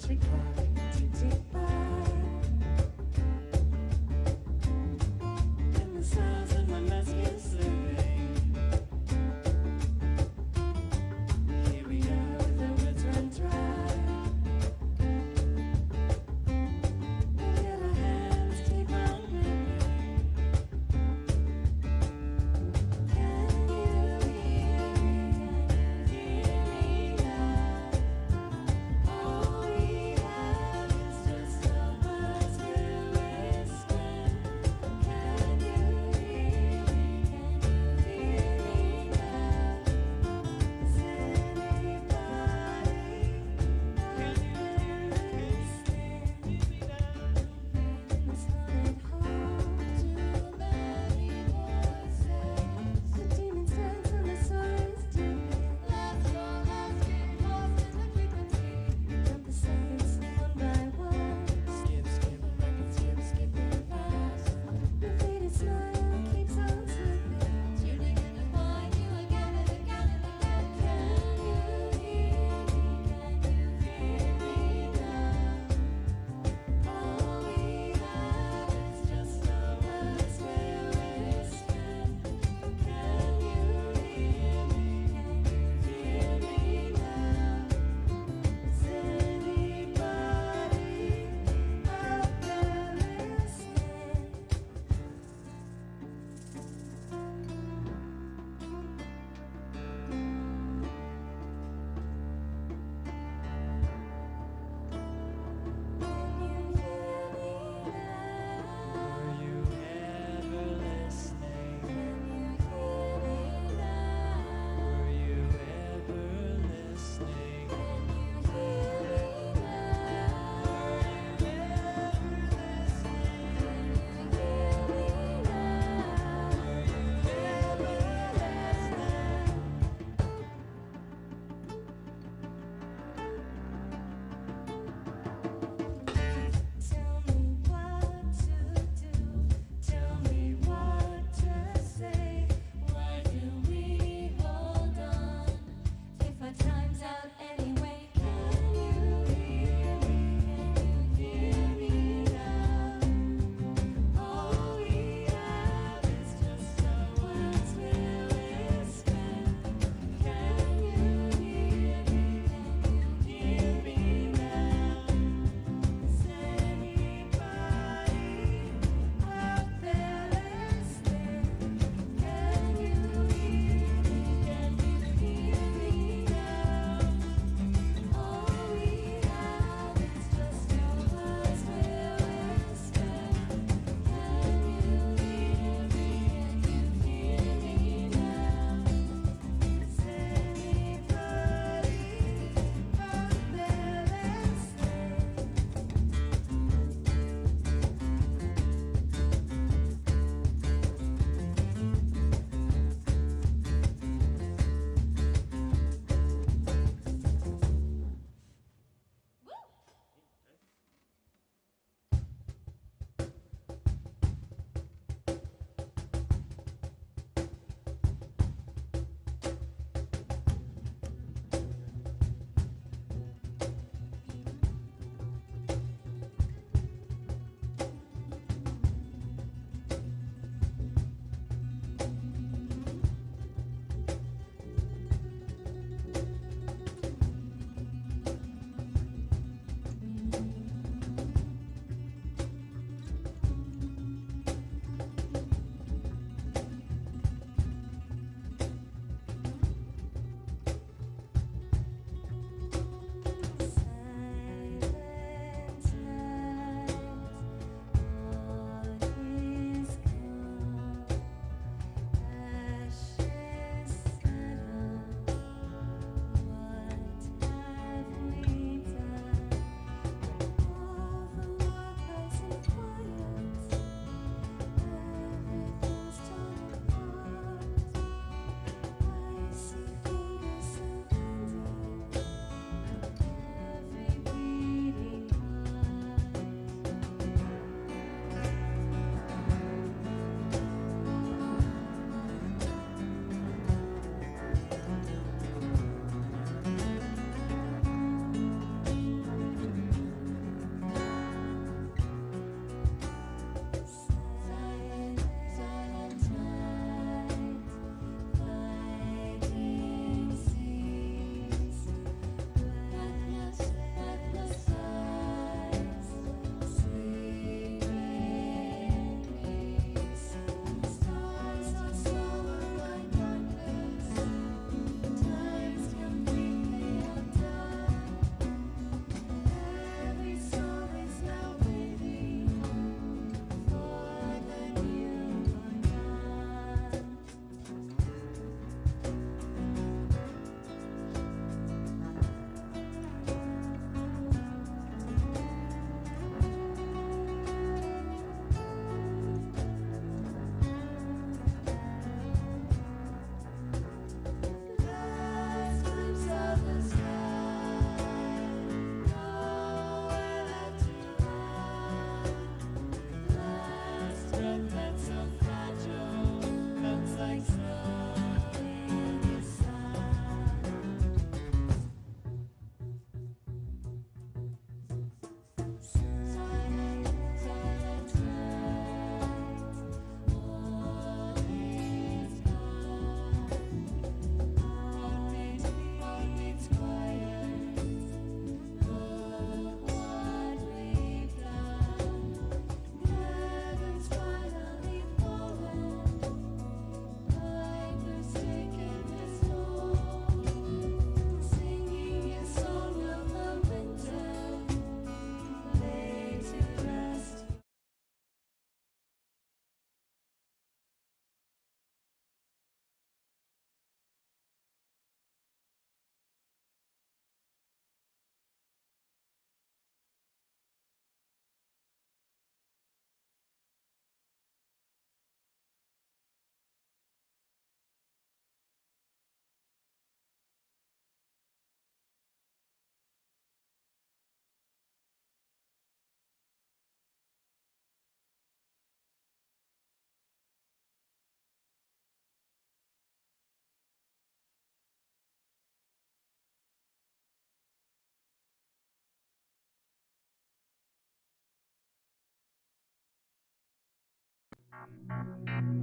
tick by, tick tick by. And the sounds of my mask is slipping. Here we are with the words run dry. And yet our hands keep on gripping. Can you hear me now? All we have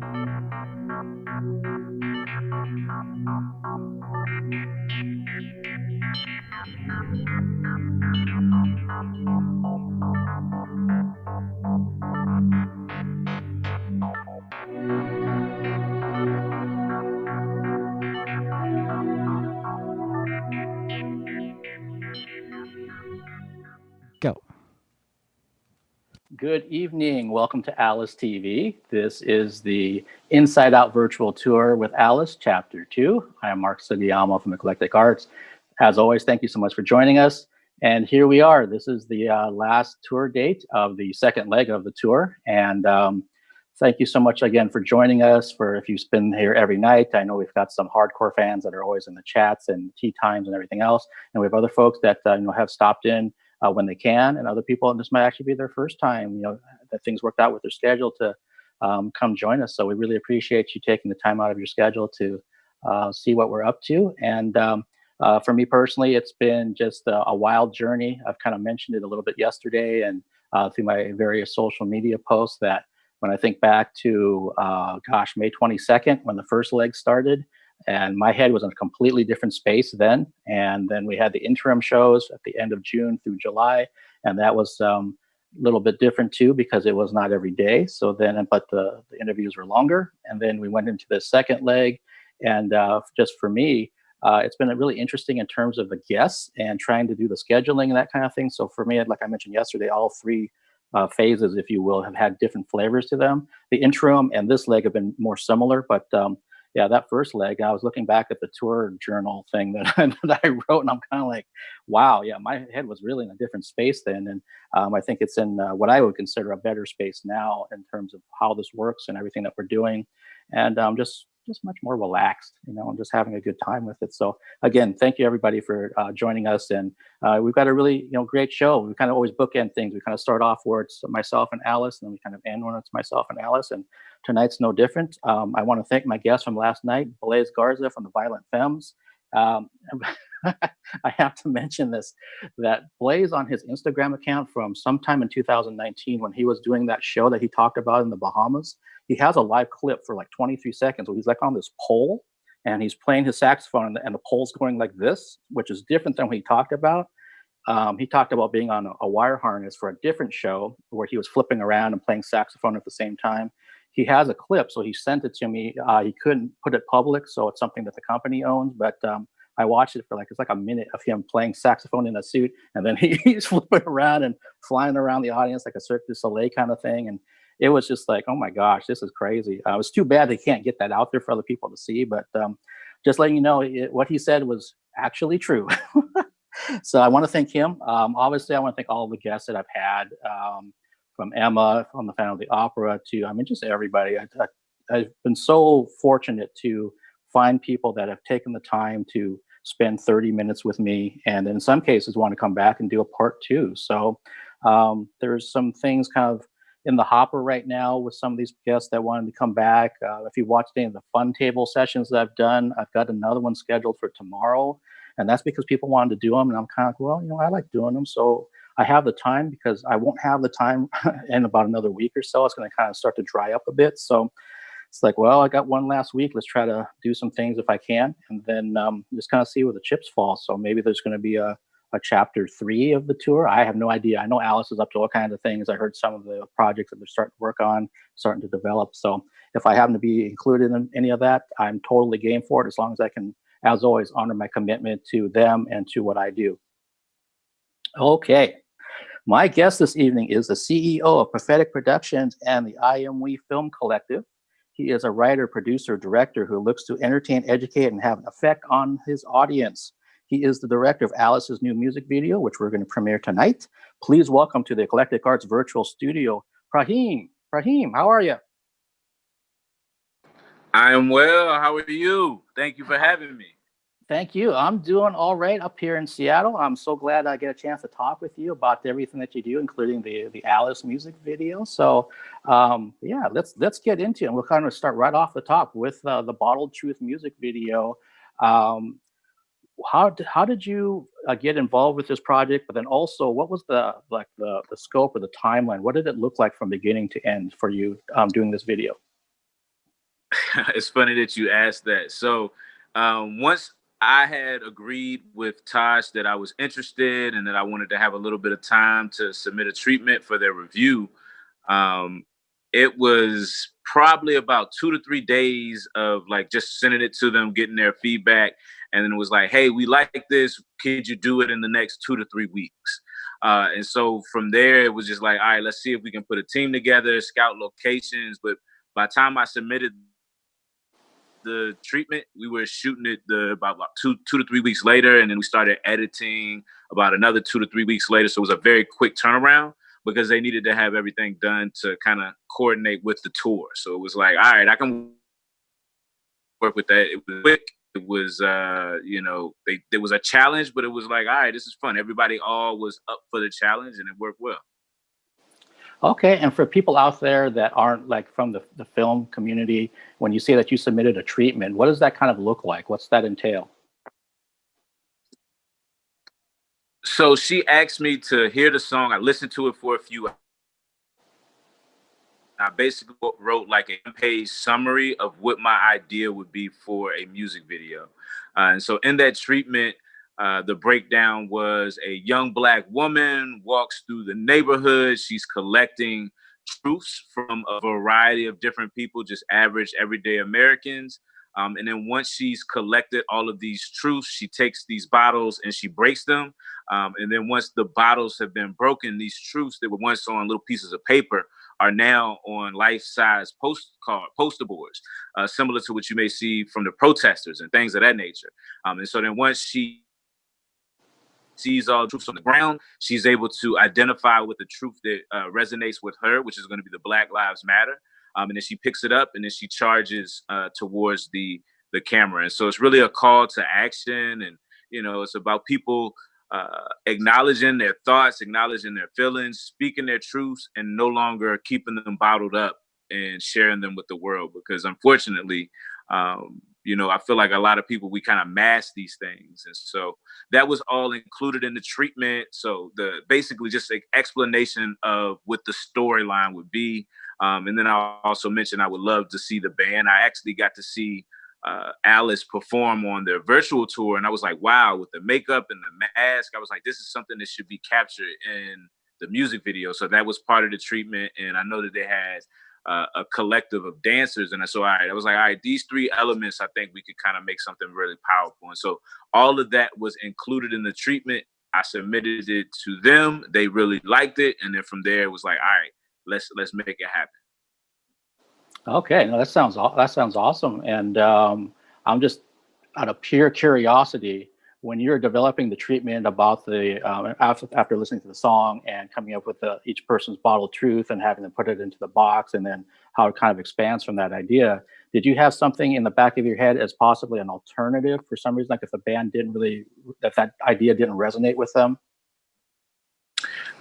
Go. Good evening. Welcome to Alice TV. This is the Inside Out Virtual Tour with Alice, Chapter 2. I am Mark Sugiyama from Eclectic Arts. As always, thank you so much for joining us. And here we are. This is the last tour date of the second leg of the tour. And thank you so much again for joining us. For if you've been here every night, I know we've got some hardcore fans that are always in the chats and tea times and everything else. And we have other folks that have stopped in when they can, and other people, and this might actually be their first time, that things worked out with their schedule to come join us. So we really appreciate you taking the time out of your schedule to see what we're up to. And for me personally, it's been just a wild journey. I've kind of mentioned it a little bit yesterday and through my various social media posts that when I think back to, May 22nd, when the first leg started, and my head was in a completely different space then. And then we had the interim shows at the end of June through July, and that was a little bit different too because it was not every day. So then, but the interviews were longer, and then we went into the second leg, and just for me, it's been really interesting in terms of the guests and trying to do the scheduling and that kind of thing. So for me, like I mentioned yesterday, all three phases, if you will, have had different flavors to them. The interim and this leg have been more similar, but yeah, that first leg, I was looking back at the tour journal thing that, that I wrote, and I'm kind of like, wow, yeah, my head was really in a different space then. And I think it's in what I would consider a better space now in terms of how this works and everything that we're doing. And just much more relaxed, and just having a good time with it. So again, thank you everybody for joining us. And we've got a really, great show. We kind of always bookend things. We kind of start off where it's myself and Alice, and then we kind of end when it's myself and Alice. And tonight's no different. I want to thank my guest from last night, Blaise Garza from the Violent Femmes. Um, I have to mention this, that Blaise on his Instagram account from sometime in 2019, when he was doing that show that he talked about in the Bahamas, he has a live clip for like 23 seconds where he's like on this pole and he's playing his saxophone and the pole's going like this, which is different than what he talked about. He talked about being on a wire harness for a different show where he was flipping around and playing saxophone at the same time. He has a clip, so he sent it to me. He couldn't put it public, so it's something that the company owns. But I watched it for it's like a minute of him playing saxophone in a suit, and then he's flipping around and flying around the audience like a Cirque du Soleil kind of thing. And it was just like, oh my gosh, this is crazy. It was too bad they can't get that out there for other people to see. But just letting you know, what he said was actually true. So I want to thank him. Obviously, I want to thank all the guests that I've had, from Emma, from the Phantom of the Opera, to, just everybody. I've been so fortunate to find people that have taken the time to spend 30 minutes with me, and in some cases want to come back and do a part two. So there's some things kind of in the hopper right now with some of these guests that wanted to come back. If you watched any of the fun table sessions that I've done, I've got another one scheduled for tomorrow. And that's because people wanted to do them. And I'm kind of, well, I like doing them. So I have the time, because I won't have the time in about another week or so. It's going to kind of start to dry up a bit. So it's like, well, I got one last week. Let's try to do some things if I can. And then just kind of see where the chips fall. So maybe there's going to be a chapter 3 of the tour. I have no idea. I know Alice is up to all kinds of things. I heard some of the projects that they're starting to work on, starting to develop. So if I happen to be included in any of that, I'm totally game for it, as long as I can, as always, honor my commitment to them and to what I do. Okay. My guest this evening is the CEO of Prophetic Productions and the AL1CE Film Collective. He is a writer, producer, director who looks to entertain, educate, and have an effect on his audience. He is the director of Alice's new music video, which we're going to premiere tonight. Please welcome to the Eclectic Arts Virtual Studio, Prahame. Prahame, how are you? I am well. How are you? Thank you for having me. Thank you. I'm doing all right up here in Seattle. I'm so glad I get a chance to talk with you about everything that you do, including the Alice music video. So, yeah, let's get into it. And we'll kind of start right off the top with the Bottled Truth music video. How did you get involved with this project? But then also, what was the scope or the timeline? What did it look like from beginning to end for you doing this video? It's funny that you asked that. So once I had agreed with Tosh that I was interested and that I wanted to have a little bit of time to submit a treatment for their review, um, it was probably about 2 to 3 days of like just sending it to them, getting their feedback, and then it was like, "Hey, we like this. Could you do it in the next 2 to 3 weeks?" And so from there, it was just like, "All right, let's see if we can put a team together, scout locations." But by the time I submitted the treatment, we were shooting it about 2 to 3 weeks later, and then we started editing about another 2 to 3 weeks later. So it was a very quick turnaround because they needed to have everything done to kind of coordinate with the tour. So it was like, all right, I can work with that. It was quick. It was, there was a challenge, but it was like, all right, this is fun. Everybody all was up for the challenge, and it worked well. Okay, and for people out there that aren't like from the film community, when you say that you submitted a treatment, what does that kind of look like? What's that entail? So she asked me to hear the song. I listened to it for a few. I basically wrote like a page summary of what my idea would be for a music video. And so in that treatment, the breakdown was a young Black woman walks through the neighborhood. She's collecting truths from a variety of different people, just average, everyday Americans. And then once she's collected all of these truths, she takes these bottles and she breaks them. And then once the bottles have been broken, these truths that were once on little pieces of paper are now on life-size poster boards, similar to what you may see from the protesters and things of that nature. And so then once she sees all the truths on the ground, she's able to identify with the truth that resonates with her, which is going to be the Black Lives Matter. And then she picks it up and then she charges towards the camera. And so it's really a call to action, and it's about people acknowledging their thoughts, acknowledging their feelings, speaking their truths, and no longer keeping them bottled up and sharing them with the world. Because unfortunately, I feel like a lot of people, we kind of mask these things. And so that was all included in the treatment. So the basically just an explanation of what the storyline would be. And then I also mentioned I would love to see the band. I actually got to see Alice perform on their virtual tour, and I was like, wow, with the makeup and the mask, I was like, this is something that should be captured in the music video. So that was part of the treatment, and I know that they had a collective of dancers, and so I was like, all right, these three elements, I think we could kind of make something really powerful. And so all of that was included in the treatment. I submitted it to them. They really liked it, and then from there it was like, all right, let's make it happen. Okay, no, that sounds awesome, and I'm just out of pure curiosity, when you're developing the treatment about the after listening to the song and coming up with each person's bottle of truth and having them put it into the box, and then how it kind of expands from that idea. Did you have something in the back of your head as possibly an alternative for some reason, like if the band didn't really, if that idea didn't resonate with them?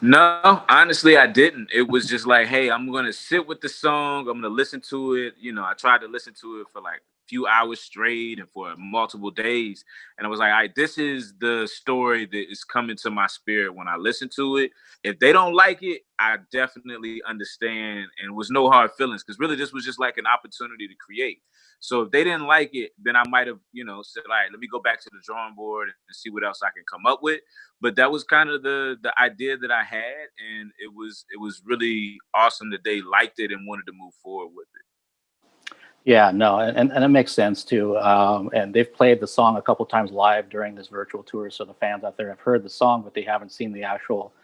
No, honestly, I didn't. It was just like, hey, I'm gonna sit with the song. I'm gonna listen to it. I tried to listen to it for like a few hours straight and for multiple days. And I was like, all right, this is the story that is coming to my spirit when I listen to it. If they don't like it, I definitely understand, and was no hard feelings, because really this was just like an opportunity to create. So if they didn't like it, then I might have, said, all right, let me go back to the drawing board and see what else I can come up with. But that was kind of the idea that I had, and it was really awesome that they liked it and wanted to move forward with it. Yeah, no, and it makes sense too. And they've played the song a couple times live during this virtual tour, so the fans out there have heard the song, but they haven't seen the actual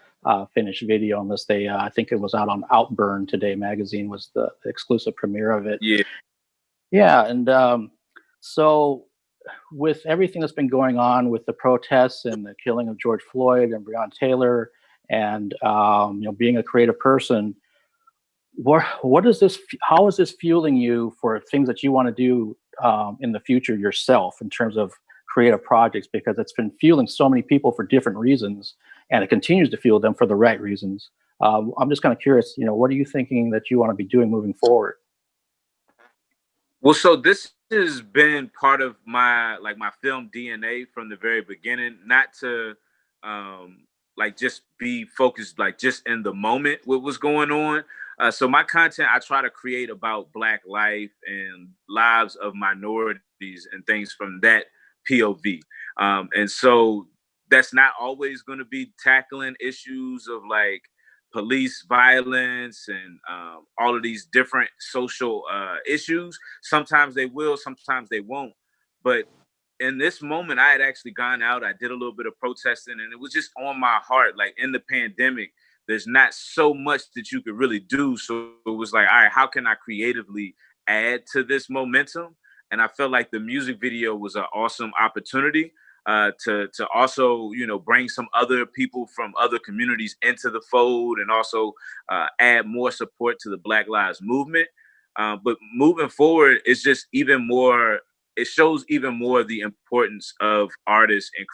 finished video unless they. I think it was out on Outburn Today magazine was the exclusive premiere of it. Yeah. Yeah, and so with everything that's been going on with the protests and the killing of George Floyd and Breonna Taylor, and being a creative person, what is this? How is this fueling you for things that you want to do in the future yourself in terms of creative projects? Because it's been fueling so many people for different reasons, and it continues to fuel them for the right reasons. I'm just kind of curious. What are you thinking that you want to be doing moving forward? Well, so this has been part of my film DNA from the very beginning, not to like just be focused like just in the moment what was going on, So my content, I try to create about Black life and lives of minorities and things from that POV. And so that's not always going to be tackling issues of like police violence and all of these different social issues. Sometimes they will, sometimes they won't. But in this moment, I had actually gone out. I did a little bit of protesting, and it was just on my heart. Like in the pandemic, there's not so much that you could really do. So it was like, all right, how can I creatively add to this momentum? And I felt like the music video was an awesome opportunity to also, you know, bring some other people from other communities into the fold, and also add more support to the Black Lives Movement. But moving forward, it's just even more. It shows even more the importance of artists and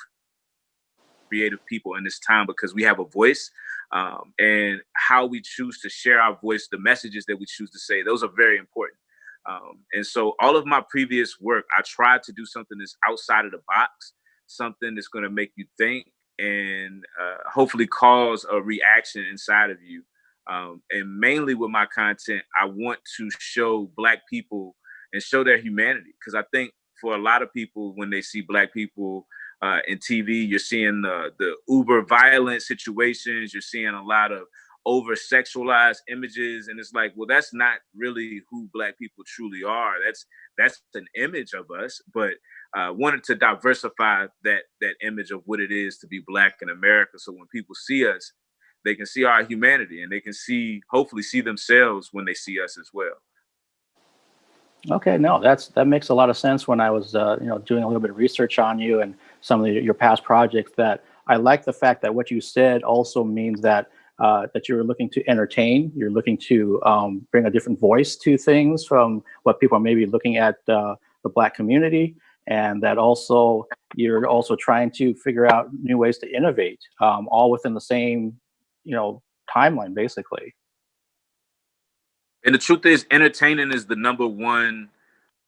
creative people in this time, because we have a voice, and how we choose to share our voice, the messages that we choose to say, those are very important. And so all of my previous work, I tried to do something that's outside of the box, something that's going to make you think, and hopefully cause a reaction inside of you. And mainly with my content, I want to show Black people and show their humanity, because I think for a lot of people, when they see Black people in TV, you're seeing the uber violent situations. You're seeing a lot of over sexualized images, and it's like, well, that's not really who Black people truly are. That's an image of us, but wanted to diversify that image of what it is to be Black in America. So when people see us, they can see our humanity, and they can hopefully see themselves when they see us as well. Okay, no, that makes a lot of sense. When I was doing a little bit of research on you and some of your past projects, that I like the fact that what you said also means that that you're looking to entertain, you're looking to bring a different voice to things from what people are maybe looking at the Black community, and that also you're also trying to figure out new ways to innovate, all within the same timeline, basically. And the truth is, entertaining is the number one.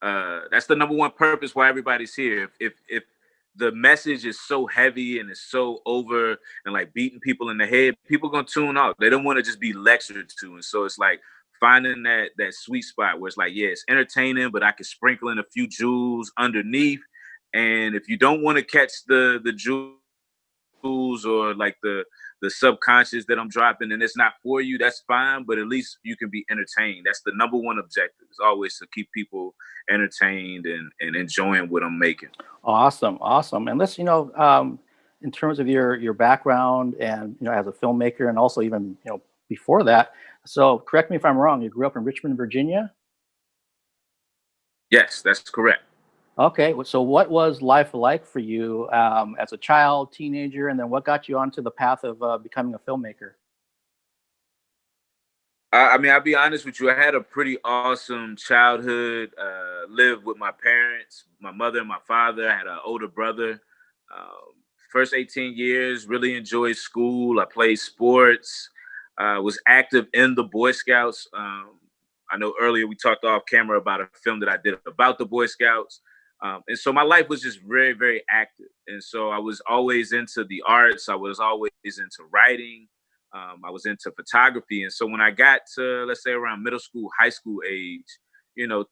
That's the number one purpose why everybody's here. If the message is so heavy and it's so over and like beating people in the head, people gonna tune out. They don't want to just be lectured to. And so it's like finding that sweet spot where it's like, yeah, it's entertaining, but I can sprinkle in a few jewels underneath. And if you don't want to catch the jewels, or like the subconscious that I'm dropping, and it's not for you, that's fine, but at least you can be entertained. That's the number one objective, is always to keep people entertained and enjoying what I'm making. Awesome, awesome. And let's, in terms of your background and as a filmmaker, and also even before that. So correct me if I'm wrong. You grew up in Richmond, Virginia. Yes, that's correct. Okay, so what was life like for you as a child, teenager, and then what got you onto the path of becoming a filmmaker? I mean, I'll be honest with you. I had a pretty awesome childhood. Lived with my parents, my mother and my father. I had an older brother. First 18 years, really enjoyed school. I played sports. Was active in the Boy Scouts. I know earlier we talked off camera about a film that I did about the Boy Scouts. And so my life was just very, very active. And so I was always into the arts. I was always into writing. I was into photography. And so when I got to, let's say, around middle school, high school age,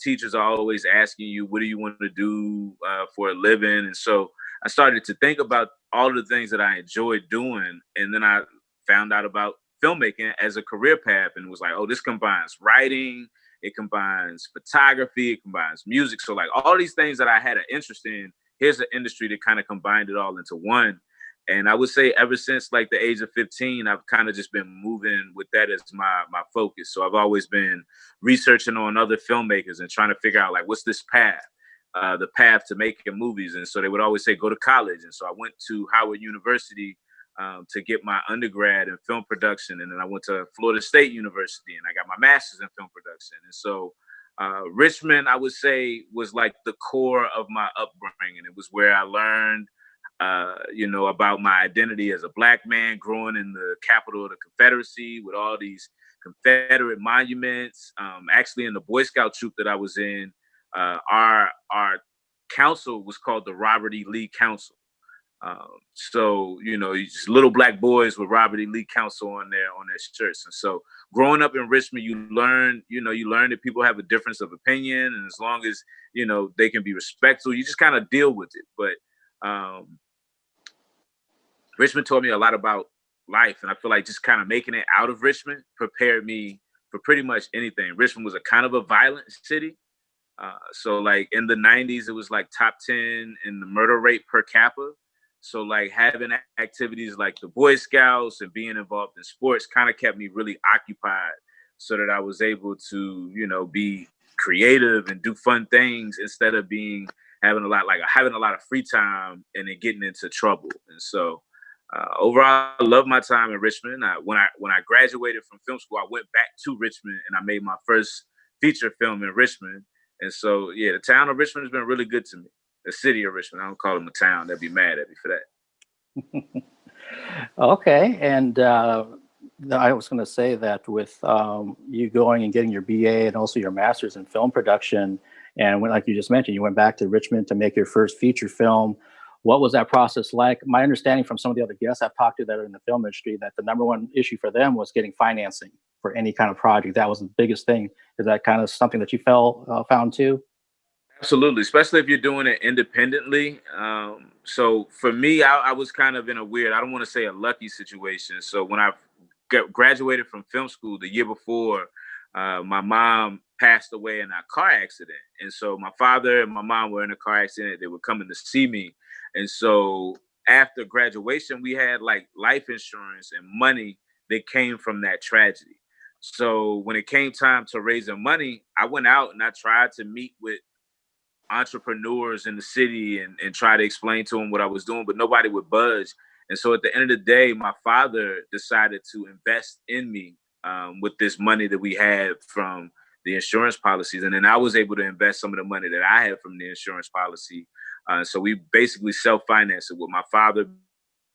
teachers are always asking you, what do you want to do for a living? And so I started to think about all the things that I enjoyed doing. And then I found out about filmmaking as a career path, and was like, oh, this combines writing, it combines photography, it combines music. So like all these things that I had an interest in, here's an industry that kind of combined it all into one. And I would say ever since like the age of 15, I've kind of just been moving with that as my focus. So I've always been researching on other filmmakers and trying to figure out like, what's this path, the path to making movies. And so they would always say, go to college. And so I went to Howard University to get my undergrad in film production. And then I went to Florida State University and I got my master's in film production. And so Richmond, I would say, was like the core of my upbringing. It was where I learned about my identity as a Black man growing in the capital of the Confederacy with all these Confederate monuments. Actually, in the Boy Scout troop that I was in, our council was called the Robert E. Lee Council. So, you know, just little black boys with Robert E. Lee Council on their shirts. And so growing up in Richmond, you learn that people have a difference of opinion. And as long as, you know, they can be respectful, you just kind of deal with it. But Richmond taught me a lot about life. And I feel like just kind of making it out of Richmond prepared me for pretty much anything. Richmond was a kind of a violent city. So like in the 90s, it was like top 10 in the murder rate per capita. So like having activities like the Boy Scouts and being involved in sports kind of kept me really occupied so that I was able to, you know, be creative and do fun things instead of having a lot of free time and then getting into trouble. And so overall, I love my time in Richmond. When I graduated from film school, I went back to Richmond and I made my first feature film in Richmond. And so, yeah, the town of Richmond has been really good to me. The city of Richmond. I don't call them a town. They'd be mad at me for that. Okay. And I was going to say that with you going and getting your BA and also your master's in film production, and like you just mentioned, you went back to Richmond to make your first feature film. What was that process like? My understanding from some of the other guests I've talked to that are in the film industry, that the number one issue for them was getting financing for any kind of project. That was the biggest thing. Is that kind of something that you found too? Absolutely, especially if you're doing it independently. So for me, I was kind of in a weird, I don't want to say a lucky situation. So when I graduated from film school the year before, my mom passed away in a car accident. And so my father and my mom were in a car accident. They were coming to see me. And so after graduation, we had like life insurance and money that came from that tragedy. So when it came time to raising money, I went out and I tried to meet with entrepreneurs in the city and try to explain to them what I was doing, but nobody would budge. And so at the end of the day, my father decided to invest in me with this money that we had from the insurance policies. And then I was able to invest some of the money that I had from the insurance policy. So we basically self-financed it with my father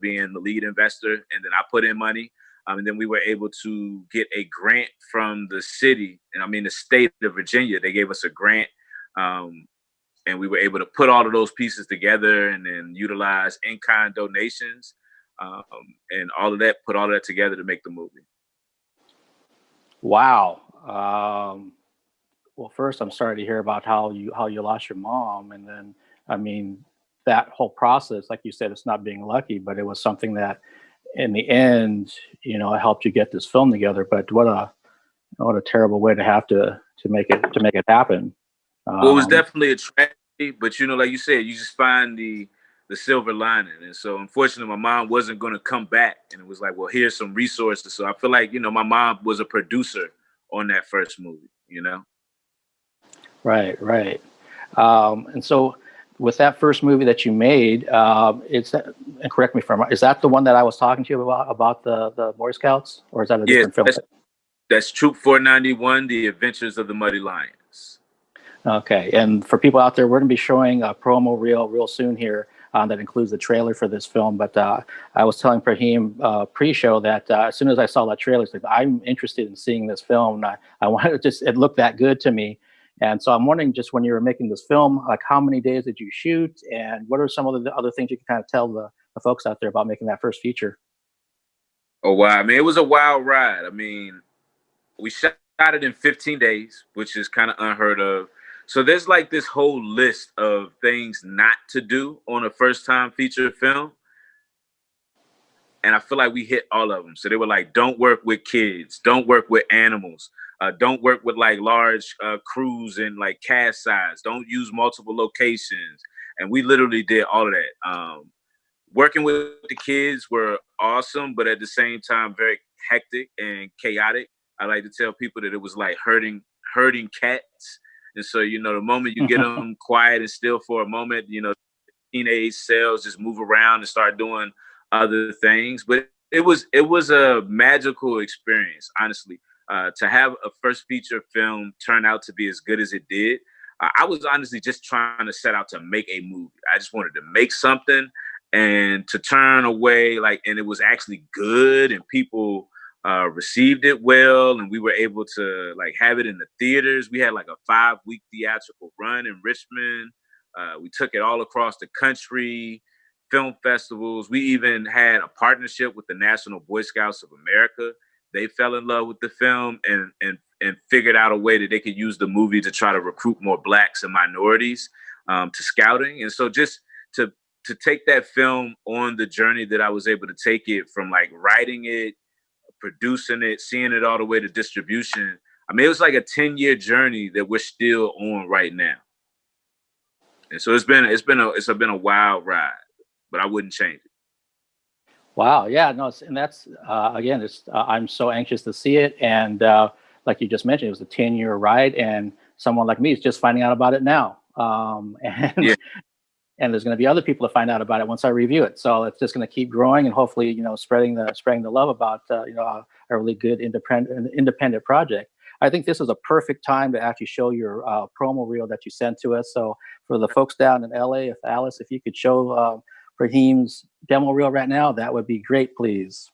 being the lead investor. And then I put in money. And then we were able to get a grant from the city, and I mean the state of Virginia. They gave us a grant. And we were able to put all of those pieces together and then utilize in-kind donations and all of that, put all of that together to make the movie. Wow. Well, first, I'm sorry to hear about how you lost your mom, and then, I mean, that whole process, like you said, it's not being lucky, but it was something that, in the end, you know, it helped you get this film together. But what a terrible way to have to make it happen. Well, it was definitely a tragedy, but you know, like you said, you just find the silver lining. And so, unfortunately, my mom wasn't going to come back, and it was like, well, here's some resources. So I feel like, you know, my mom was a producer on that first movie. You know, Right. And so, with that first movie that you made, and correct me if I'm wrong, is that the one that I was talking to you about the Boy Scouts, or is that a different film? That's Troop 491: The Adventures of the Muddy Lions. Okay, and for people out there, we're going to be showing a promo reel real soon here that includes the trailer for this film. But I was telling Prahame pre-show that as soon as I saw that trailer, it's like, I'm interested in seeing this film. And I wanted to it looked that good to me. And so I'm wondering, just when you were making this film, like how many days did you shoot, and what are some of the other things you can kind of tell the folks out there about making that first feature? Oh, wow. I mean, it was a wild ride. I mean, we shot it in 15 days, which is kind of unheard of. So there's like this whole list of things not to do on a first time feature film. And I feel like we hit all of them. So they were like, don't work with kids, don't work with animals, don't work with like large crews and like cast size, don't use multiple locations. And we literally did all of that. Working with the kids were awesome, but at the same time, very hectic and chaotic. I like to tell people that it was like herding cats. And so, you know, the moment you get them quiet and still for a moment, you know, teenage cells just move around and start doing other things. But it was a magical experience, honestly, to have a first feature film turn out to be as good as it did. I was honestly just trying to set out to make a movie. I just wanted to make something, and to turn away, like, and it was actually good and people received it well, and we were able to like have it in the theaters. We had like a 5-week theatrical run in Richmond. We took it all across the country. film festivals. We even had a partnership with the National Boy Scouts of America. They fell in love with the film and figured out a way that they could use the movie to try to recruit more Blacks and minorities to scouting. And so just to take that film on the journey that I was able to take it from, like writing it, producing it, seeing it all the way to distribution. I mean, it was like a 10-year journey that we're still on right now. And so it's been a wild ride, but I wouldn't change it. Wow. Yeah. No. And that's again. I'm so anxious to see it. And like you just mentioned, it was a 10-year ride, and someone like me is just finding out about it now. And Yeah. and there's going to be other people to find out about it once I review it. So it's just going to keep growing, and hopefully, spreading the love about a really good independent project. I think this is a perfect time to actually show your promo reel that you sent to us. So for the folks down in LA, if you could show Prahame's demo reel right now, that would be great, please.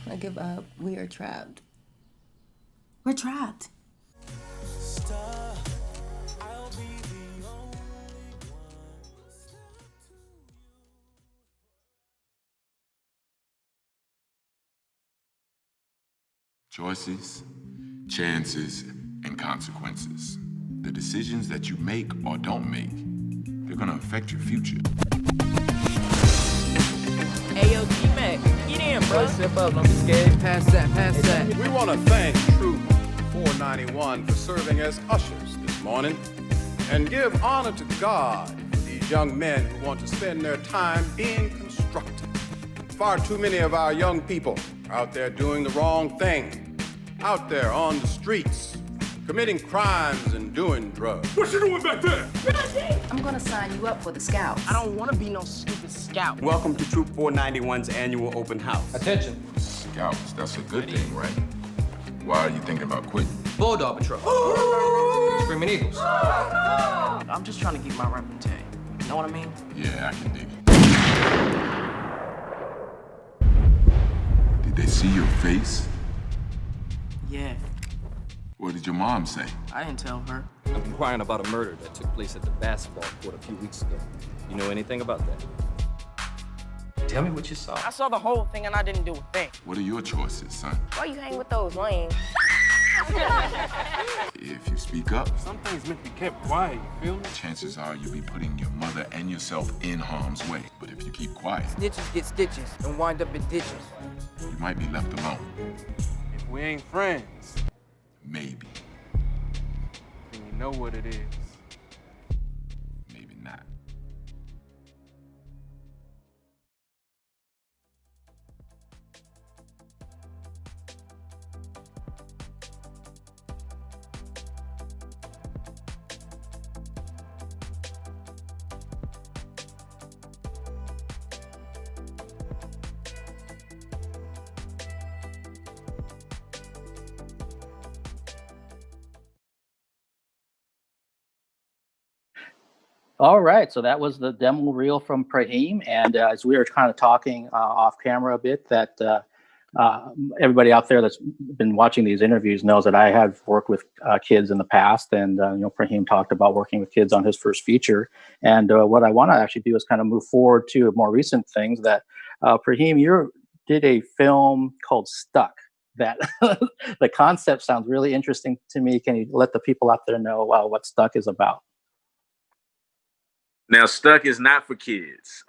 I give up. We are trapped. We're trapped. Choices, chances, and consequences. The decisions that you make or don't make, they're gonna affect your future. Hey, yo, T-Mac, get in, bro. Step up, don't be scared. Pass that. We want to thank Troop 491 for serving as ushers this morning and give honor to God for these young men who want to spend their time being constructive. Far too many of our young people are out there doing the wrong thing, out there on the streets, committing crimes and doing drugs. What you doing back there? I'm gonna sign you up for the Scouts. I don't want to be no stupid scout. Welcome to Troop 491's annual open house. Attention. Scouts, that's a good thing, right? Why are you thinking about quitting? Bulldog Patrol. Screaming Eagles. I'm just trying to keep my reputation. You know what I mean? Yeah, I can dig it. Did they see your face? Yeah, What did your mom say? I didn't tell her. I'm inquiring about a murder that took place at the basketball court a few weeks ago. You know anything about that? Tell me what you saw. I saw the whole thing and I didn't do a thing. What are your choices, son? Why you hang with those lame? If you speak up, Some things meant to be kept quiet, you feel me? chances are you'll be putting your mother and yourself in harm's way. But if you keep quiet, Snitches get stitches and wind up in ditches. you might be left alone. If we ain't friends, Maybe, then you know what it is. maybe not. All right, so that was the demo reel from Prahame, and as we were kind of talking off camera a bit, that everybody out there that's been watching these interviews knows that I have worked with kids in the past, and Prahame talked about working with kids on his first feature, and what I want to actually do is kind of move forward to more recent things. That Prahame, you did a film called Stuck. That the concept sounds really interesting to me. Can you let the people out there know what Stuck is about? Now, Stuck is not for kids.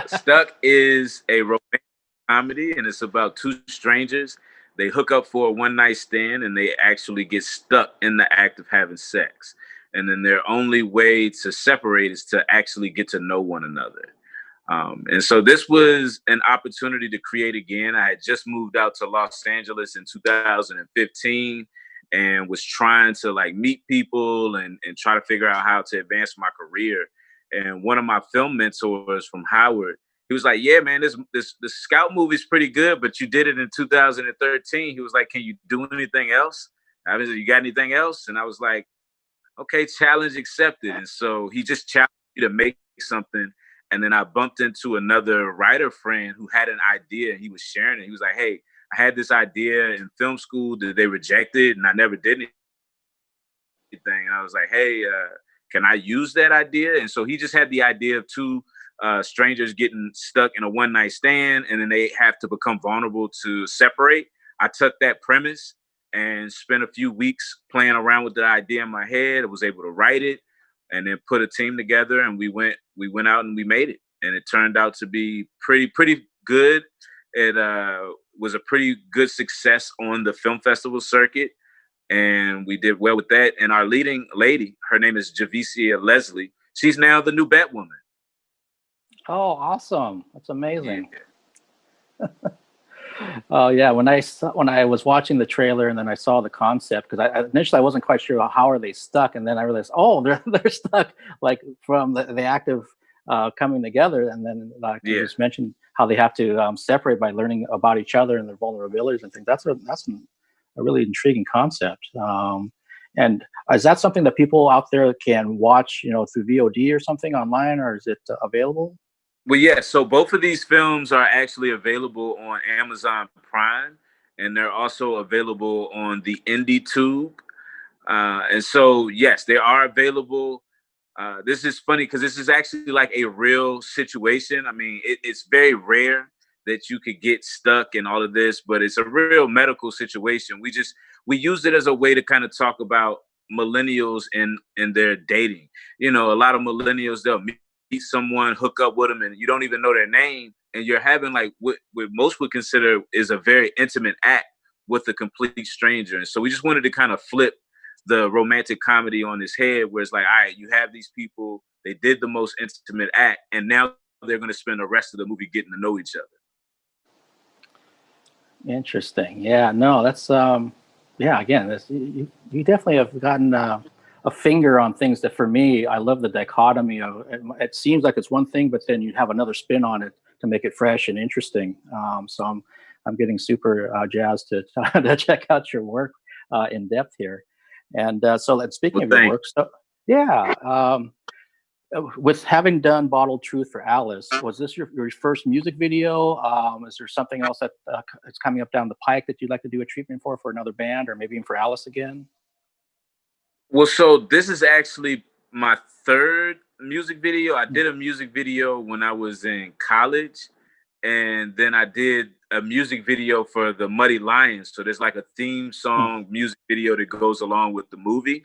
Stuck is a romantic comedy, and it's about two strangers. They hook up for a one-night stand, and they actually get stuck in the act of having sex. And then their only way to separate is to actually get to know one another. And so this was an opportunity to create again. I had just moved out to Los Angeles in 2015, and was trying to like meet people and try to figure out how to advance my career. And one of my film mentors from Howard, he was like, yeah, man, this Scout movie's pretty good, but you did it in 2013. He was like, can you do anything else? I was like, you got anything else? And I was like, okay, challenge accepted. And so he just challenged me to make something. And then I bumped into another writer friend who had an idea. He was sharing it. He was like, hey, I had this idea in film school that they rejected, and I never did anything. And I was like, hey, can I use that idea? And so he just had the idea of two strangers getting stuck in a one-night stand, and then they have to become vulnerable to separate. I took that premise and spent a few weeks playing around with the idea in my head. I was able to write it and then put a team together, and we went out and we made it. And it turned out to be pretty good. It was a pretty good success on the film festival circuit, and we did well with that. And our leading lady, her name is Javicia Leslie. She's now the new Batwoman. Oh, awesome. That's amazing. Yeah. Oh yeah, when I was watching the trailer and then I saw the concept, because initially I wasn't quite sure how are they stuck, and then I realized, oh, they're stuck like from the act of coming together, and then like you just mentioned how they have to separate by learning about each other and their vulnerabilities and things. That's a really intriguing concept. And is that something that people out there can watch, through VOD or something online, or is it available? Well, yeah, so both of these films are actually available on Amazon Prime, and they're also available on the IndieTube. And so, yes, they are available. This is funny because this is actually like a real situation. I mean, it's very rare that you could get stuck in all of this, but it's a real medical situation. We use it as a way to kind of talk about millennials in their dating. A lot of millennials, they'll meet someone, hook up with them, and you don't even know their name, and you're having like what most would consider is a very intimate act with a complete stranger. And so we just wanted to kind of flip the romantic comedy on his head, where it's like, all right, you have these people, they did the most intimate act, and now they're going to spend the rest of the movie getting to know each other. Interesting. Yeah, no, that's again, you definitely have gotten a finger on things that, for me, I love the dichotomy of it. Seems like it's one thing, but then you have another spin on it to make it fresh and interesting. So I'm getting super jazzed to check out your work in depth here. And so speaking of your work, with having done Bottled Truth for Alice, was this your first music video? Is there something else that is coming up down the pike that you'd like to do a treatment for another band, or maybe even for Alice again? Well, so this is actually my third music video. I did a music video when I was in college, and then I did a music video for the Muddy Lions. So there's like a theme song music video that goes along with the movie.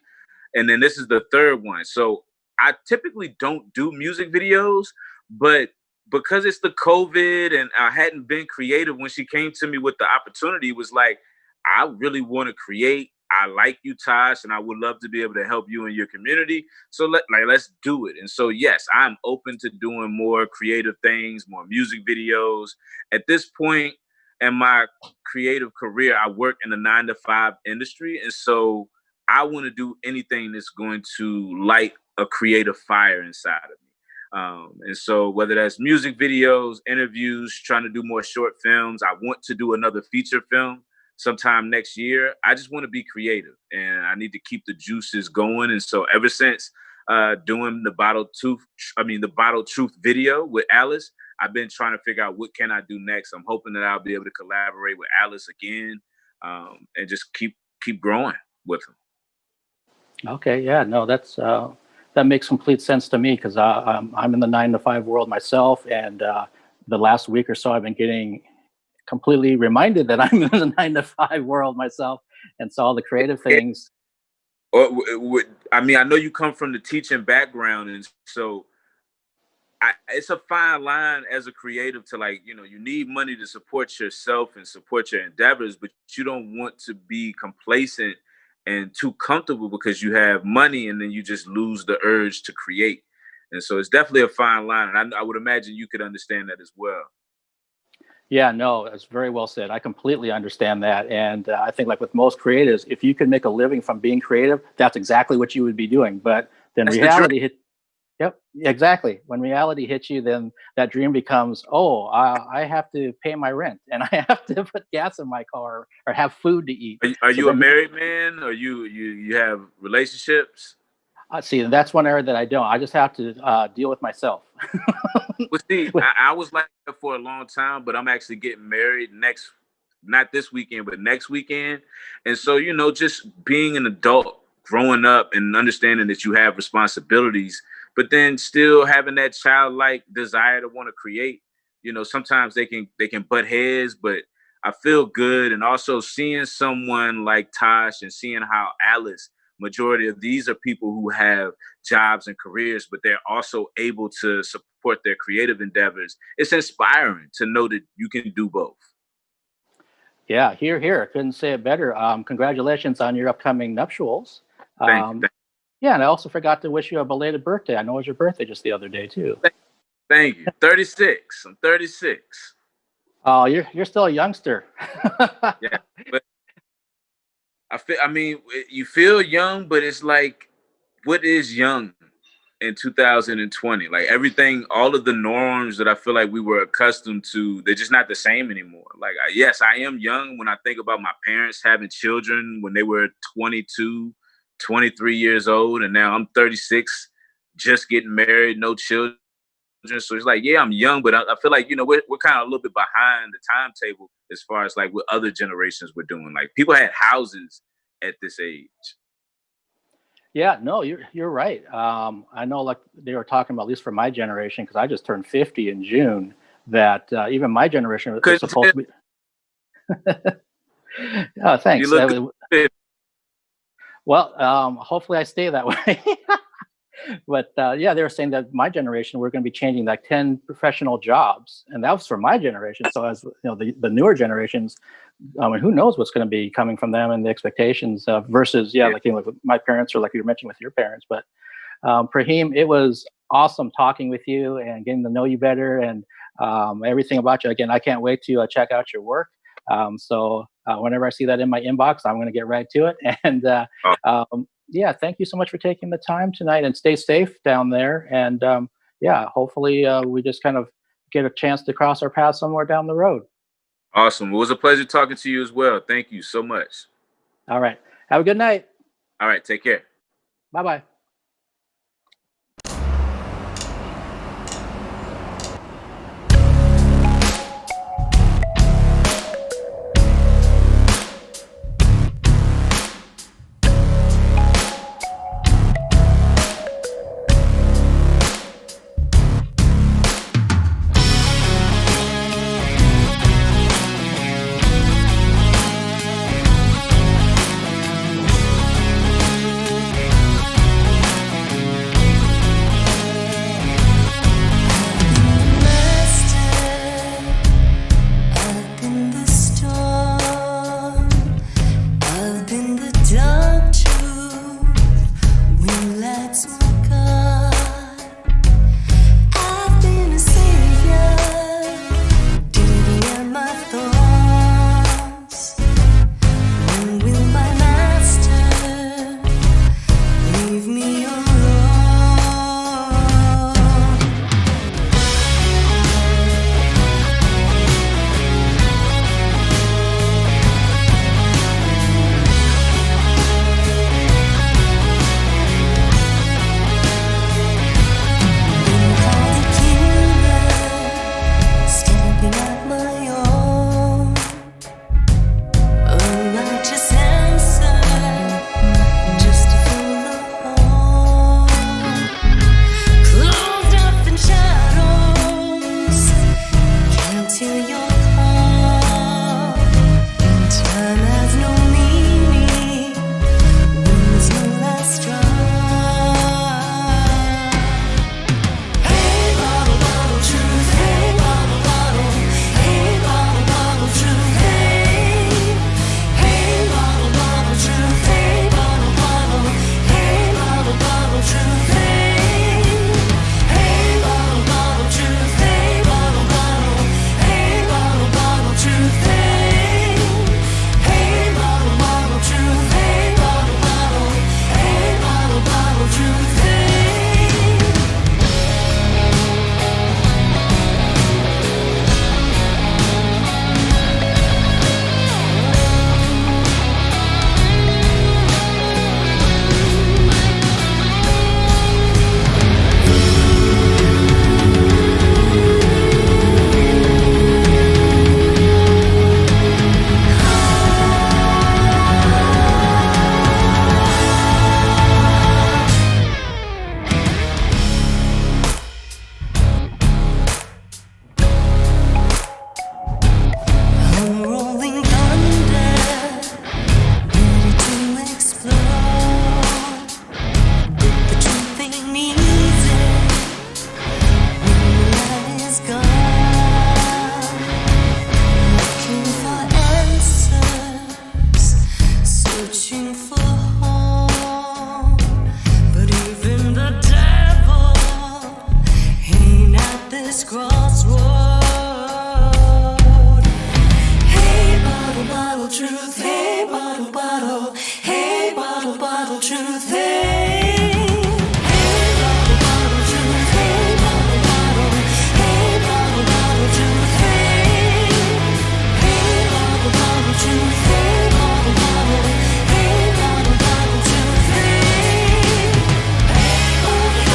And then this is the third one. So I typically don't do music videos, but because it's the COVID and I hadn't been creative, when she came to me with the opportunity, it was like, I really want to create. I like you, Tosh, and I would love to be able to help you in your community. So let's do it. And so, yes, I'm open to doing more creative things, more music videos. At this point in my creative career, I work in the 9-to-5 industry. And so I want to do anything that's going to light a creative fire inside of me. And so whether that's music videos, interviews, trying to do more short films, I want to do another feature film sometime next year. I just want to be creative, and I need to keep the juices going. And so ever since doing the Bottled Truth video with Alice, I've been trying to figure out what can I do next. I'm hoping that I'll be able to collaborate with Alice again, and just keep growing with him. Okay, yeah, no, that makes complete sense to me, because I'm in the 9-to-5 world myself, and the last week or so I've been getting completely reminded that I'm in the 9-to-5 world myself, and so all the creative things. I mean, I know you come from the teaching background, and so it's a fine line as a creative to, like, you need money to support yourself and support your endeavors, but you don't want to be complacent and too comfortable because you have money, and then you just lose the urge to create. And so it's definitely a fine line, and I would imagine you could understand that as well. Yeah, no, it's very well said. I completely understand that. And I think like with most creatives, if you can make a living from being creative, that's exactly what you would be doing. But then That's reality hit. Yep, exactly. When reality hits you, then that dream becomes, oh, I have to pay my rent and I have to put gas in my car or have food to eat. Are So you a then married man, or you have relationships? see, and that's one area that I don't. I just have to deal with myself. Well, see, I was like that for a long time, but I'm actually getting married not this weekend, but next weekend. And so, just being an adult, growing up and understanding that you have responsibilities, but then still having that childlike desire to want to create. Sometimes they can butt heads, but I feel good. And also seeing someone like Tosh and seeing how Alice, majority of these are people who have jobs and careers, but they're also able to support their creative endeavors. It's inspiring to know that you can do both. Yeah, here. Couldn't say it better. Congratulations on your upcoming nuptials. Thank you. Yeah, and I also forgot to wish you a belated birthday. I know it was your birthday just the other day too. Thank you. 36. I'm 36. Oh, you're still a youngster. Yeah, but you feel young, but it's like, what is young in 2020? Like everything, all of the norms that I feel like we were accustomed to, they're just not the same anymore. Like, yes, I am young when I think about my parents having children when they were 22, 23 years old, and now I'm 36, just getting married, no children. So it's like, yeah, I'm young, but I feel like, we're kind of a little bit behind the timetable as far as like what other generations were doing. Like people had houses at this age. Yeah, no, you're right. I know, like they were talking about, at least for my generation, because I just turned 50 in June. That even my generation was supposed to be. Oh, thanks. You look good. Well, hopefully I stay that way. But yeah, they were saying that my generation, we're going to be changing like 10 professional jobs, and that was for my generation. So as the newer generations, who knows what's going to be coming from them and the expectations versus like like with my parents, or like you mentioned with your parents. But Prahame, it was awesome talking with you and getting to know you better and everything about you. Again, I can't wait to check out your work. So whenever I see that in my inbox, I'm going to get right to it. And yeah, thank you so much for taking the time tonight, and stay safe down there. And yeah, hopefully we just kind of get a chance to cross our paths somewhere down the road. Awesome. It was a pleasure talking to you as well. Thank you so much. All right. Have a good night. All right. Take care. Bye-bye. this crossroad. Hey, bottle, bottle, truth. Hey, bottle, bottle. Hey, bottle, bottle, truth. Hey. Hey, bottle, bottle, truth. Hey, bottle, bottle. Hey, bottle, bottle, truth. Hey. Hey, bottle, bottle, truth. Hey, bottle, bottle. Hey, bottle, bottle, truth. Hey. Hey, bottle,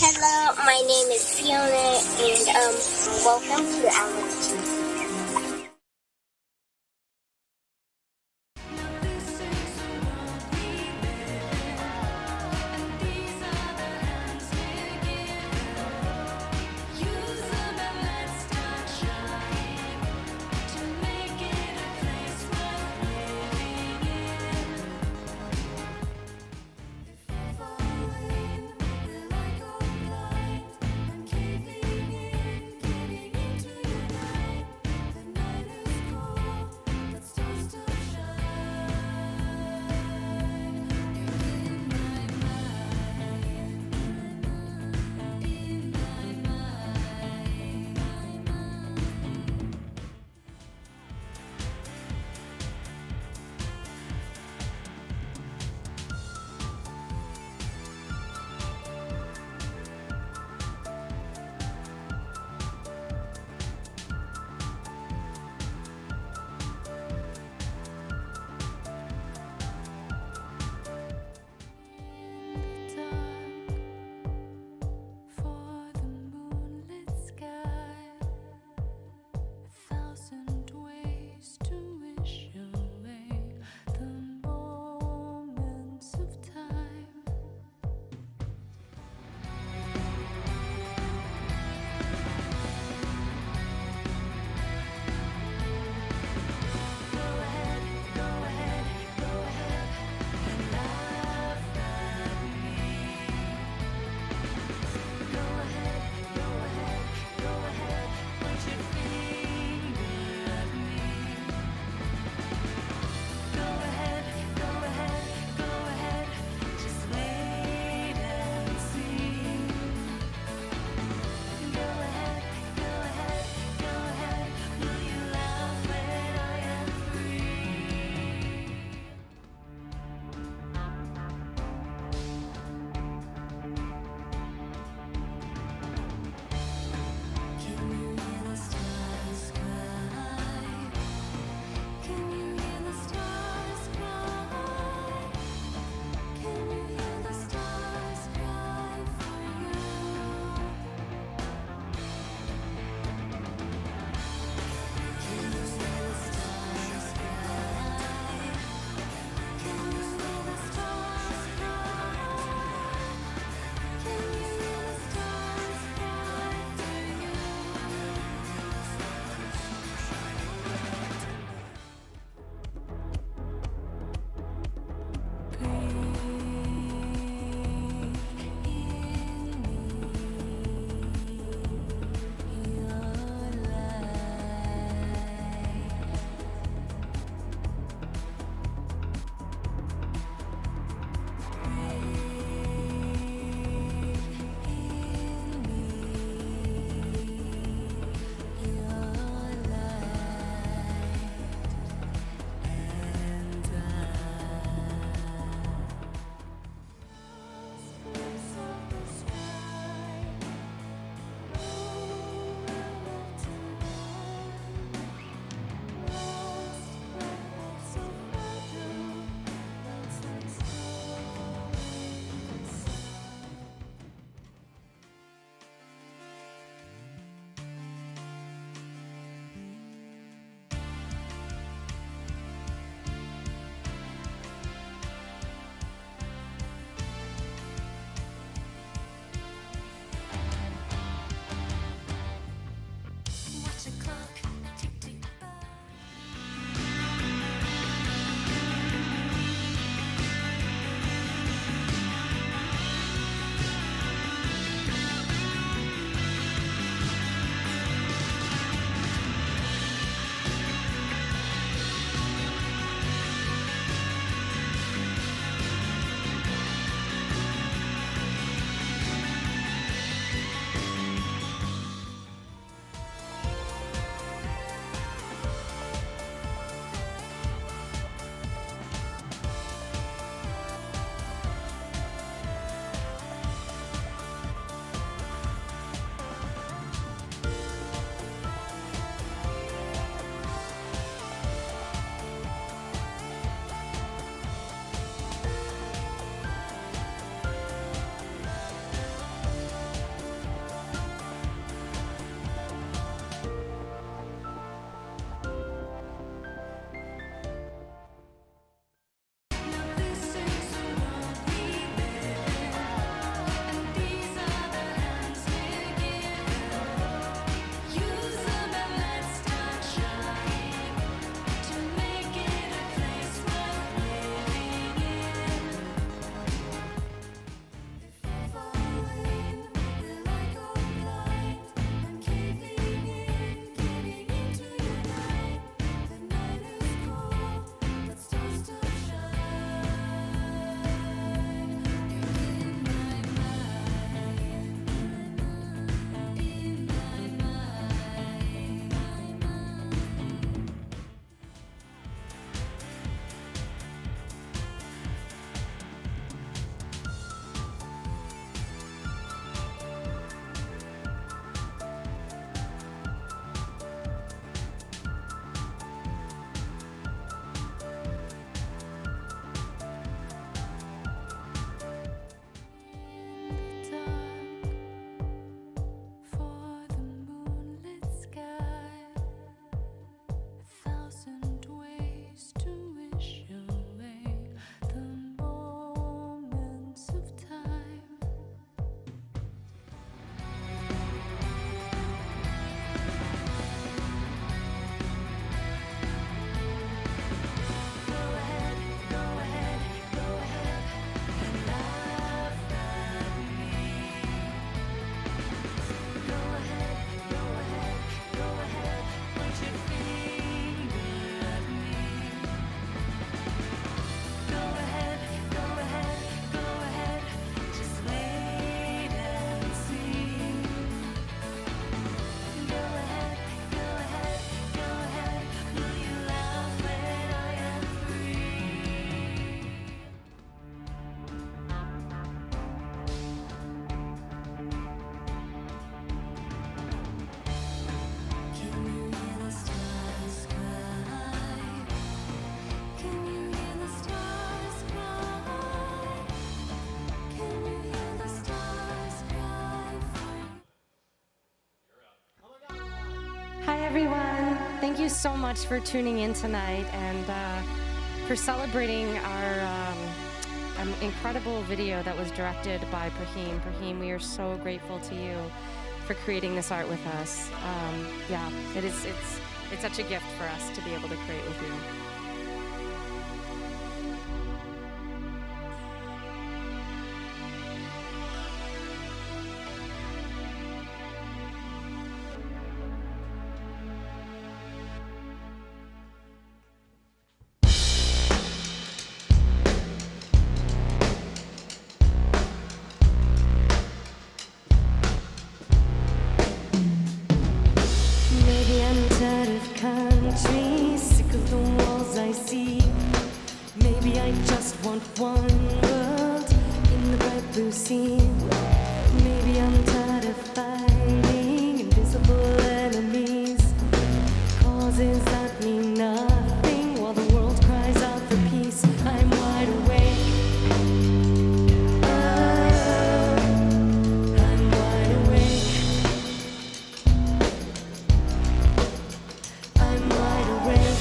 Hello, my name is Fiona, and welcome to AL1CE. thank you so much for tuning in tonight and for celebrating our incredible video that was directed by Prahame. Prahame, we are so grateful to you for creating this art with us. Yeah, it's such a gift for us to be able to create with you. Maybe I'm tired of country, sick of the walls I see. Maybe I just want one world in the bright blue sea. Maybe I'm tired of fighting invisible enemies, causes that mean nothing while the world cries out for peace. I'm wide awake. I'm wide awake. I'm wide awake.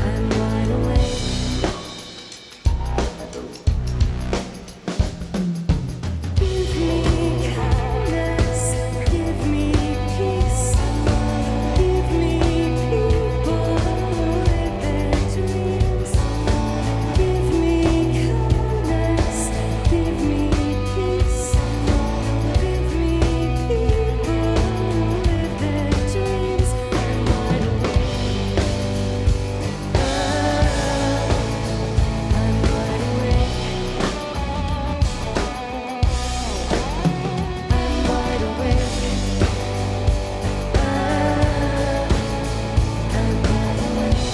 I'm wide awake. Give me kindness, give me peace, give me people who live their dreams. Give me kindness, give me peace, give me people who live their dreams. I'm wide awake. I'm wide awake. I'm wide awake. I'm wide awake.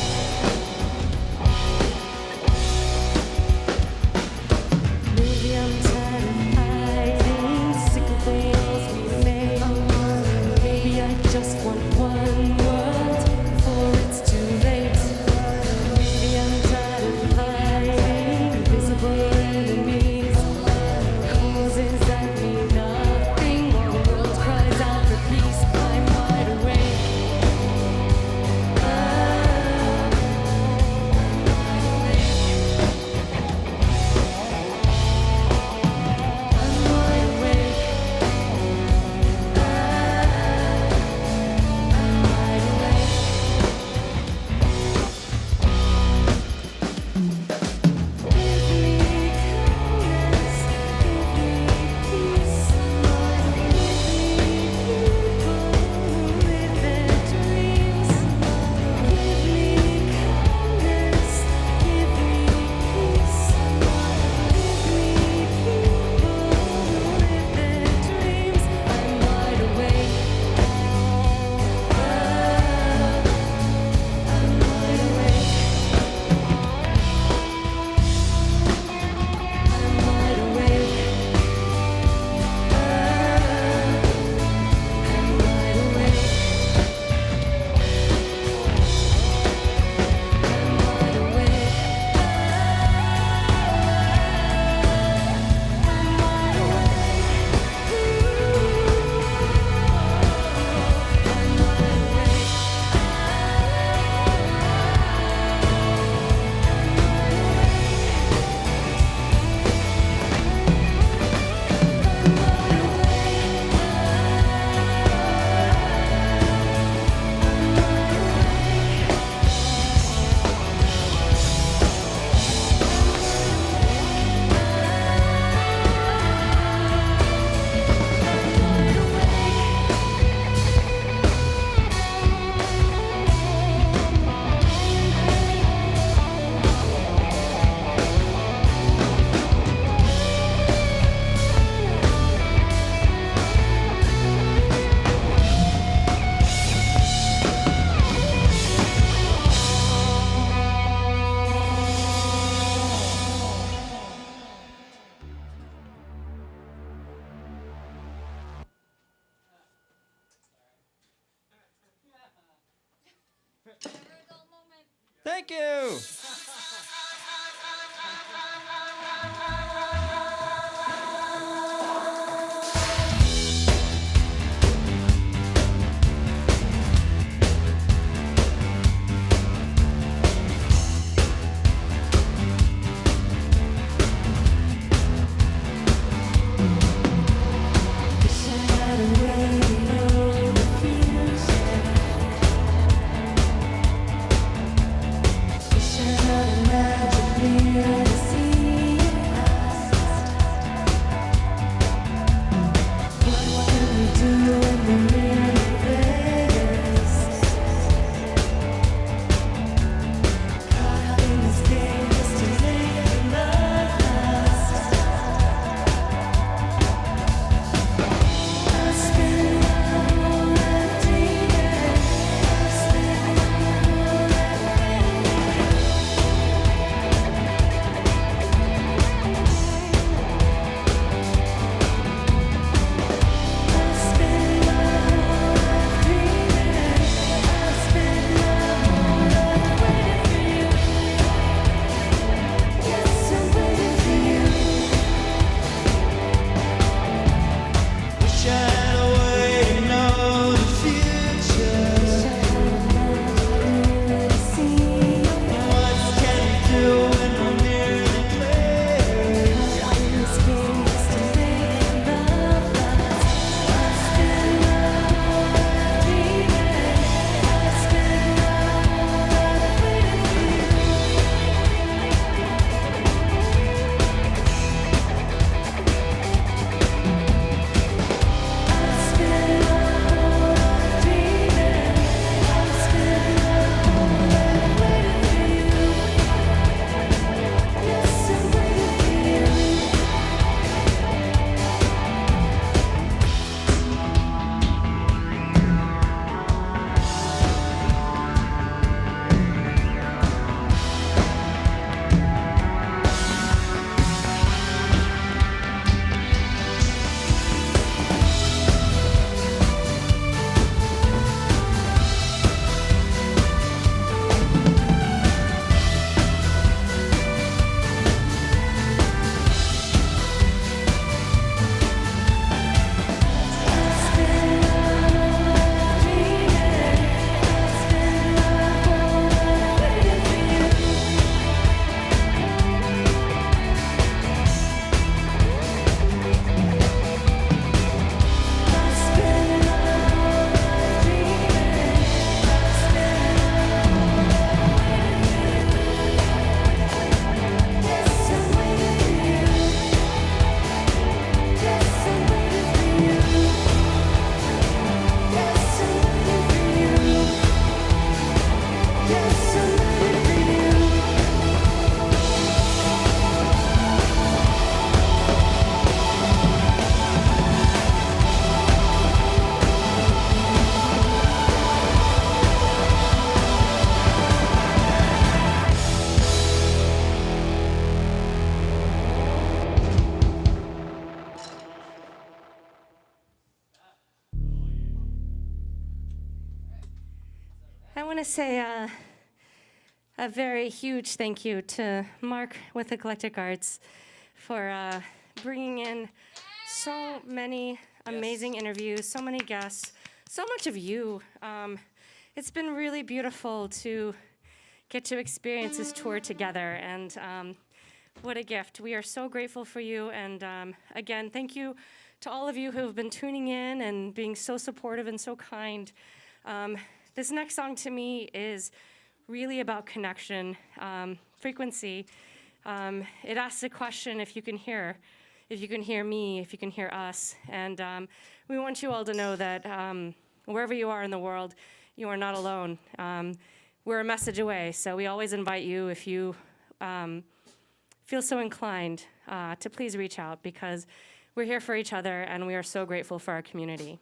Maybe I'm tired of hiding, sick of the walls we made. Maybe I just want one world before it's too late. Maybe I'm tired of hiding invisible enemies, causes that mean nothing while the world cries out for peace. I'm wide awake. I'm wide awake. I'm wide awake. Give me kindness, give me peace, give me people who live their dreams. Give me kindness, give me peace, give me people who live their dreams. I'm wide awake. I'm wide awake. I'm wide awake. I'm wide awake. I'm wide awake. I'm wide awake. I'm wide awake. Thank you. to say a very huge thank you to Mark with Eclectic Arts for bringing in so many amazing interviews, so many guests, so much of you. It's been really beautiful to get to experience this tour together, and what a gift. We are so grateful for you, and again, thank you to all of you who have been tuning in and being so supportive and so kind. This next song to me is really about connection, frequency. It asks the question if you can hear me, if you can hear us. And we want you all to know that wherever you are in the world, you are not alone. We're a message away, so we always invite you, if you feel so inclined, to please reach out, because we're here for each other and we are so grateful for our community.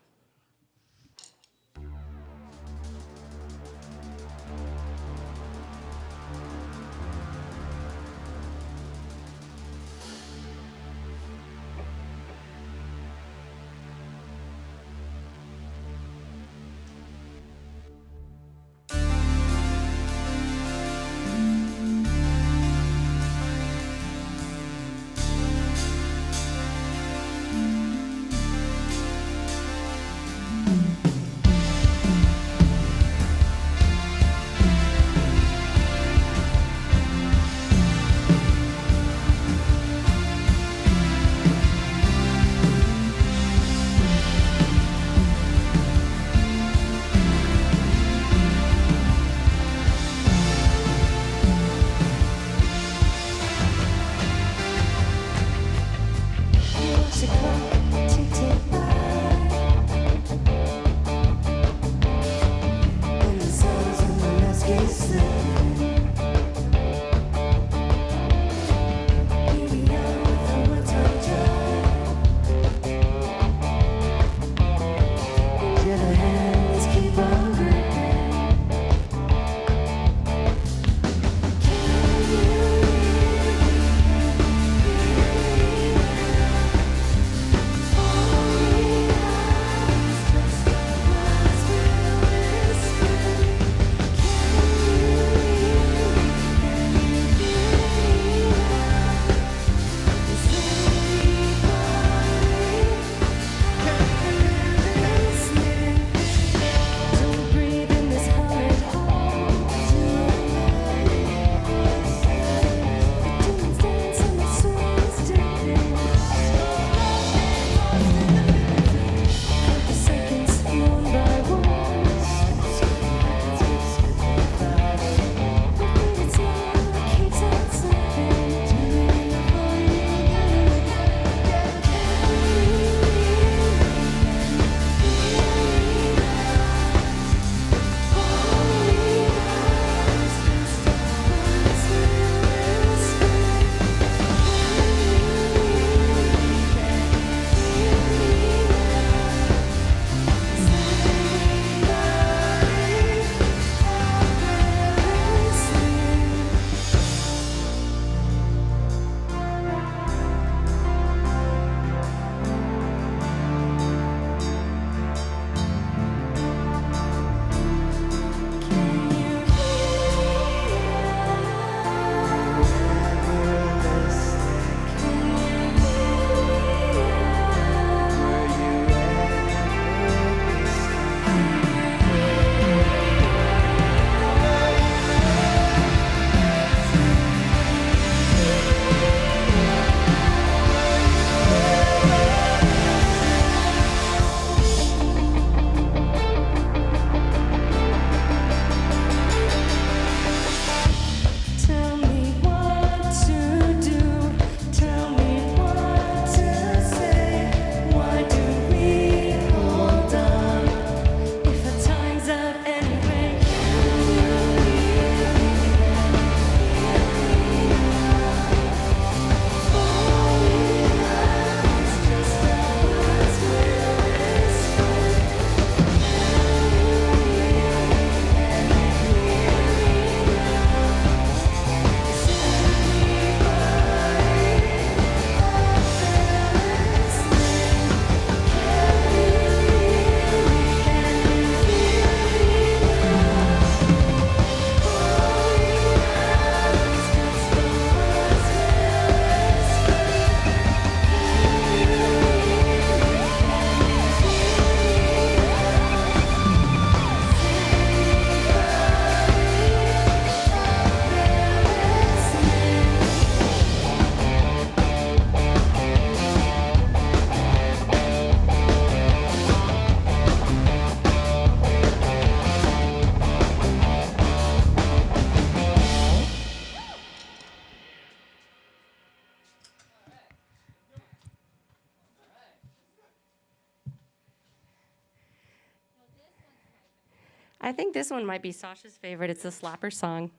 I think this one might be Sasha's favorite. It's the slapper song.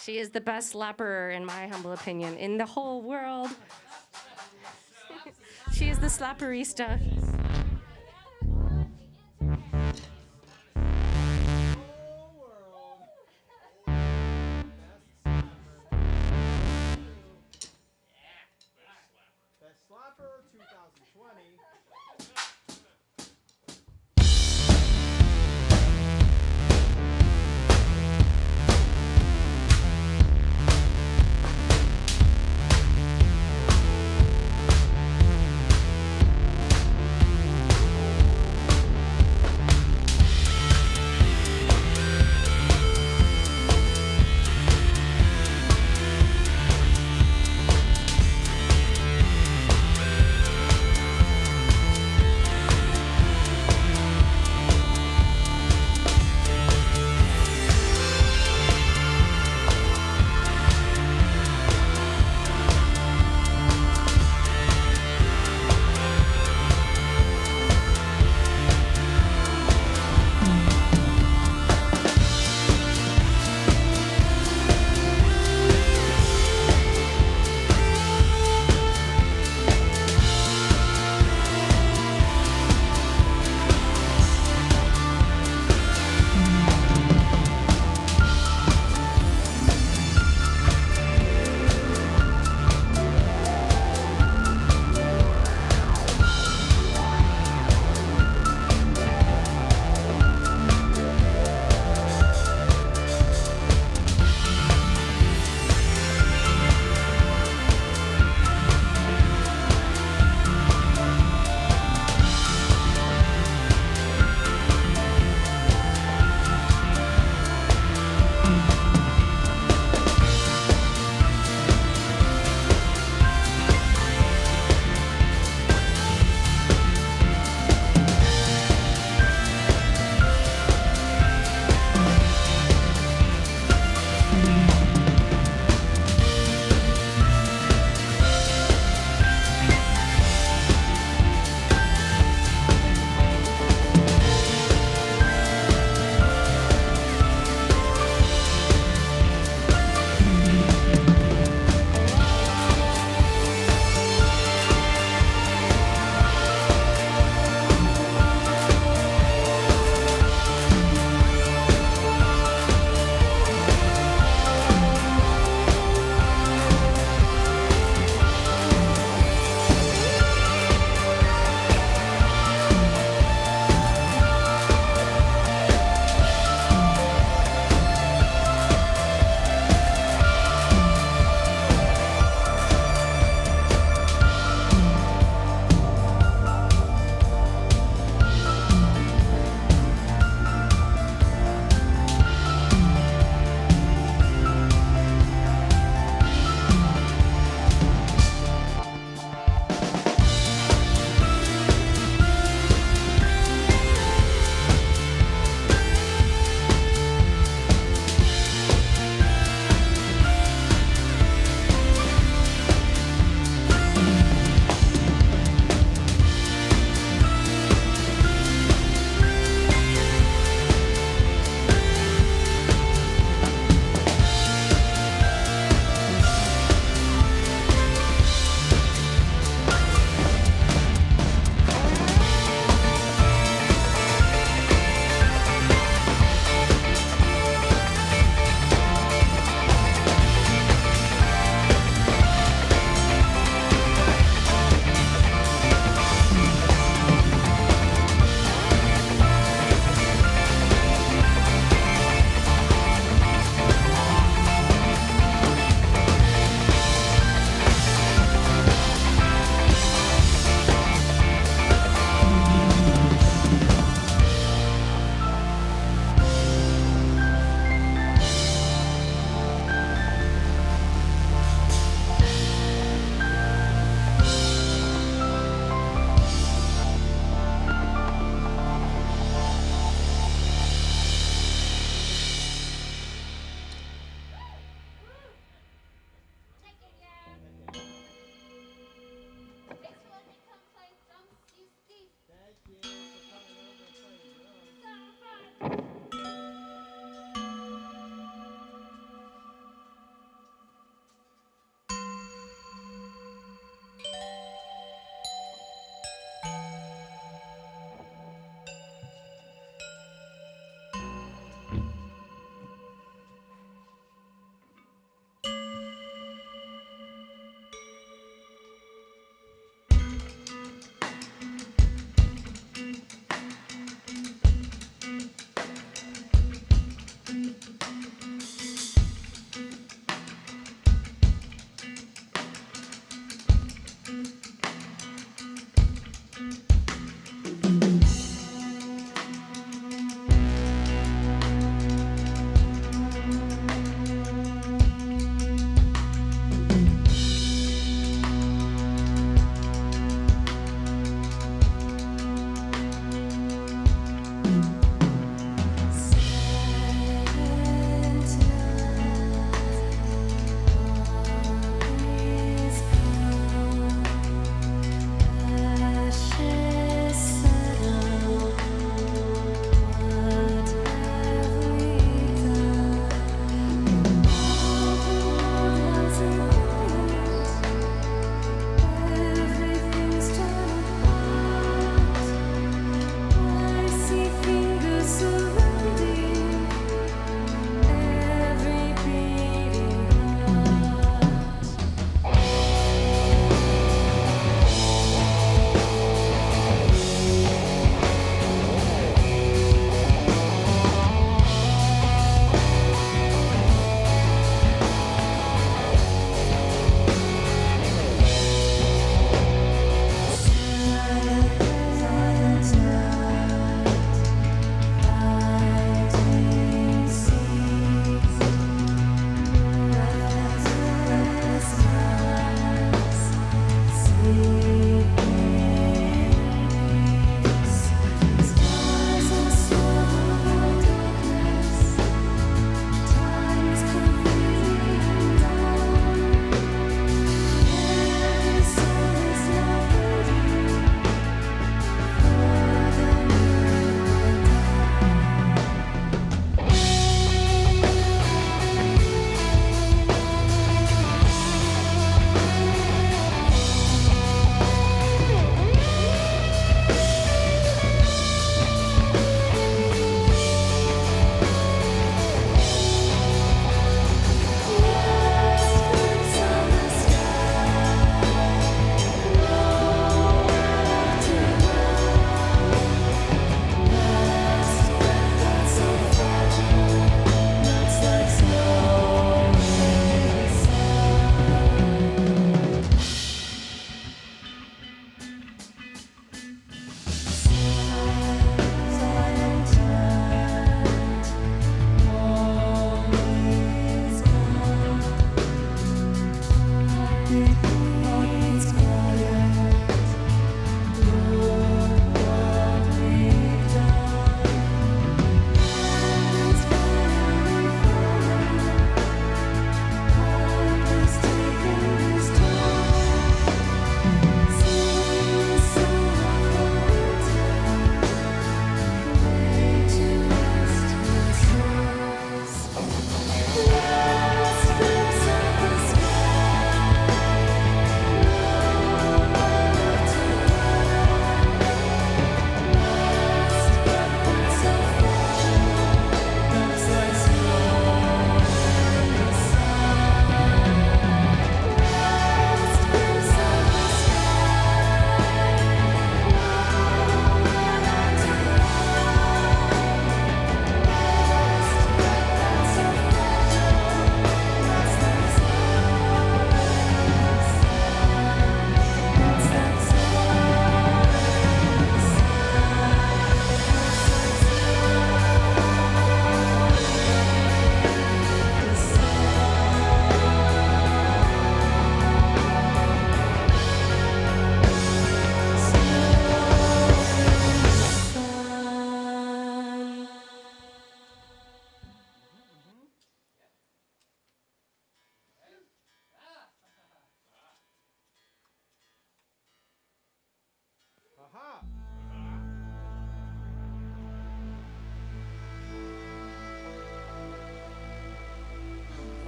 She is the best slapper, in my humble opinion, in the whole world. She is the slapperista. Best Slapper 2020.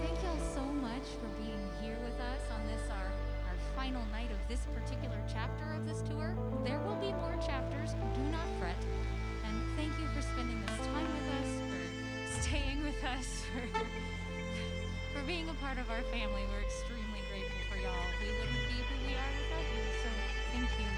Thank y'all so much for being here with us on this, our final night of this particular chapter of this tour. There will be more chapters, do not fret. And thank you for spending this time with us, for staying with us, for being a part of our family. We're extremely grateful for y'all. We wouldn't be who we are without you, so thank you.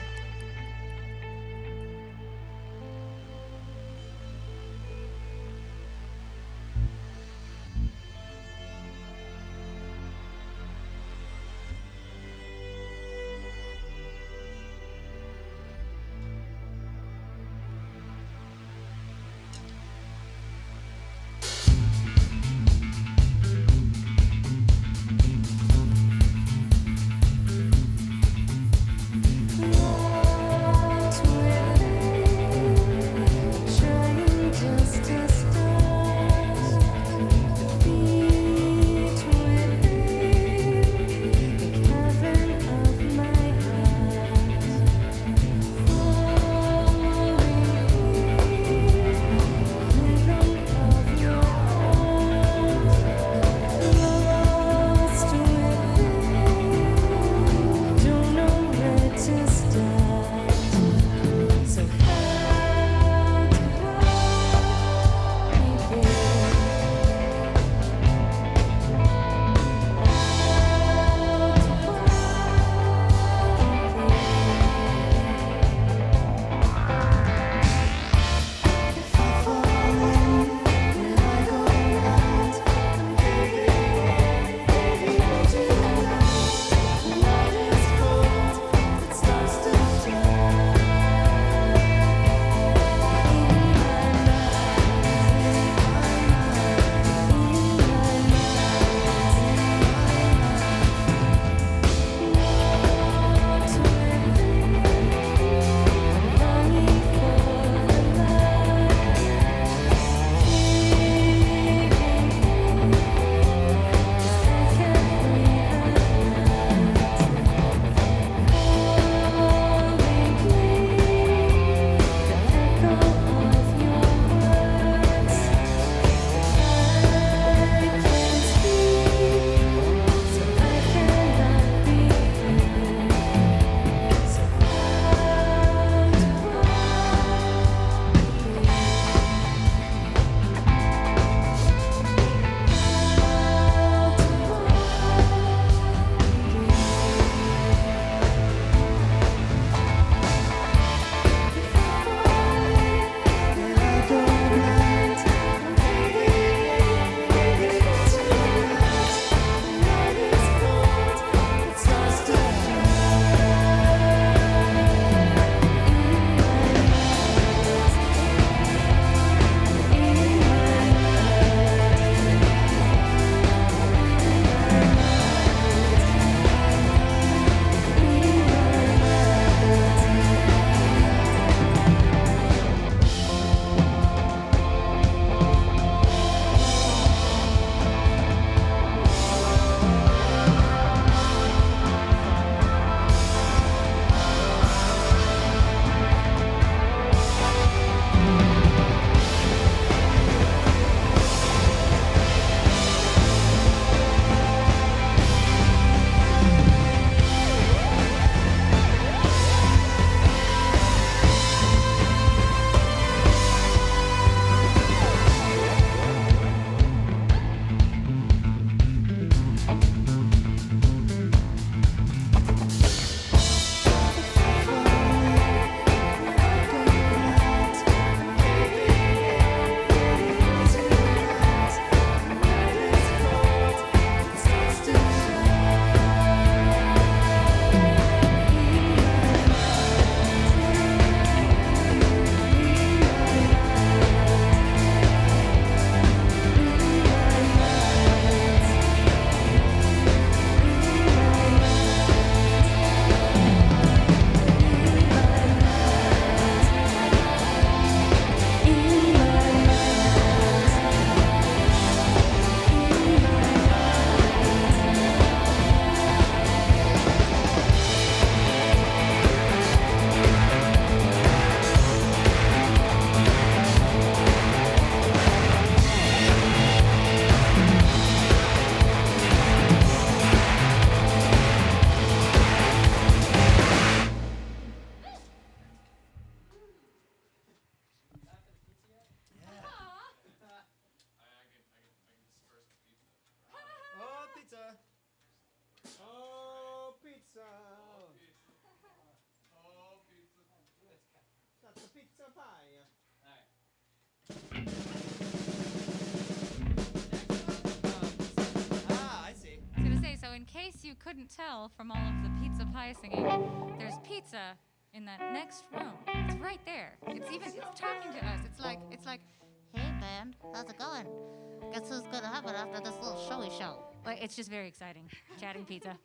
pizza. Oh, pizza. That's a pizza pie. Ah, I see. I was gonna say, so in case you couldn't tell from all of the pizza pie singing, there's pizza in that next room. It's right there. It's talking to us. It's like, hey band, how's it going? Guess who's gonna have it after this little showy show? Like, it's just very exciting. Chatting pizza.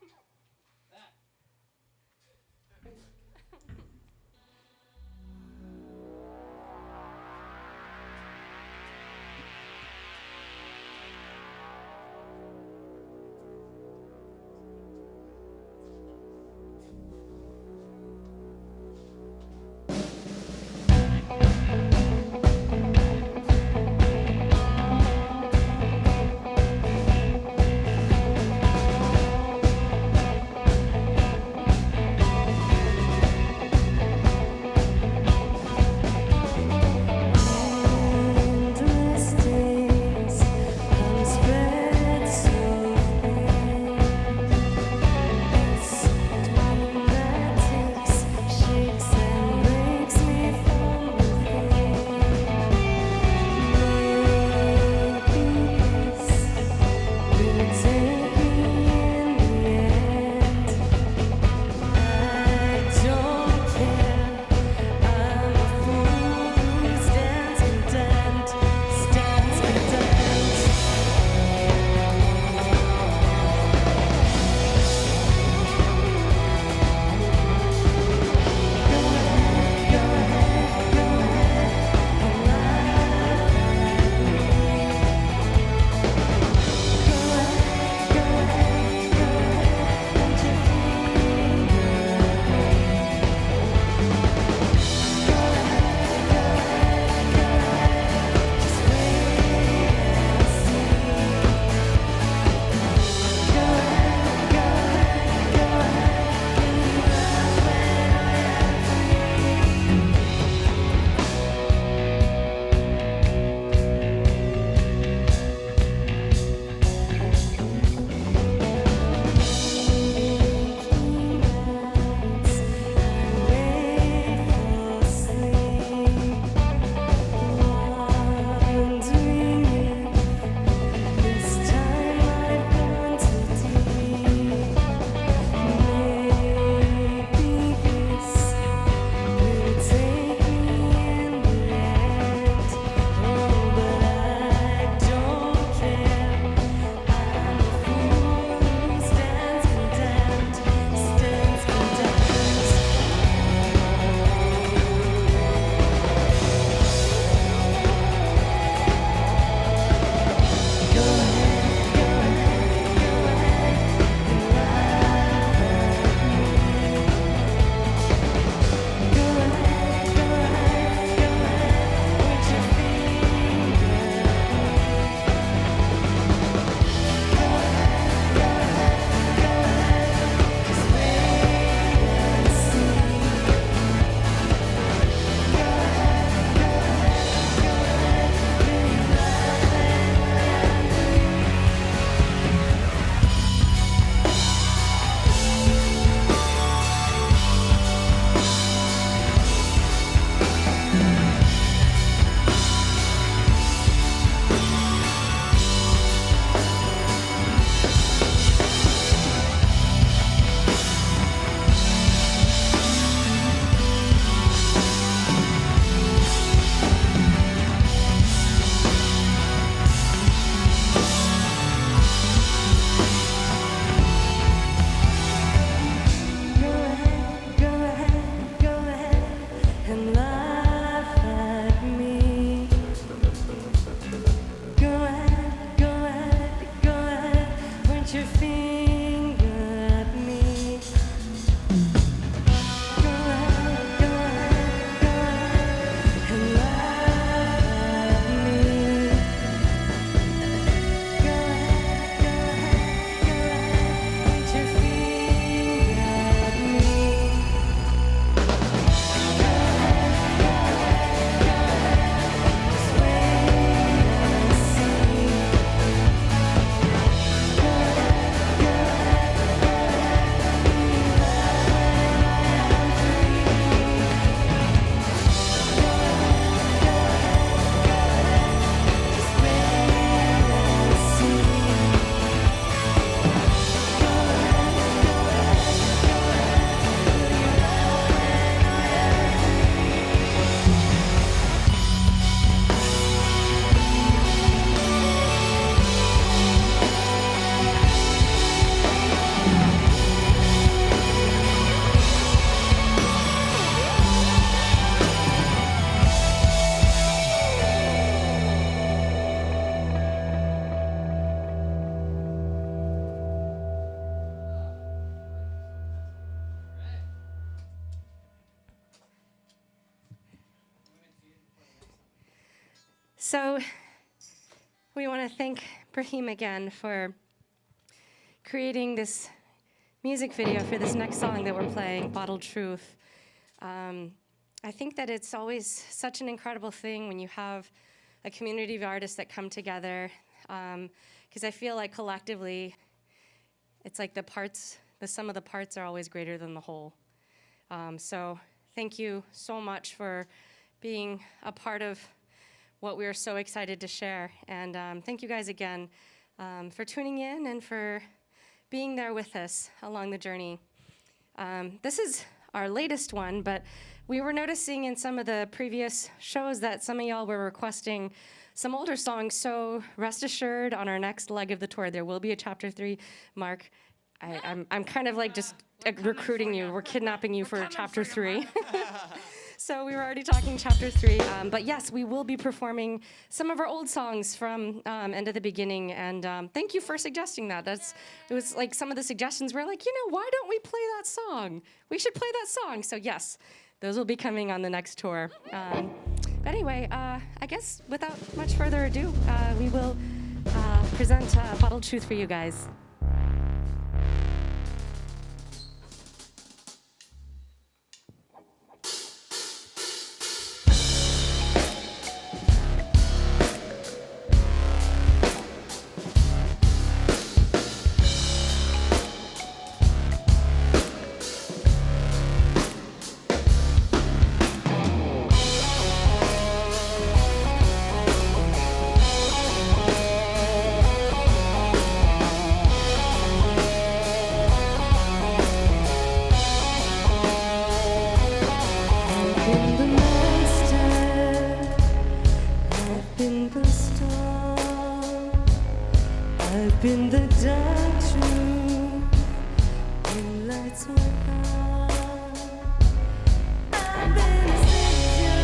So we want to thank Prahame again for creating this music video for this next song that we're playing, Bottled Truth. I think that it's always such an incredible thing when you have a community of artists that come together, because I feel like collectively, it's like the sum of the parts are always greater than the whole. So thank you so much for being a part of what we are so excited to share. And thank you guys again for tuning in and for being there with us along the journey. This is our latest one, but we were noticing in some of the previous shows that some of y'all were requesting some older songs, so rest assured on our next leg of the tour, there will be a Chapter 3. Mark, I'm kind of like just recruiting you. We're kidnapping you for Chapter 3. So we were already talking Chapter 3, but yes, we will be performing some of our old songs from End of the Beginning, and thank you for suggesting that. It was like some of the suggestions were like, why don't we play that song? We should play that song. So yes, those will be coming on the next tour. But anyway, I guess without much further ado, we will present Bottled Truth for you guys. I've been the dark truth when lights were out. I've been a savior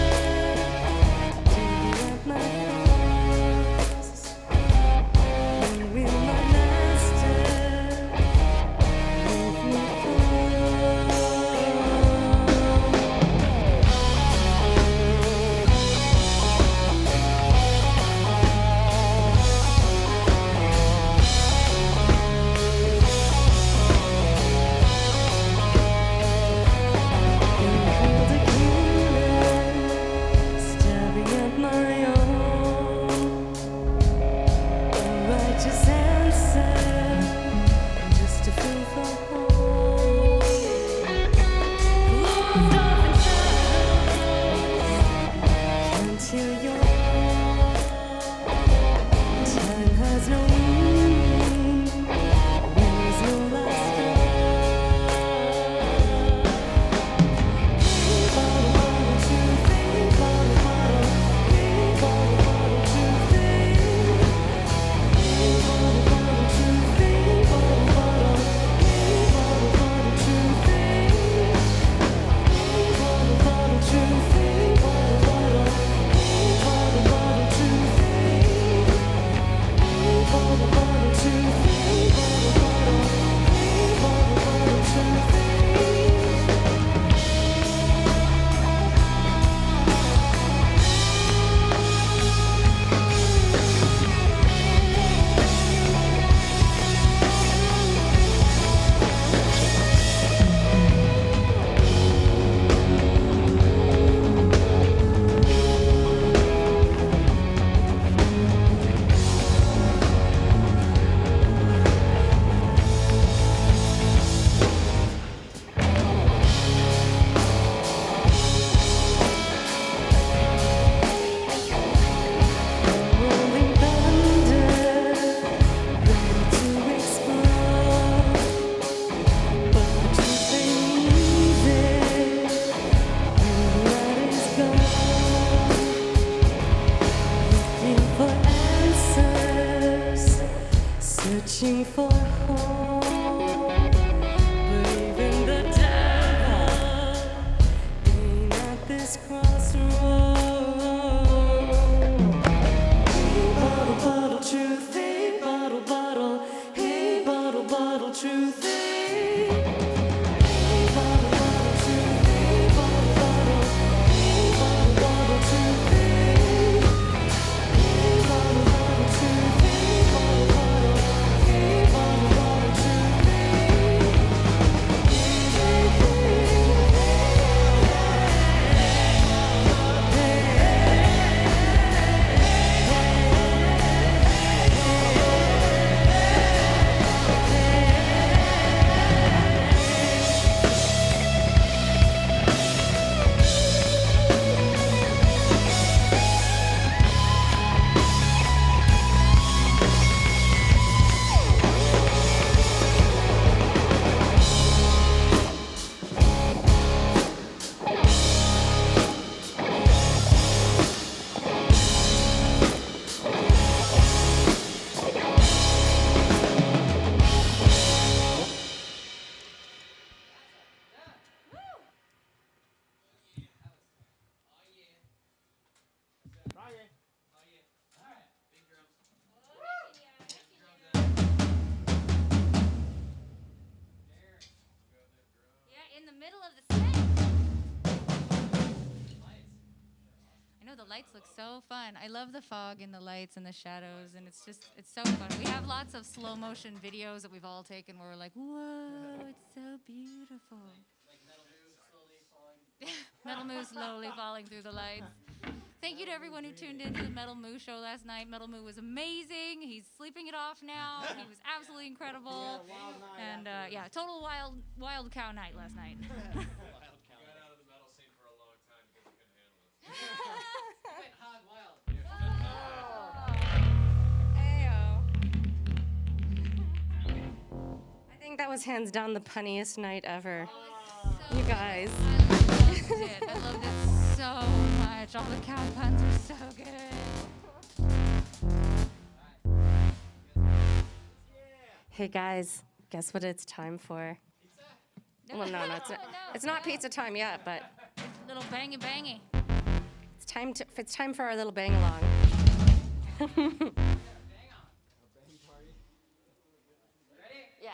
to the my thoughts. And will my master leave me in the middle of the set. I know the lights look so fun. I love the fog and the lights and the shadows, and it's so fun. We have lots of slow motion videos that we've all taken where we're like, whoa, it's so beautiful. Metal Moo slowly falling through the lights. Thank you to everyone who tuned in to the Metal Moo show last night. Metal Moo was amazing. He's sleeping it off now. He was absolutely incredible. And yeah, total wild cow night last night. We got out of the metal scene for a long time because we couldn't handle it. Went hog wild. I think that was hands down the punniest night ever. You guys. I loved it so much. All the cow puns are so good. Hey guys, guess what it's time for? Well, no, it's not pizza time yet, but Little bangy bangy. it's time for our little bang along. Yeah.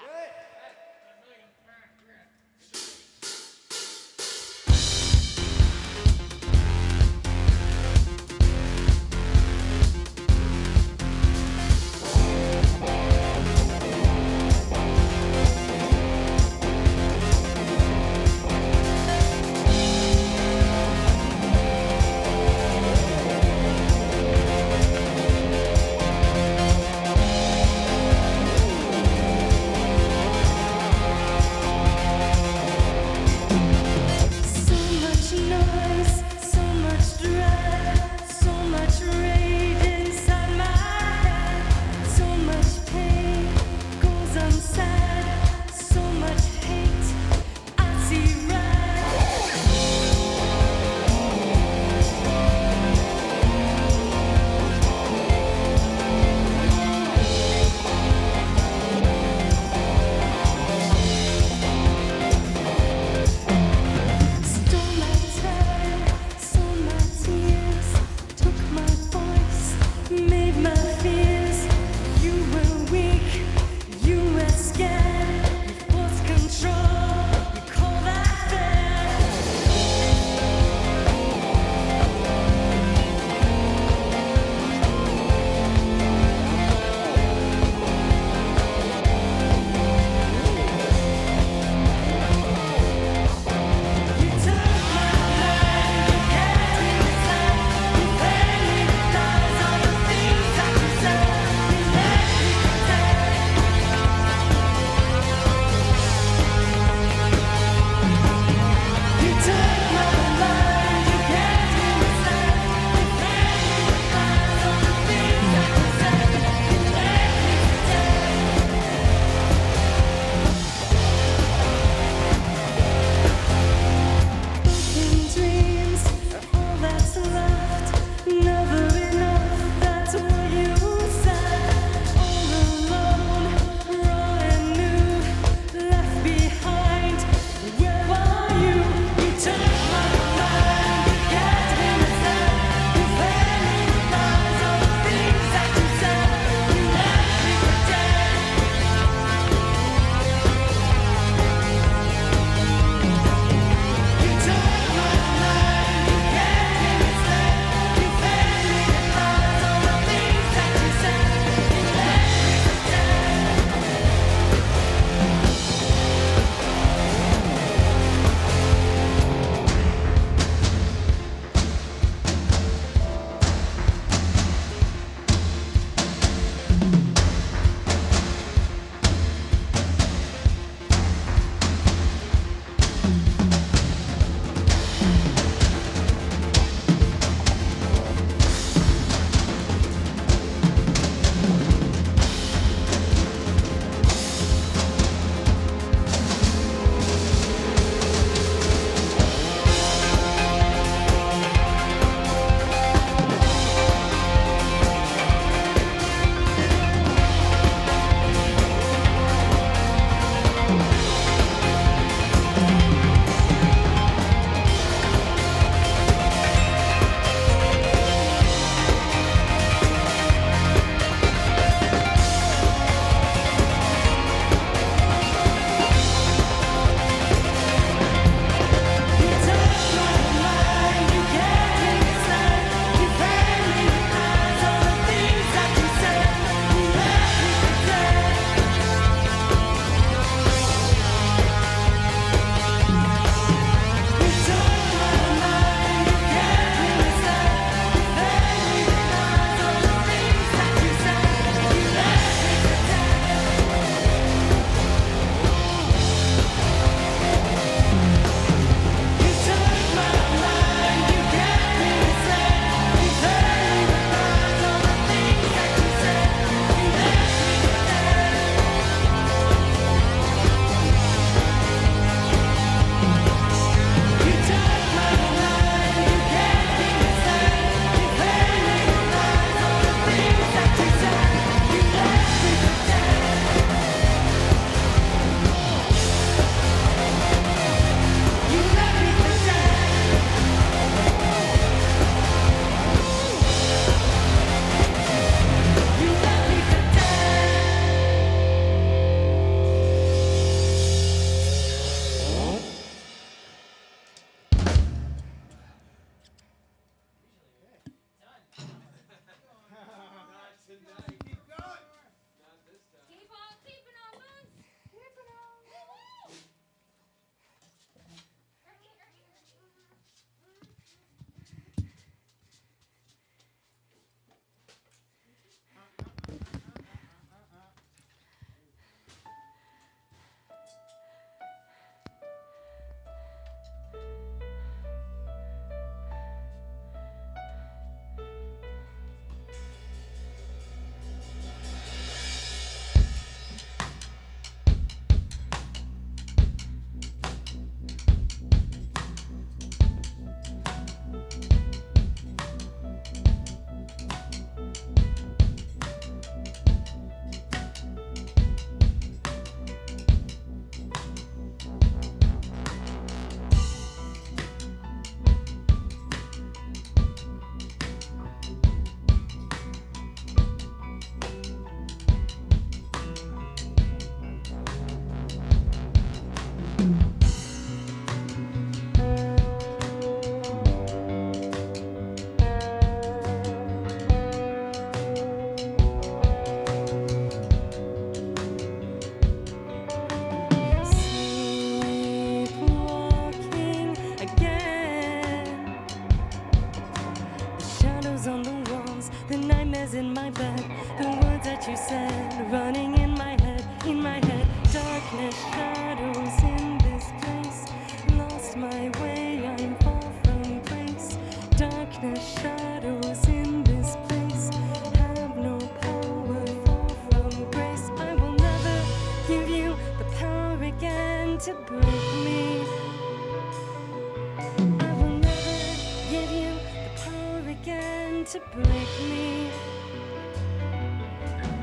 to break me.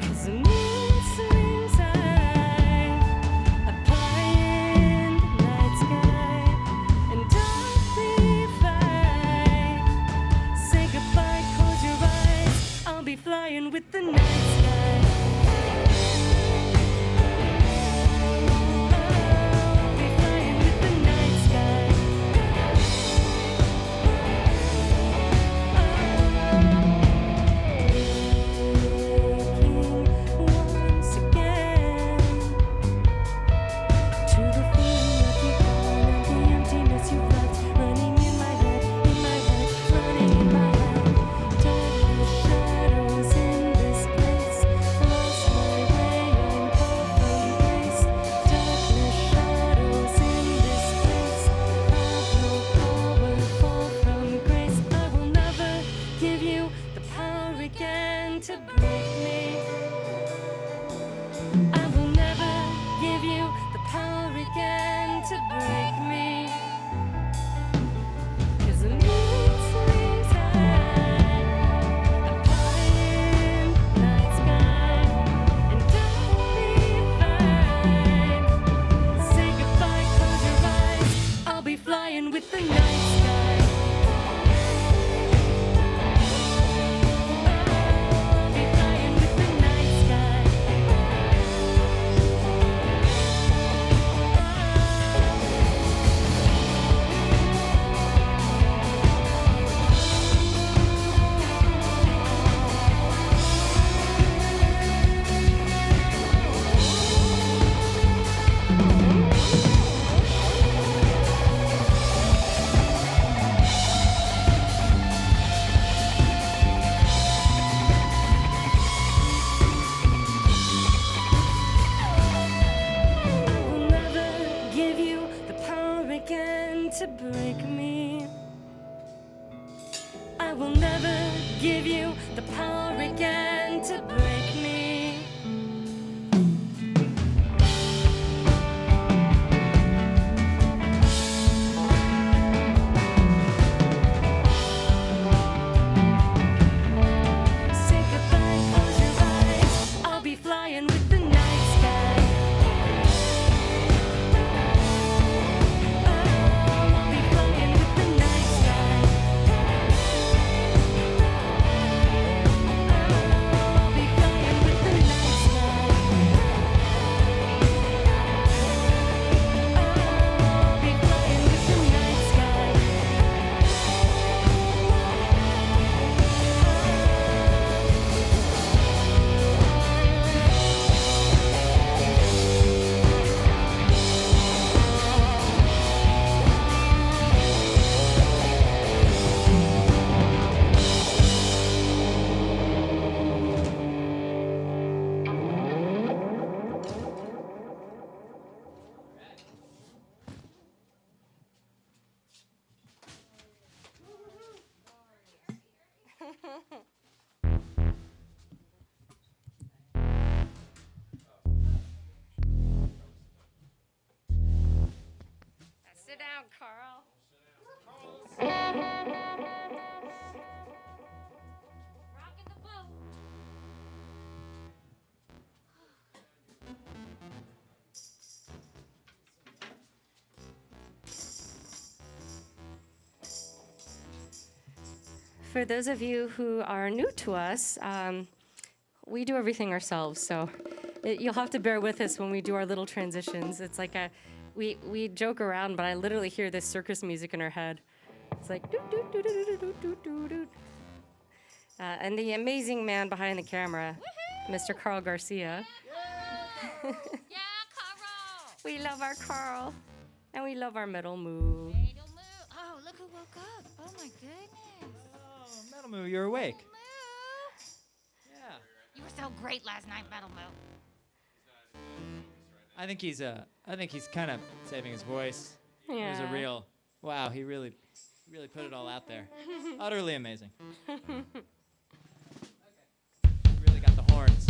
'Cause the moon swings high, apply in the night sky, and I'll be fine. Say goodbye, close your eyes, I'll be flying with the night sky. I'll be flying with the night sky. Once again to the feeling of you gone and the emptiness you left, running in my head, running in my head. Darkness, shadows in this place, lost my way, I'm far from grace. Darkness, shadows in this place, have no power, fall from grace. I will never give you the power again to break me. I will never give you the power again to break me. 'Cause the moon swings high, apply in the night sky, and I'll be fine. Say goodbye, close your eyes, I'll be flying with the night sky. I'll be flying with the night sky. I will never give you the power again to break me. I will never give you the power again to break me. Say goodbye, close your eyes, I'll be flying with the night sky. I'll be flying with the night sky. I'll be flying with the night sky. I'll be flying with the night sky. Sit down, Carl. Rocking the boat. For those of you who are new to us, we do everything ourselves, so you'll have to bear with us when we do our little transitions. It's like we joke around, but I literally hear this circus music in our head. It's like doot doot doot doot doot doot doot doot. And the amazing man behind the camera, Mr. Carl Garcia. Yeah, Carl! We love our Carl, and we love our metal moo. Metal Moo. Oh, look who woke up. Oh, my goodness. Oh, Metal Moo, you're awake. Moo. Yeah. You were so great last night, Metal Moo. I think he's kind of saving his voice. It was a Yeah. real, wow, he really put it all out there. Utterly amazing. Really got the horns.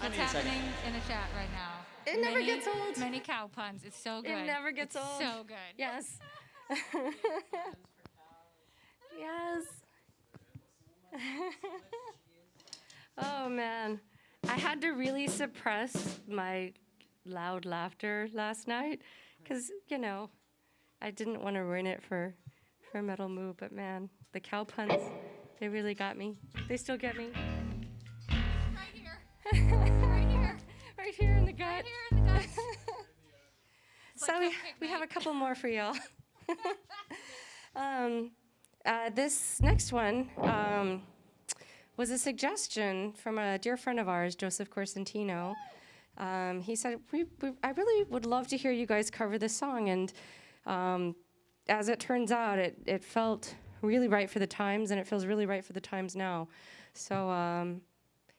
what's happening in the chat right now. It never gets old. Many cow puns. It's so good. It never gets It's old. so good. Yes. Yes. Oh man, I had to really suppress my loud laughter last night because, you know, I didn't want to ruin it for Metal Moo, but man, the cow puns, they really got me. They still get me. Right here. Right here. Right here in the gut. Right here in the guts. So we have a couple more for y'all. This next one was a suggestion from a dear friend of ours, Joseph Corsentino. He said, I really would love to hear you guys cover this song. And as it turns out, it felt really right for the times, and it feels really right for the times now. So,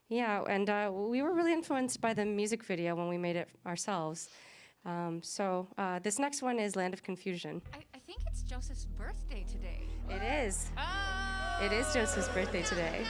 yeah, and we were really influenced by the music video when we made it ourselves. So this next one is Land of Confusion. I think it's Joseph's birthday today. It is. Oh! It is Joseph's birthday today.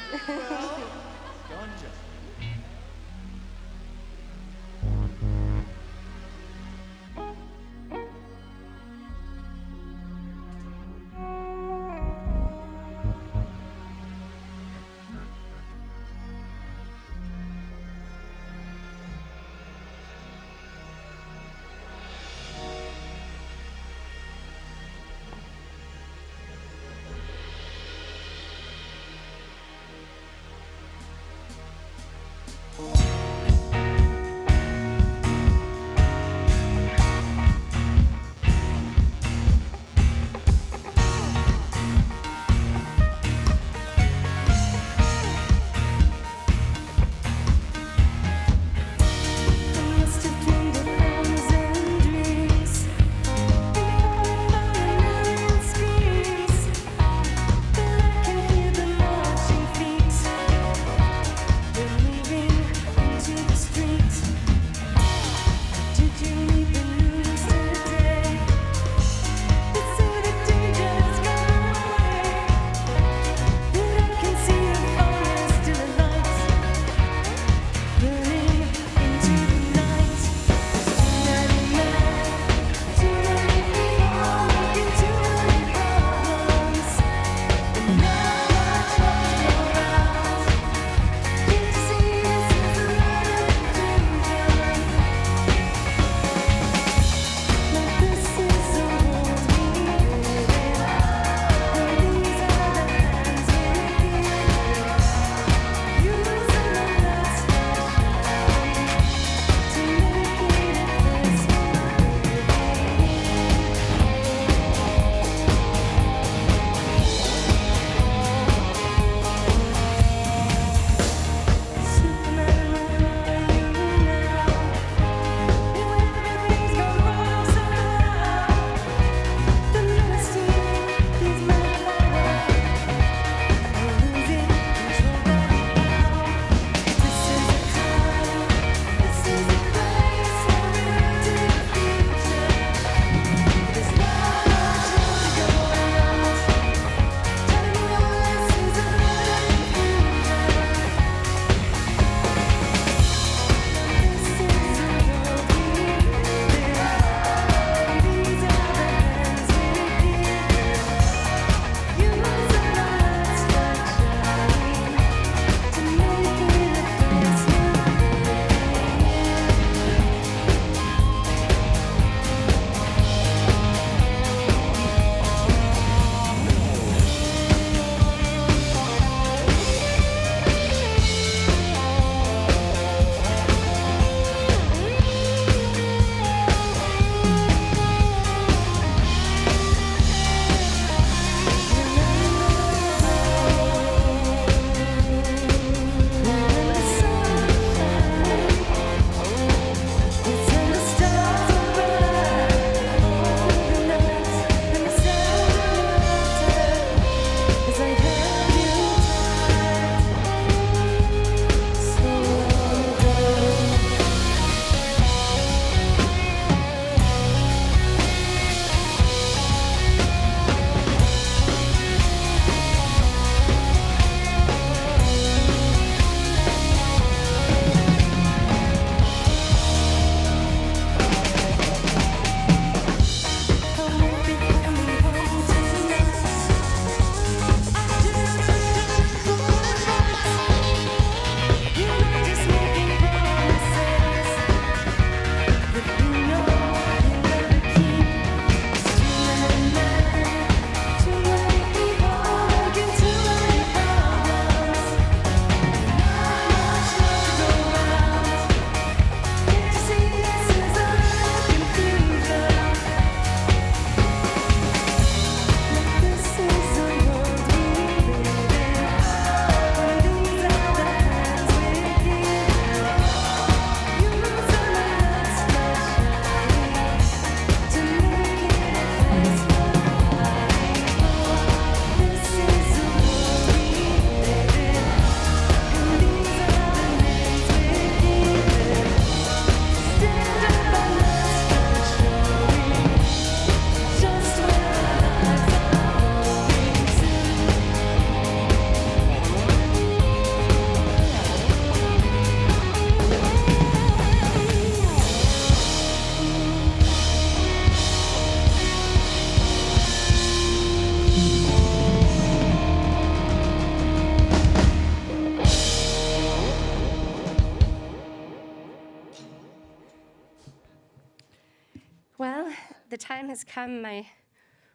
Well, the time has come, my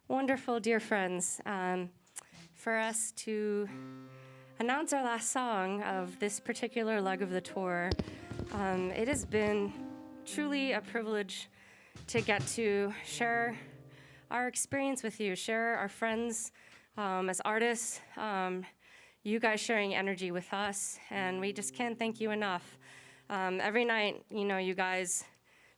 wonderful dear friends, for us to announce our last song of this particular leg of the tour. It has been truly a privilege to get to share our experience with you, share our friends as artists, you guys sharing energy with us, and we just can't thank you enough. Every night, you guys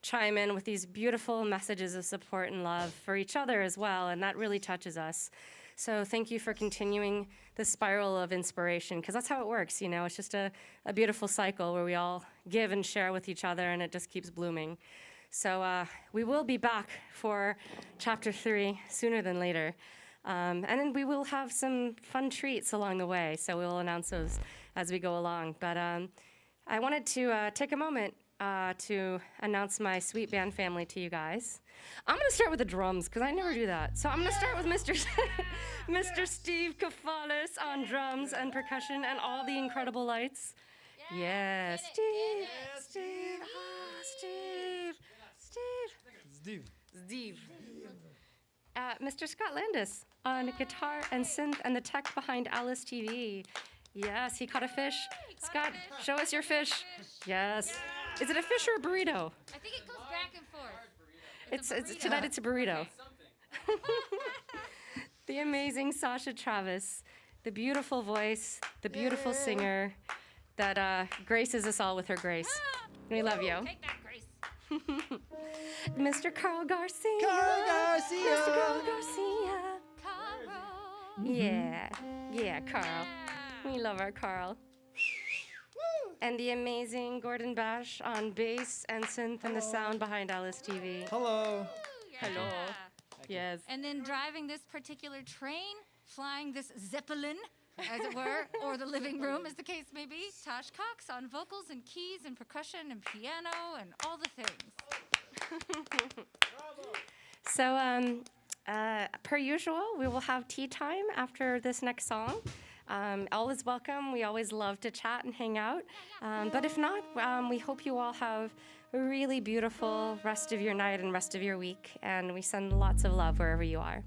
chime in with these beautiful messages of support and love for each other as well, and that really touches us. So thank you for continuing the spiral of inspiration, because that's how it works, It's just a beautiful cycle where we all give and share with each other, and it just keeps blooming. So we will be back for Chapter 3 sooner than later. And then we will have some fun treats along the way, so we'll announce those as we go along. But I wanted to take a moment to announce my sweet band family to you guys. I'm going to start with the drums, because I never do that. So I'm going to start with Mr. Steve Kafalis on drums and percussion and all the incredible lights. Yes, Steve, Steve, Steve. Mr. Scott Landis on guitar and synth and the tech behind Alice TV. Yes, he caught a fish. Scott, show us your fish. Yes. Is it a fish or a burrito? I think it goes back and forth. Tonight it's a burrito. The amazing Sasha Travis, the beautiful voice, the beautiful singer that graces us all with her grace. We love you. Take that, Grace. Mr. Carl Garcia. Carl Garcia. Mr. Carl Garcia. Carl. Yeah, Carl. We love our Carl. And the amazing Gordon Bash on bass and synth and the sound behind Alice TV. Hello. Hello. Yes. And then driving this particular train, flying this Zeppelin, as it were, or the living room, as the case may be, Tosh Cox on vocals and keys and percussion and piano and all the things. So, per usual, we will have tea time after this next song. Always welcome. We always love to chat and hang out. But if not, we hope you all have a really beautiful rest of your night and rest of your week. And we send lots of love wherever you are.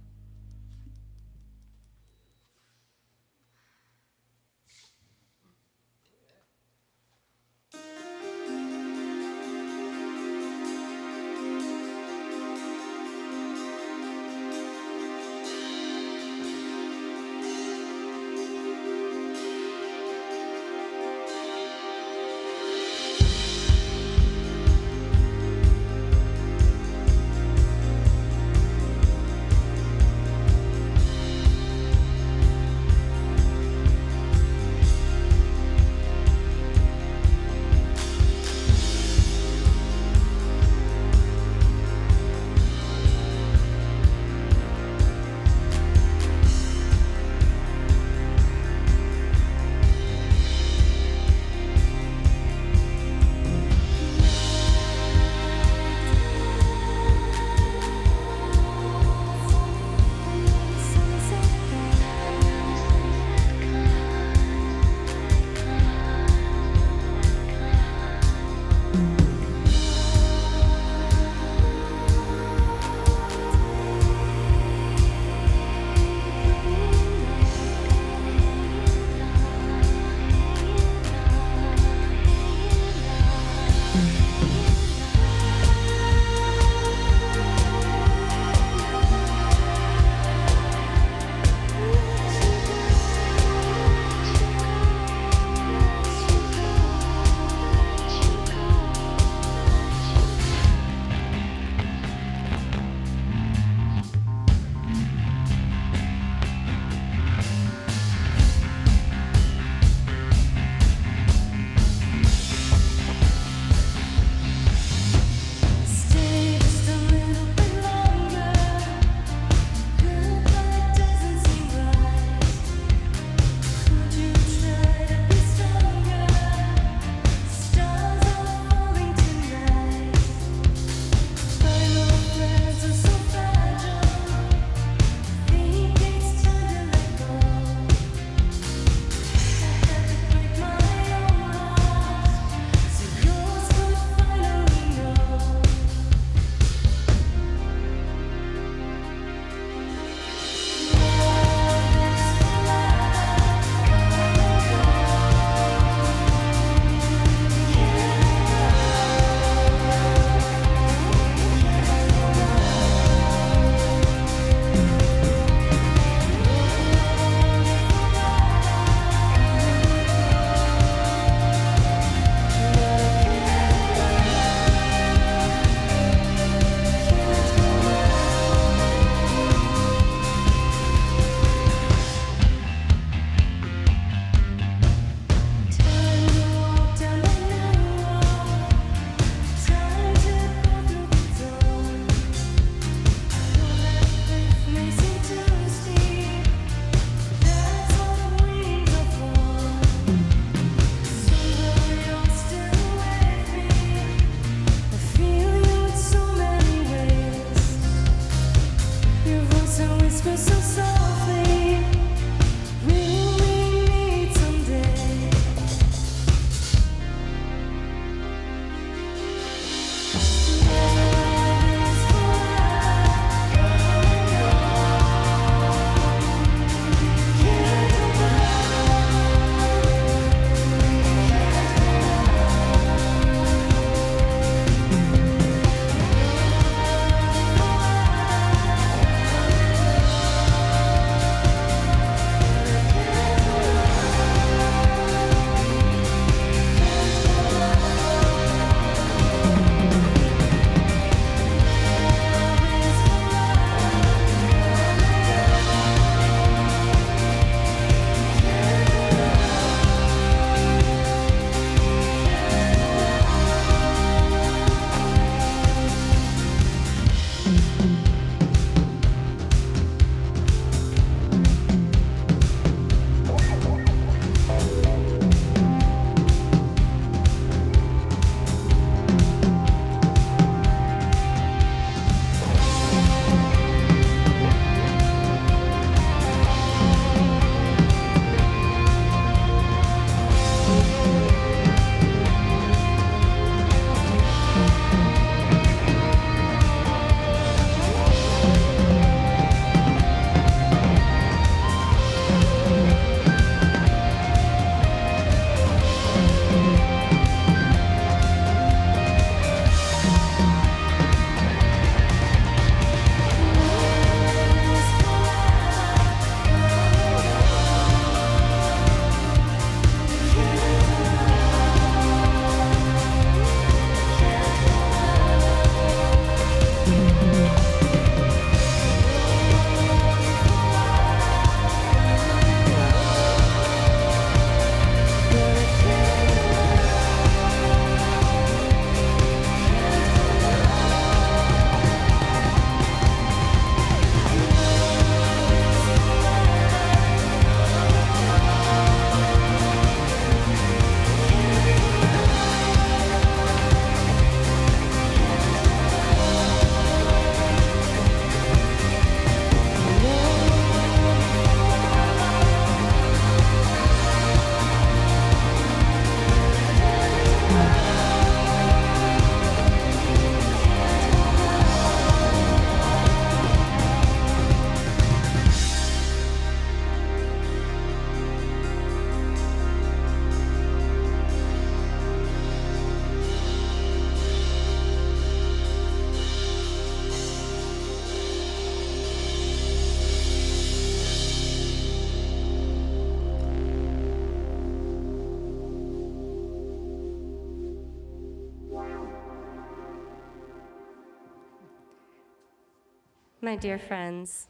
My dear friends,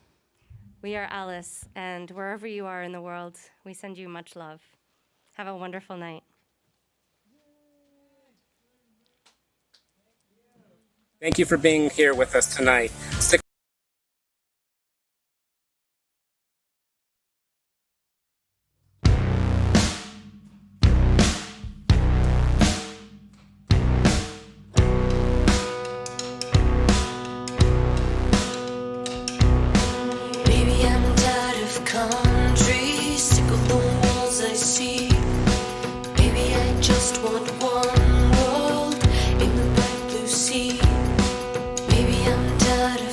we are Alice, and wherever you are in the world, we send you much love. Have a wonderful night. Thank you for being here with us tonight. Stick Baby, I'm tired of country, sick of the walls I see. Baby, I just want one world in the bright blue sea. Baby, I'm tired of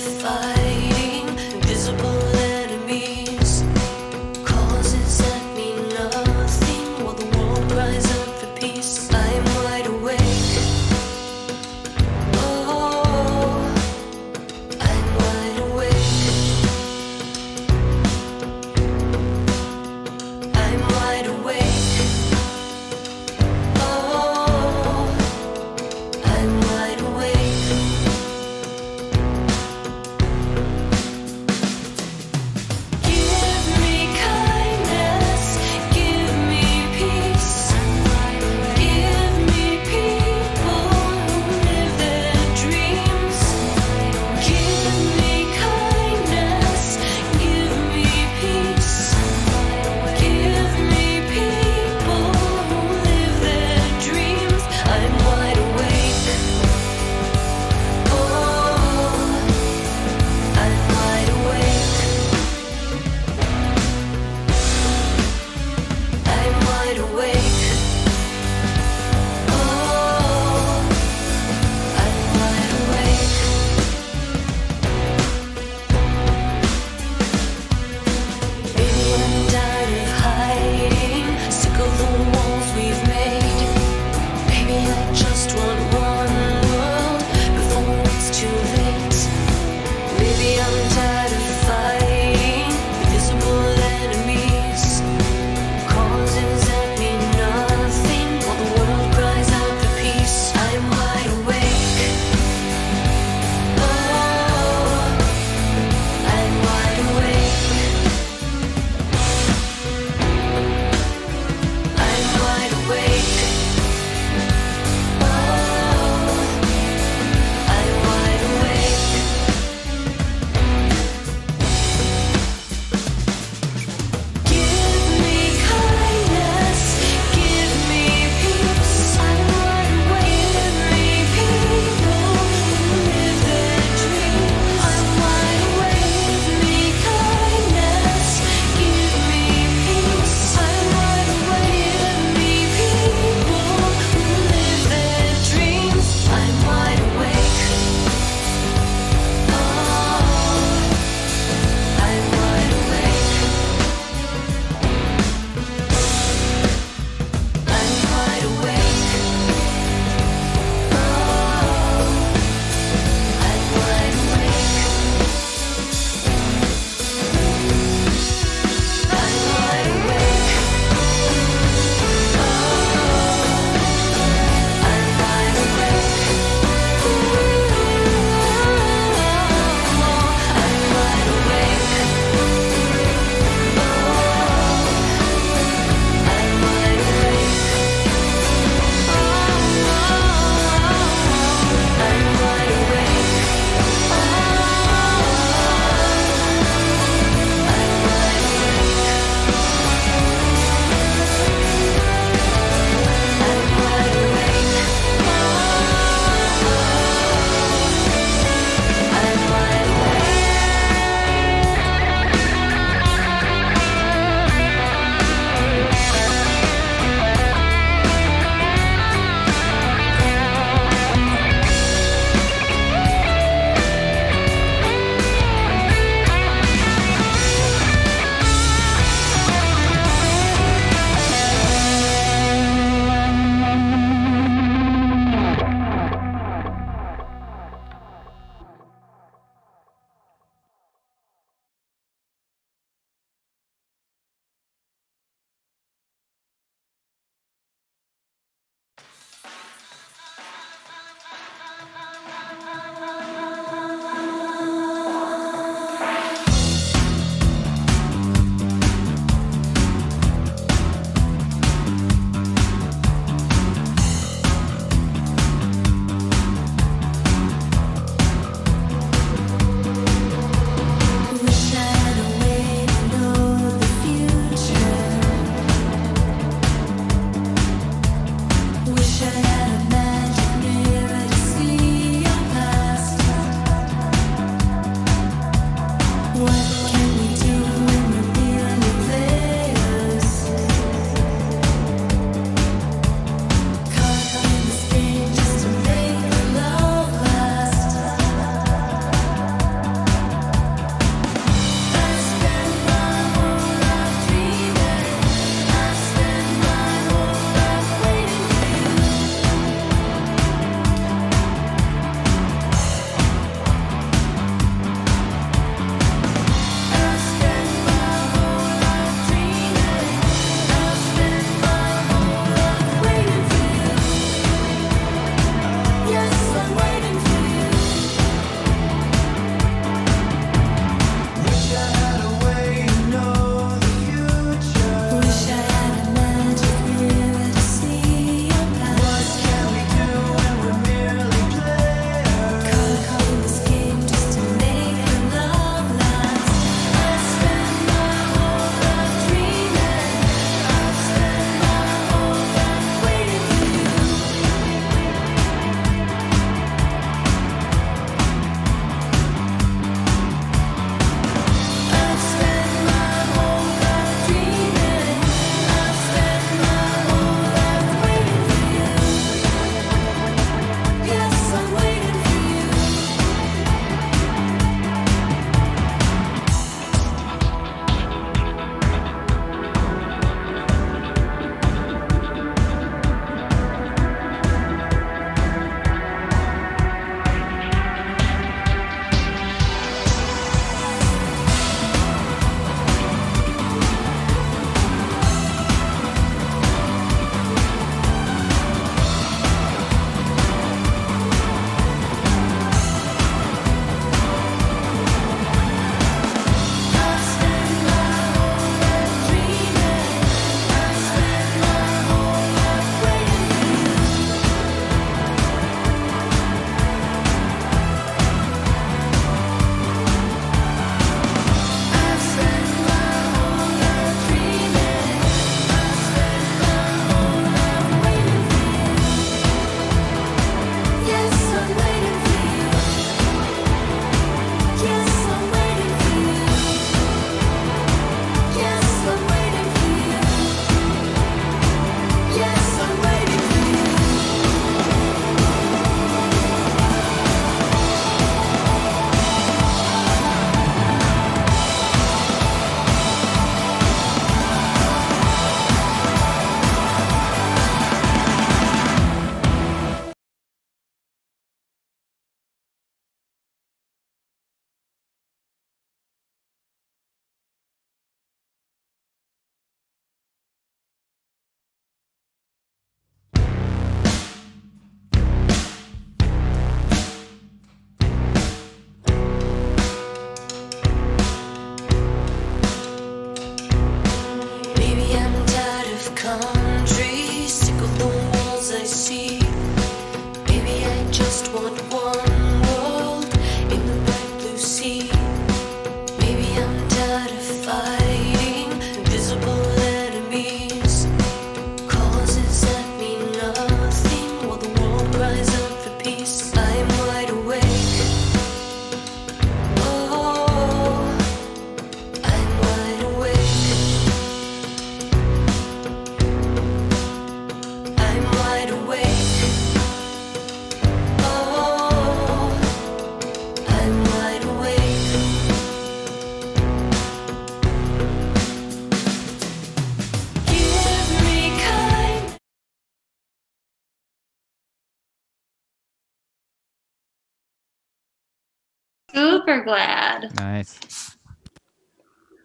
Super glad. Nice.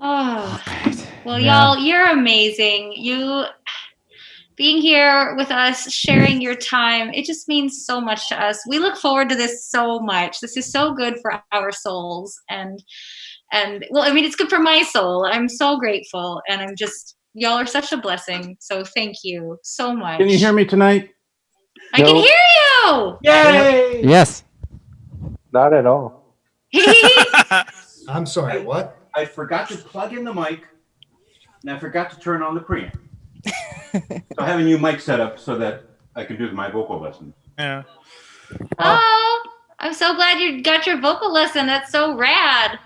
Oh, well, Yeah. y'all, you're amazing. You being here with us, sharing your time, it just means so much to us. We look forward to this so much. This is so good for our souls, and well, I mean, it's good for my soul. I'm so grateful, and I'm just, y'all are such a blessing. So thank you so much. Can you hear me tonight? I can hear you. Yay! Yes. Not at all. I'm sorry, what? I forgot to plug in the mic, and I forgot to turn on the preamp. So I have a new mic set up so that I can do my vocal lessons. Yeah. Oh, I'm so glad you got your vocal lesson. That's so rad.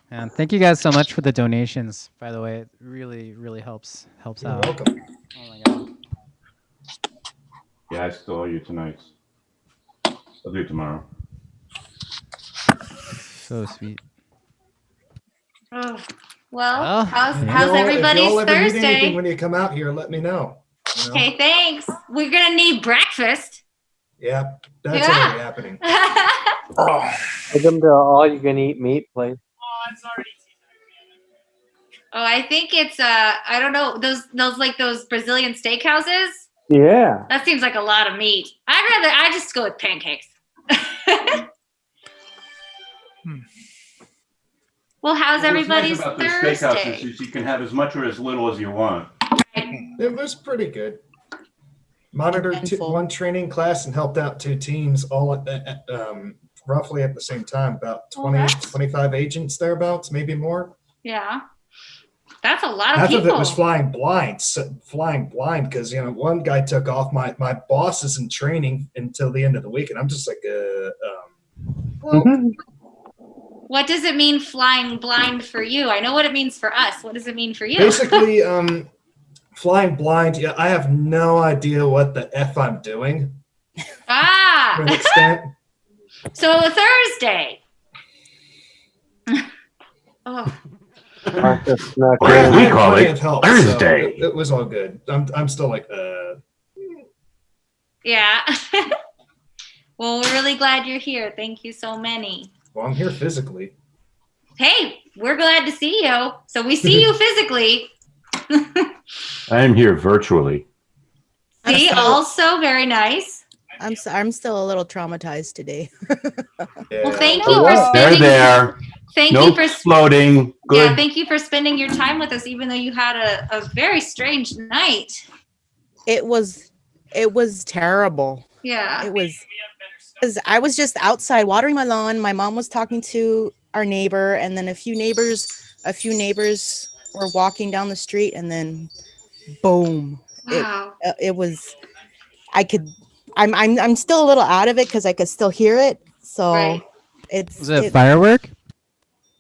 And thank you guys so much for the donations. By the way, it really, really helps You're out. welcome. Oh my god. Yeah, I still owe you tonight. I'll do it tomorrow. So sweet. Oh, well, Well, how's If y'all everybody's ever need anything Thursday? when you come out here, let me know. You know? Okay, thanks. We're gonna need breakfast. Yeah, that's Yeah. already happening. Take them to all you can eat meat place. Oh, I think it's I don't know, those Brazilian steakhouses. Yeah. That seems like a lot of meat. I just go with pancakes. Well, how's everybody's What's nice about these Thursday? steakhouses is you can have as much or as little as you want. It was pretty good. Monitored one training class and helped out 2 teams all at roughly at the same time. About 20, 25 agents thereabouts, maybe more. Yeah, that's a lot of Half people. of it was flying blind because one guy took off. My boss is in training until the end of the week, and I'm just like, What does it mean flying blind for you? I know what it means for us. What does it mean for you? basically flying blind. Yeah, I have no idea what the F I'm doing to an extent. So Thursday. Oh. We call Plenty it of help, Thursday. so it was all good. I'm still like, Yeah. Well, we're really glad you're here. Thank you so many. well, I'm here physically. Hey, we're glad to see you. So we see you physically. I am here virtually. See, also very nice. I'm still a little traumatized today. Well, thank you for They're spending. there. Thank No you for floating. Good. Yeah, thank you for spending your time with us, even though you had a very strange night. It was terrible. Yeah. It was, because I was just outside watering my lawn. My mom was talking to our neighbor, and then a few neighbors were walking down the street, and then boom. Wow. It was, I'm still a little out of it because I could still hear it. So Right. Was it a firework?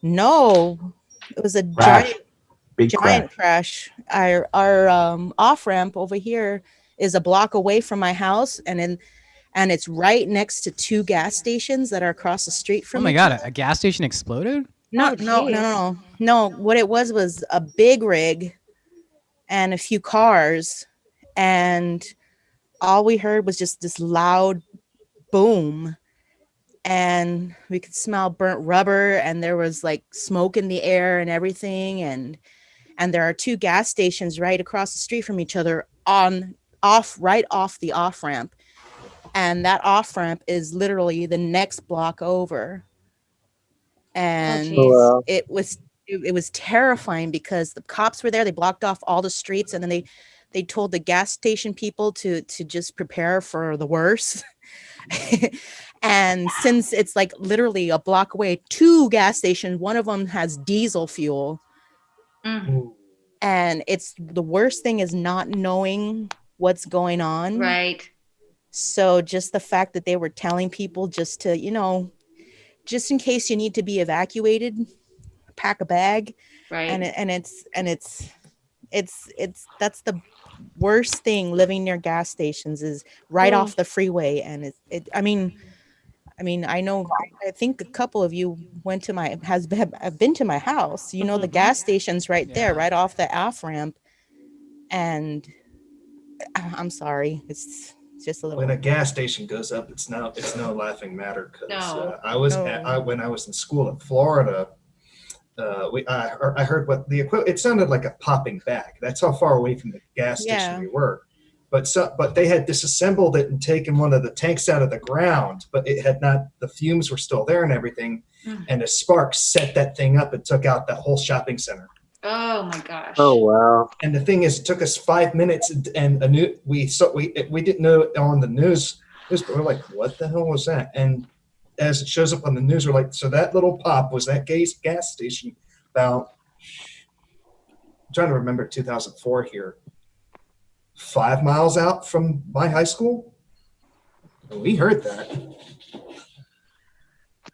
No, it was a Crash. Big giant crash. Our off ramp over here is a block away from my house, and it's right next to 2 gas stations that are across the street from Oh my each god, other. a gas station exploded? No. What it was a big rig and a few cars, and all we heard was just this loud boom, and we could smell burnt rubber, and there was like smoke in the air and everything, and there are 2 gas stations right across the street from each other right off the off ramp, and that off ramp is literally the next block over. And wow. it was terrifying because the cops were there. They blocked off all the streets, and then they told the gas station people to just prepare for the worst. And since it's like literally a block away, 2 gas stations, one of them has diesel fuel. And it's the worst thing is not knowing what's going on. Right. So just the fact that they were telling people just to, just in case you need to be evacuated, pack a bag. Right. And it's that's the worst thing living near gas stations is right off the freeway. And I mean, I know, I think a couple of you have been to my house, the gas station's right there, right off the off ramp. And I'm sorry. It's just a little. When a gas station goes up, it's no laughing matter. Because when I was in school in Florida, I heard what the equivalent. It sounded like a popping bag. That's how far away from the gas station we were. But they had disassembled it and taken one of the tanks out of the ground, but it had not. The fumes were still there and everything, and a spark set that thing up and took out that whole shopping center. Oh my gosh. Oh wow. And the thing is, it took us 5 minutes, and we didn't know on the news, but we're like, what the hell was that? And as it shows up on the news, we're like, so that little pop was that gas station about, I'm trying to remember 2004 here, 5 miles out from my high school. And we heard that.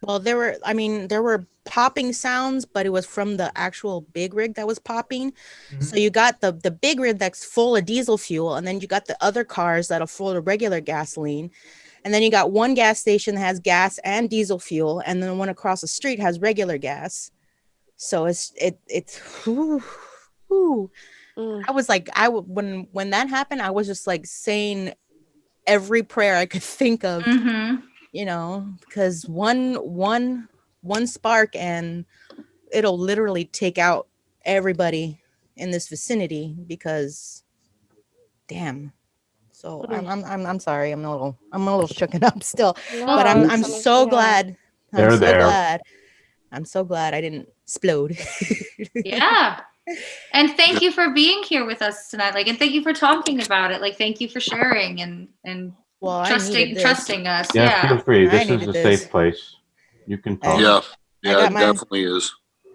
Well, there were popping sounds, but it was from the actual big rig that was popping. Mm-hmm. So you got the big rig that's full of diesel fuel, and then you got the other cars that are full of regular gasoline. And then you got one gas station that has gas and diesel fuel, and then the one across the street has regular gas. So it's whew. I was like, when that happened, I was just like saying every prayer I could think of. Mm-hmm. You know, because one spark and it'll literally take out everybody in this vicinity. Because, damn. So I'm sorry, I'm a little shooken up still, but I'm so glad. I'm so glad I didn't explode. Yeah. And thank you for being here with us tonight. Like, and thank you for talking about it. Like, thank you for sharing and. Well, trusting us. Yeah, feel free. This is a safe place. You can talk. Yeah, it definitely is.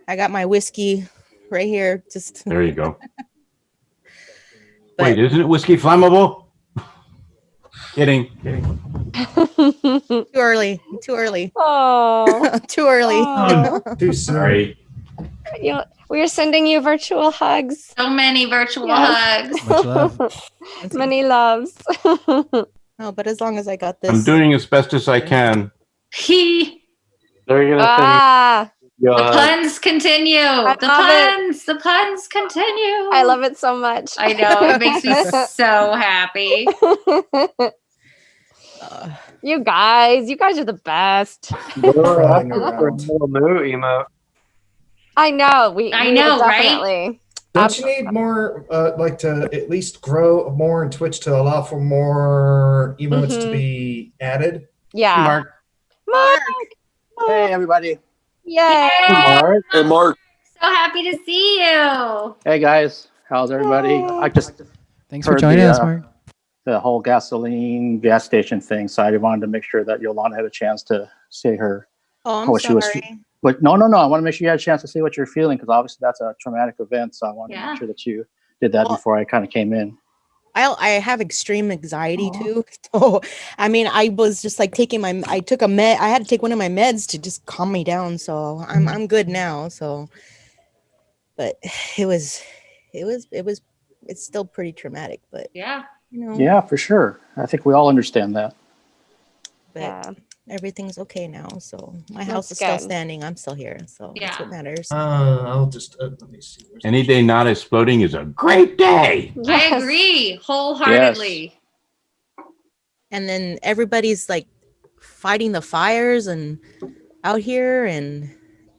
I got my whiskey right here. Just there you go. Wait, isn't it whiskey flammable? Kidding. Too early. Oh, too early. Too sorry. We are sending you virtual hugs. So many virtual hugs. Much love. Many loves. Oh, but as long as I got this. I'm doing as best as I can. They're gonna the puns continue. The puns continue. I love it so much. I know. It makes me so happy. You guys are the best. I know. I know, definitely. Right? Don't you need more, like to at least grow more in Twitch to allow for more emotes to be added? Yeah. Mark. Hey, everybody. Yay. Mark. Hey, Mark. So happy to see you. Hey guys, how's everybody? I just thanks for joining us, Mark. The whole gas station thing. So I wanted to make sure that Yolanda had a chance to say her. Oh, I'm what sorry. She was, but no. I want to make sure you had a chance to see what you're feeling, because obviously that's a traumatic event. So I want to make sure that you did that before I kind of came in. I have extreme anxiety too. So I mean, I was just like I took a med. I had to take one of my meds to just calm me down. So I'm good now. So, but it's still pretty traumatic. But yeah, Yeah, for sure. I think we all understand that. But everything's okay now. So my house is still standing. I'm still here. So that's what matters. I'll just let me see. Any day not exploding is a great day. Yes. I agree wholeheartedly. Yes. And then everybody's like fighting the fires and out here, and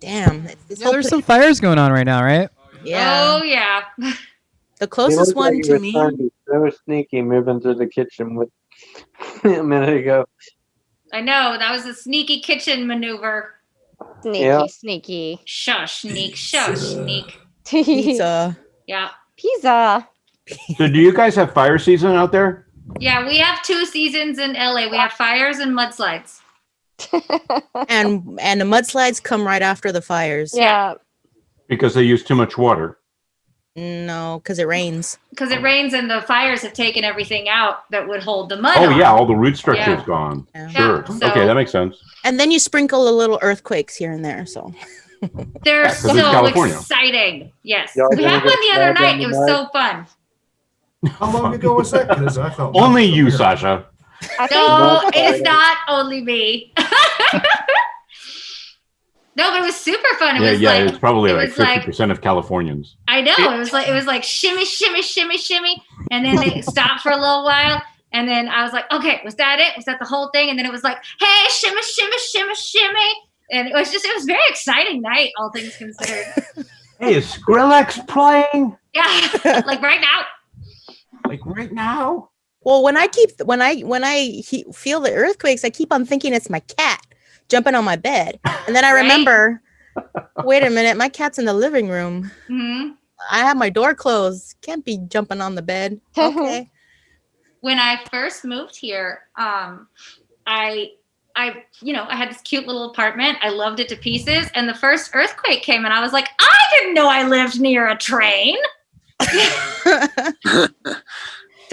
damn, there's some fires going on right now, right? Yeah. Oh yeah. The closest one to me. So sneaky moving through the kitchen with a minute ago. I know, that was a sneaky kitchen maneuver. Sneaky. Shush, sneak. Pizza. Yeah. Pizza. So do you guys have fire season out there? Yeah, we have 2 seasons in LA. We have fires and mudslides. and the mudslides come right after the fires. Yeah. Because they use too much water. No, because it rains. Because it rains and the fires have taken everything out that would hold the mud. Oh on. yeah, all the root structure is gone. Yeah. Sure. Yeah, so- Okay, that makes sense. And then you sprinkle a little earthquakes here and there. So They're so exciting. Yes. We had one the other night. It was so fun. How long ago was that? Because I felt only you, Sasha. No, it is not only me. No, but it was super fun. It was like, it's probably like was like 50% of Californians. I know. It was like shimmy, and then they stopped for a little while, And then I was like, okay, was that it? Was that the whole thing? And then it was like, hey, shimmy, shimmy, shimmy, shimmy. And it was a very exciting night, all things considered. Hey, is Skrillex playing? Yeah, like right now. Like right now? Well, when I feel the earthquakes, I keep on thinking it's my cat jumping on my bed, and then I remember, wait a minute, my cat's in the living room. Mm-hmm. I have my door closed. Can't be jumping on the bed. Okay. When I first moved here, I had this cute little apartment. I loved it to pieces, and the first earthquake came, and I was like, I didn't know I lived near a train.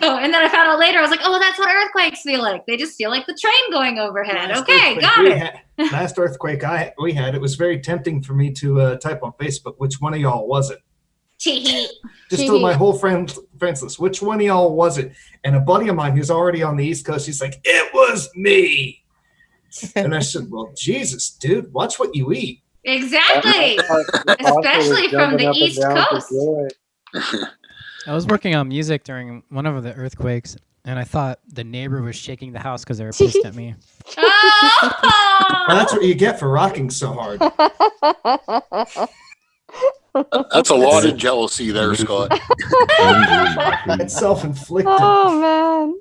So, and then I found out later, I was like, oh, that's what earthquakes feel like. They just feel like the train going overhead. Okay, got it. Last earthquake we had, it was very tempting for me to type on Facebook, which one of y'all was it? Just to my whole friends list, which one of y'all was it? And a buddy of mine who's already on the East Coast, he's like, it was me. And I said, well, Jesus, dude, watch what you eat. Exactly. Especially from the East Coast. I was working on music during one of the earthquakes, and I thought the neighbor was shaking the house because they were pissed at me. Oh! Well, that's what you get for rocking so hard. That's a lot of jealousy there, Scott. It's self-inflicted. Oh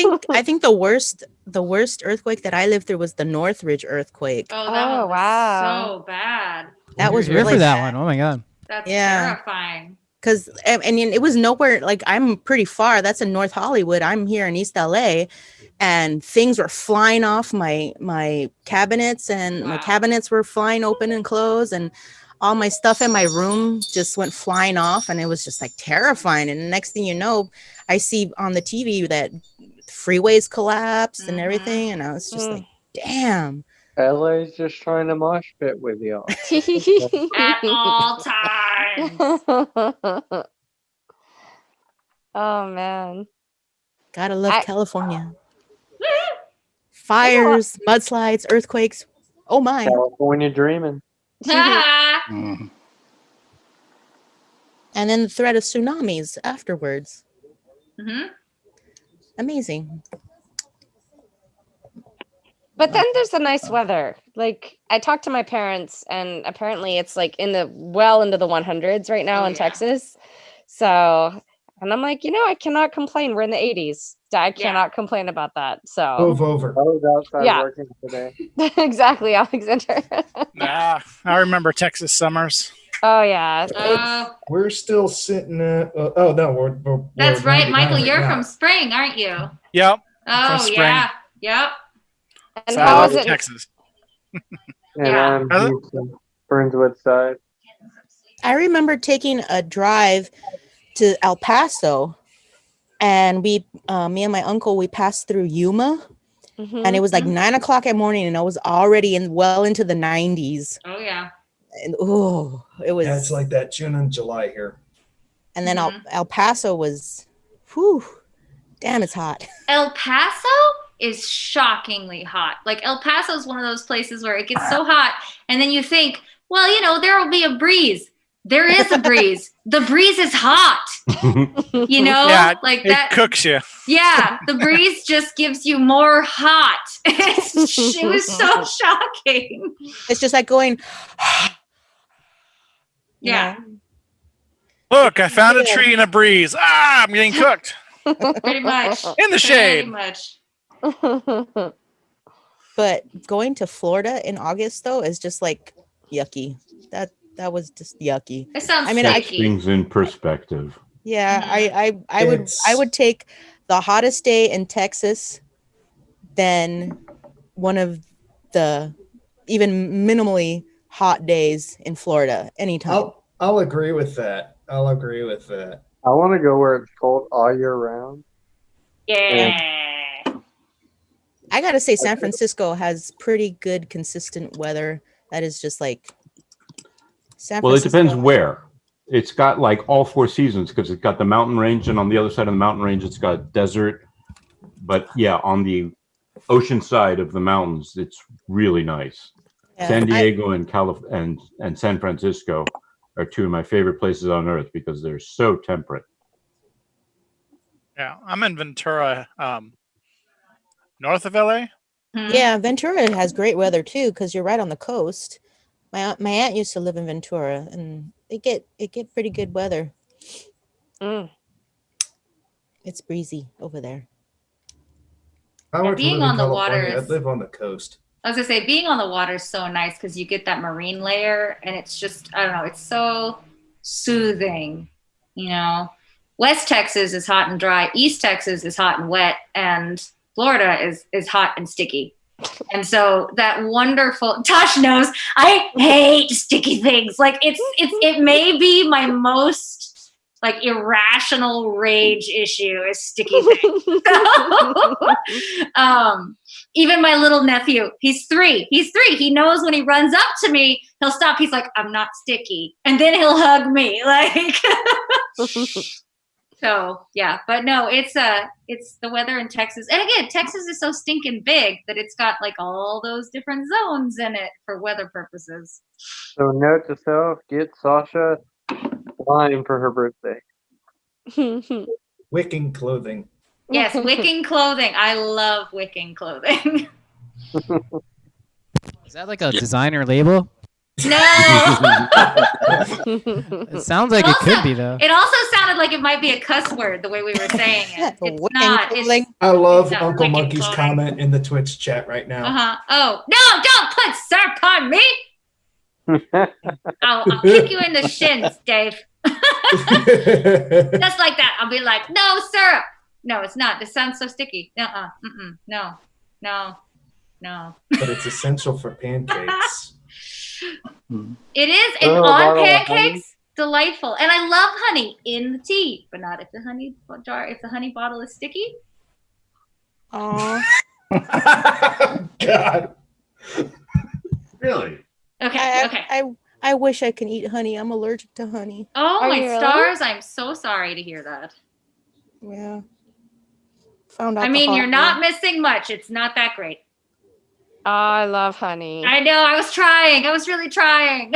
man. I think the worst earthquake that I lived through was the Northridge earthquake. Oh, that one was so bad. That was Here really for that bad. one. Oh my god. That's terrifying. Because and it was nowhere, like I'm pretty far. That's in North Hollywood. I'm here in East LA, and things were flying off my cabinets, and my cabinets were flying open and closed, and all my stuff in my room just went flying off, and it was just like terrifying. And the next thing you know, I see on the TV that freeways collapsed and everything, and I was just like, damn. LA's just trying to mosh pit with y'all. At all times. Oh man. Gotta love California. Fires, mudslides, earthquakes. Oh my. California dreaming. And then the threat of tsunamis afterwards. Mm-hmm. Amazing. But then there's the nice weather. Like I talked to my parents, and apparently it's like into the 100s right now in Texas. So, and I'm like, I cannot complain. We're in the 80s. I cannot complain about that. So move over. I was outside working today. Exactly, Alexander. Nah, I remember Texas summers. Oh yeah. We're still sitting at. We're That's right, 99 Michael. right You're now. from Spring, aren't you? Yep. Oh from yeah. Yep. And so I how love is it? Texas. And I'm Houston, Burnswood side. I remember taking a drive to El Paso, and me and my uncle, we passed through Yuma, and it was like 9 o'clock in the morning, and I was already well into the 90s. Oh yeah. And it was. Yeah, it's like that June and July here. And then El Paso was, damn, it's hot. El Paso is shockingly hot. Like El Paso is one of those places where it gets so hot, and then you think, well, there will be a breeze. There is a breeze. The breeze is hot. Yeah, like it that cooks you. Yeah, the breeze just gives you more hot. It was so shocking. It's just like going. Yeah. Look, I found a tree in a breeze. I'm getting cooked. Pretty much. In the shade. Pretty much. But going to Florida in August though is just like yucky. That was just yucky. It sounds things in perspective. Yeah, I would take the hottest day in Texas than one of the even minimally hot days in Florida anytime. I'll agree with that. I want to go where it's cold all year round. Yeah. I gotta say, San Francisco has pretty good, consistent weather. That is just like San Francisco. Well, it depends where. It's got like all four seasons because it's got the mountain range, and on the other side of the mountain range, it's got desert. But yeah, on the ocean side of the mountains, it's really nice. Yeah, San Diego and San Francisco are two of my favorite places on earth because they're so temperate. Yeah, I'm in Ventura, north of LA. Yeah, Ventura has great weather too because you're right on the coast. My aunt used to live in Ventura, and it get pretty good weather. It's breezy over there. I were to being live in on the water California, is- I'd live on the coast. I was gonna say, being on the water is so nice because you get that marine layer, and it's just, I don't know, it's so soothing. You know, West Texas is hot and dry, East Texas is hot and wet, and Florida is hot and sticky. And so that wonderful Tosh knows I hate sticky things. Like it may be my most like irrational rage issue is sticky things. Even my little nephew, he's three. He knows when he runs up to me, he'll stop. He's like, I'm not sticky. And then he'll hug me. Like so yeah, but no, it's the weather in Texas. And again, Texas is so stinking big that it's got like all those different zones in it for weather purposes. So note to self, get Sasha wine for her birthday. Wicking clothing. Yes, wicking clothing. I love wicking clothing. Is that like a designer label? No. It sounds like it could be though. It also sounded like it might be a cuss word the way we were saying it. It's not. It's, I love not Uncle wicking Monkey's clothing. comment in the Twitch chat right now. Oh no! Don't put syrup on me. I'll kick you in the shins, Dave. Just like that. I'll be like, no syrup. No, it's not. This sounds so sticky. No. But it's essential for pancakes. It is, and on pancakes, delightful. And I love honey in the tea, but not if the honey jar. If the honey bottle is sticky. Oh. God. Really? Okay. I wish I could eat honey. I'm allergic to honey. Oh Are my you really? stars! I'm so sorry to hear that. Yeah. Found out. I mean, you're not missing much. It's not that great. Oh, I love honey. I know. I was trying. I was really trying.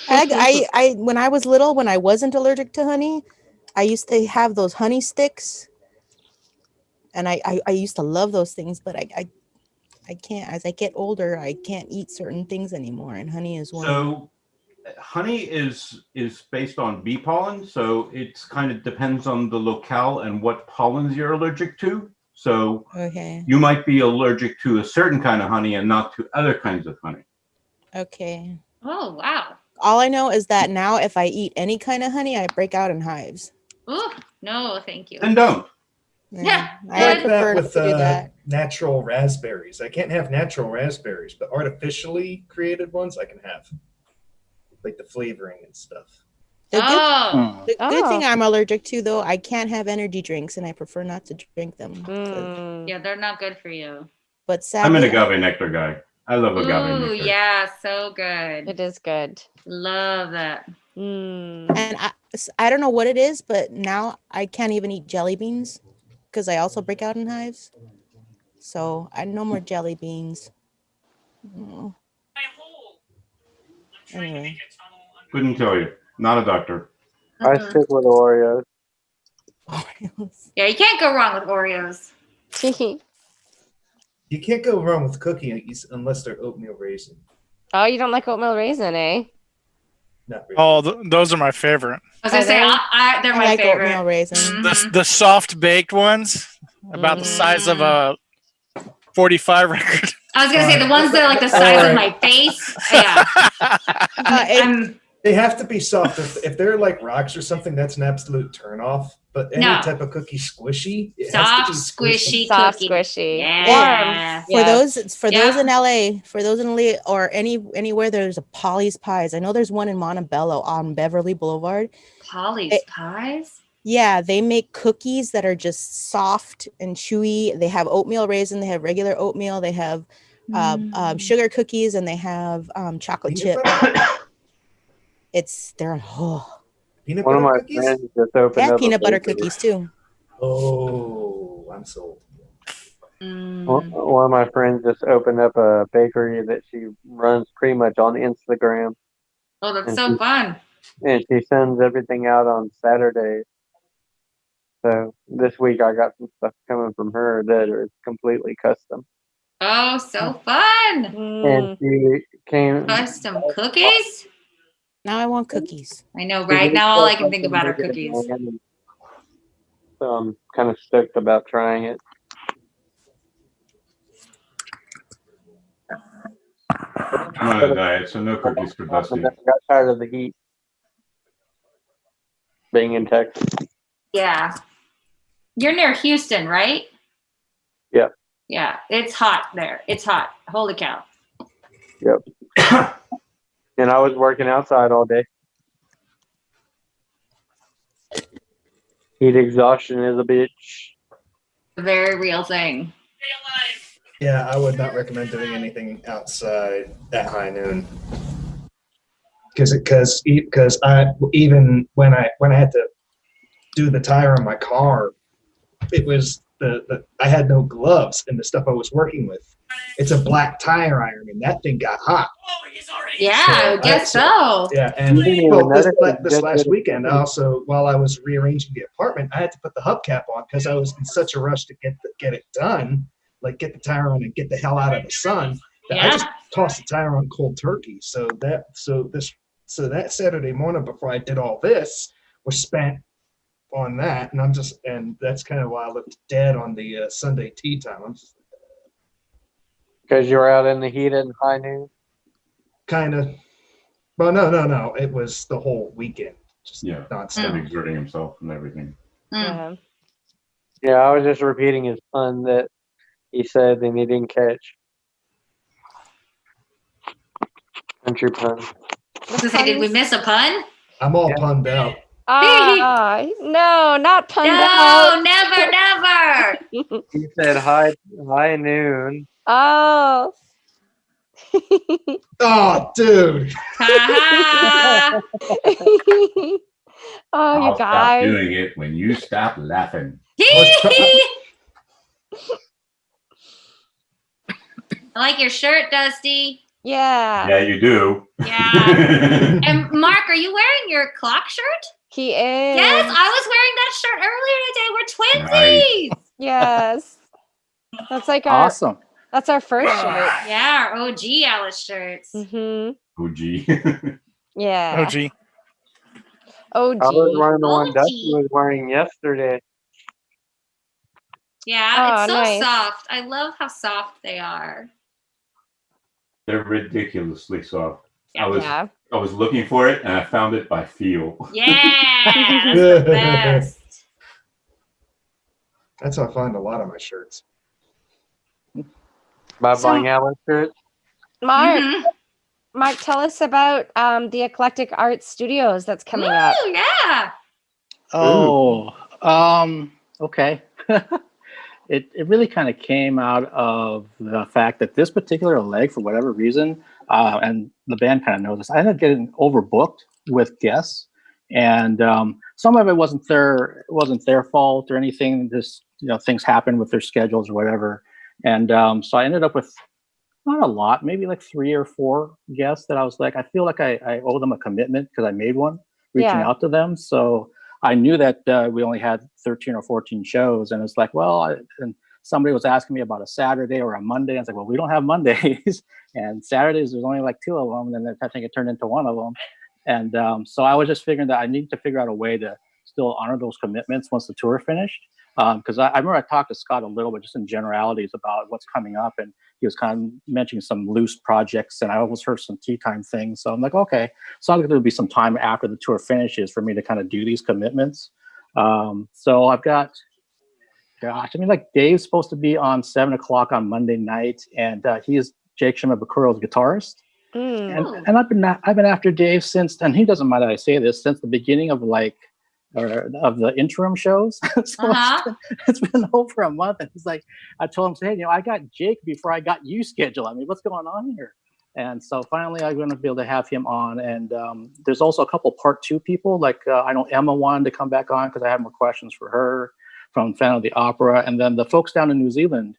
I when I was little, when I wasn't allergic to honey, I used to have those honey sticks, and I used to love those things. But I can't. As I get older, I can't eat certain things anymore, and honey is one. So, honey is based on bee pollen, so it's kind of depends on the locale and what pollens you're allergic to. So Okay. you might be allergic to a certain kind of honey and not to other kinds of honey. Okay. Oh wow. All I know is that now, if I eat any kind of honey, I break out in hives. Ooh, no, thank you. Then don't. Yeah. I Like prefer that not with to do that. natural raspberries. I can't have natural raspberries, but artificially created ones I can have. Like the flavoring and stuff. The good Oh. thing I'm allergic to, though, I can't have energy drinks, and I prefer not to drink them. Yeah, they're not good for you. But I'm an sadly, agave nectar guy. I love agave Ooh, nectar. yeah, so good. It is good. Love that. and I don't know what it is, but now I can't even eat jelly beans because I also break out in hives. So I no more jelly beans. Oh. Anyway. Couldn't tell you. Not a doctor. I stick with Oreos. Yeah, you can't go wrong with Oreos. You can't go wrong with cookies unless they're oatmeal raisin. Oh, you don't like oatmeal raisin, eh? Not really. Oh, those are my favorite. I was gonna say they're my like favorite. oatmeal raisin. The soft baked ones, about the size of a 45 record. I was gonna say the ones that are like the size of my face. Yeah. They have to be soft. If they're like rocks or something, that's an absolute turnoff. But any No. type of cookie squishy, it Soft, has to be squishy Soft, cookie. squishy. Yeah. For those in LA, for those in LA or anywhere, there's a Polly's Pies. I know there's one in Montebello on Beverly Boulevard. Polly's Pies? Yeah, they make cookies that are just soft and chewy. They have oatmeal raisin, they have regular oatmeal, they have sugar cookies, and they have chocolate chip. They're peanut One of butter my cookies? friends just opened up peanut a butter bakery. cookies too. Oh, I'm sold. One of my friends just opened up a bakery that she runs pretty much on Instagram. Oh, that's And so she- fun. And she sends everything out on Saturdays. So this week I got some stuff coming from her that are completely custom. Oh, so fun! And she came. Custom cookies? Now I want cookies. I know, right? Now all I can think about are cookies. So I'm kind of stoked about trying it. I'm on a diet, so no cookies for Dusty. I got tired of the heat being in Texas. Yeah. You're near Houston, right? Yep. Yeah, it's hot there. It's hot. Holy cow. Yep. And I was working outside all day. Heat exhaustion is a bitch. A very real thing. Yeah, I would not recommend doing anything outside at high noon. Because I even when I had to do the tire on my car, it was I had no gloves and the stuff I was working with. It's a black tire iron and that thing got hot. Yeah, I guess so. Yeah, and this last weekend, also while I was rearranging the apartment, I had to put the hubcap on because I was in such a rush to get it done, like get the tire on and get the hell out of the sun. That I just tossed the tire on cold turkey. So that Saturday morning before I did all this was spent on that, and that's kind of why I looked dead on the Sunday tea time. I'm just because you were out in the heat at high noon. Kind of. Well, no. It was the whole weekend. Just nonstop. Exerting himself and everything. Mm. Yeah, I was just repeating his pun that he said and he didn't catch. Country pun. Did we miss a pun? I'm all punned out. No, not pun. No, never. He said high noon. Oh. Oh, dude. Oh, you I'll guys. stop doing it when you stop laughing. I like your shirt, Dusty. Yeah. Yeah, you do. Yeah. And Mark, are you wearing your clock shirt? He is. Yes, I was wearing that shirt earlier today. We're twinsies. Yes. That's like our Awesome. That's our first shirt. Yeah, our OG Alice shirts. Mm-hmm. OG. Yeah. OG. OG. I was wearing the one Dusty was wearing yesterday. Yeah, it's so nice. soft. I love how soft they are. They're ridiculously soft. Yeah. I was looking for it and I found it by feel. Yeah, that's the best. That's how I find a lot of my shirts. By buying Alice shirts? Mark, tell us about the Eclectic Arts Studios that's coming up. Oh, yeah. Oh, okay. It really kind of came out of the fact that this particular leg, for whatever reason, and the band kind of knows this, I ended up getting overbooked with guests, and some of it wasn't their fault or anything. Just things happen with their schedules or whatever, and so I ended up with not a lot, maybe like 3 or 4 guests that I was like, I feel like I owe them a commitment because I made one, reaching out to them. So I knew that we only had 13 or 14 shows, and it's like, well, and somebody was asking me about a Saturday or a Monday. I was like, well, we don't have Mondays, and Saturdays there's only like 2 of them, and then I think it turned into 1 of them. And so I was just figuring that I need to figure out a way to still honor those commitments once the tour finished. Because I remember I talked to Scott a little bit just in generalities about what's coming up, and he was kind of mentioning some loose projects, and I almost heard some tea time things. So I'm like, okay, so there'll be some time after the tour finishes for me to kind of do these commitments. So I've got, Dave's supposed to be on 7 o'clock on Monday night, and he is Jake Shimabukuro's guitarist. And I've been after Dave since, and he doesn't mind that I say this, since the beginning of the interim shows. So it's been over a month, and he's like, I told him, hey, I got Jake before I got you scheduled. I mean, what's going on here? And so finally I'm going to be able to have him on. And there's also a couple part 2 people, like I know Emma wanted to come back on because I had more questions for her from Fan of the Opera. And then the folks down in New Zealand,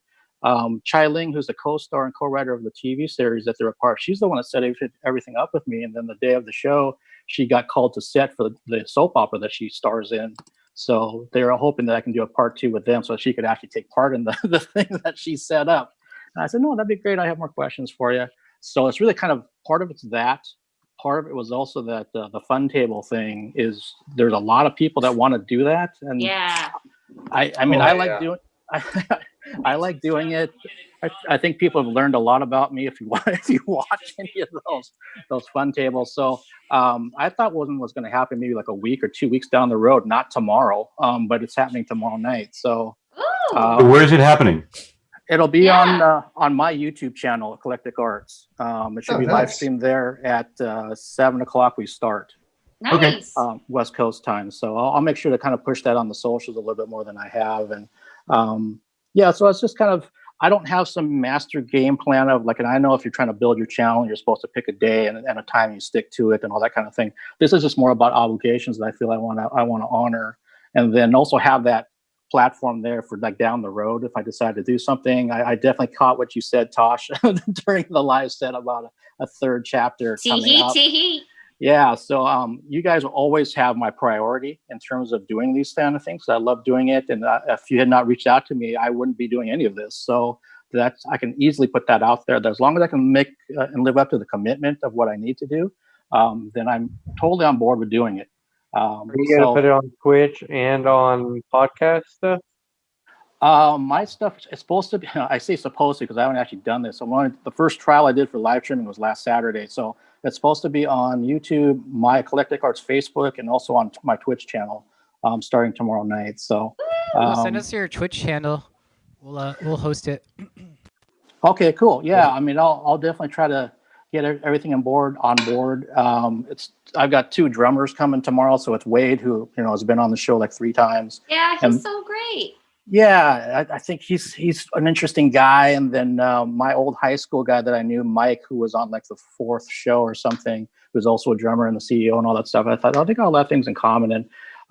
Chai Ling, who's the co-star and co-writer of the TV series that they're a part, she's the one that set everything up with me. And then the day of the show, she got called to set for the soap opera that she stars in. So they were hoping that I can do a part 2 with them so she could actually take part in the thing that she set up. And I said, no, that'd be great. I have more questions for you. So it's really kind of part of it's that. Part of it was also that the fun table thing is there's a lot of people that want to do that. And Yeah. I mean, I like doing I like doing it. I think people have learned a lot about me if you watch any of those fun tables. So I thought one was going to happen maybe like a week or 2 weeks down the road, not tomorrow, but it's happening tomorrow night. So where is it happening? it'll be on my YouTube channel, Eclectic Arts. It should be live streamed there at 7 o'clock. We start. Nice. West Coast time. So I'll make sure to kind of push that on the socials a little bit more than I have. And so it's just kind of, I don't have some master game plan of like, and I know if you're trying to build your channel, you're supposed to pick a day and a time you stick to it and all that kind of thing. This is just more about obligations that I feel I want to honor, and then also have that platform there for like down the road if I decide to do something. I definitely caught what you said, Tosh, during the live set about a third chapter coming up. Yeah, so you guys will always have my priority in terms of doing these kind of things. I love doing it, and if you had not reached out to me, I wouldn't be doing any of this. So I can easily put that out there. That as long as I can make and live up to the commitment of what I need to do, then I'm totally on board with doing it. Are you gonna put it on Twitch and on podcast stuff? My stuff is supposed to be. I say supposed to because I haven't actually done this. The first trial I did for live streaming was last Saturday, so it's supposed to be on YouTube, my Eclectic Arts Facebook, and also on my Twitch channel, starting tomorrow night. So send us your Twitch channel. We'll host it. Okay, cool. Yeah, I mean, I'll definitely try to get everything on board. I've got 2 drummers coming tomorrow, so it's Wade, who has been on the show like 3 times. Yeah, he's so great. Yeah, I think he's an interesting guy. And then my old high school guy that I knew, Mike, who was on like the 4th show or something, who's also a drummer and the CEO and all that stuff. I think I'll have things in common,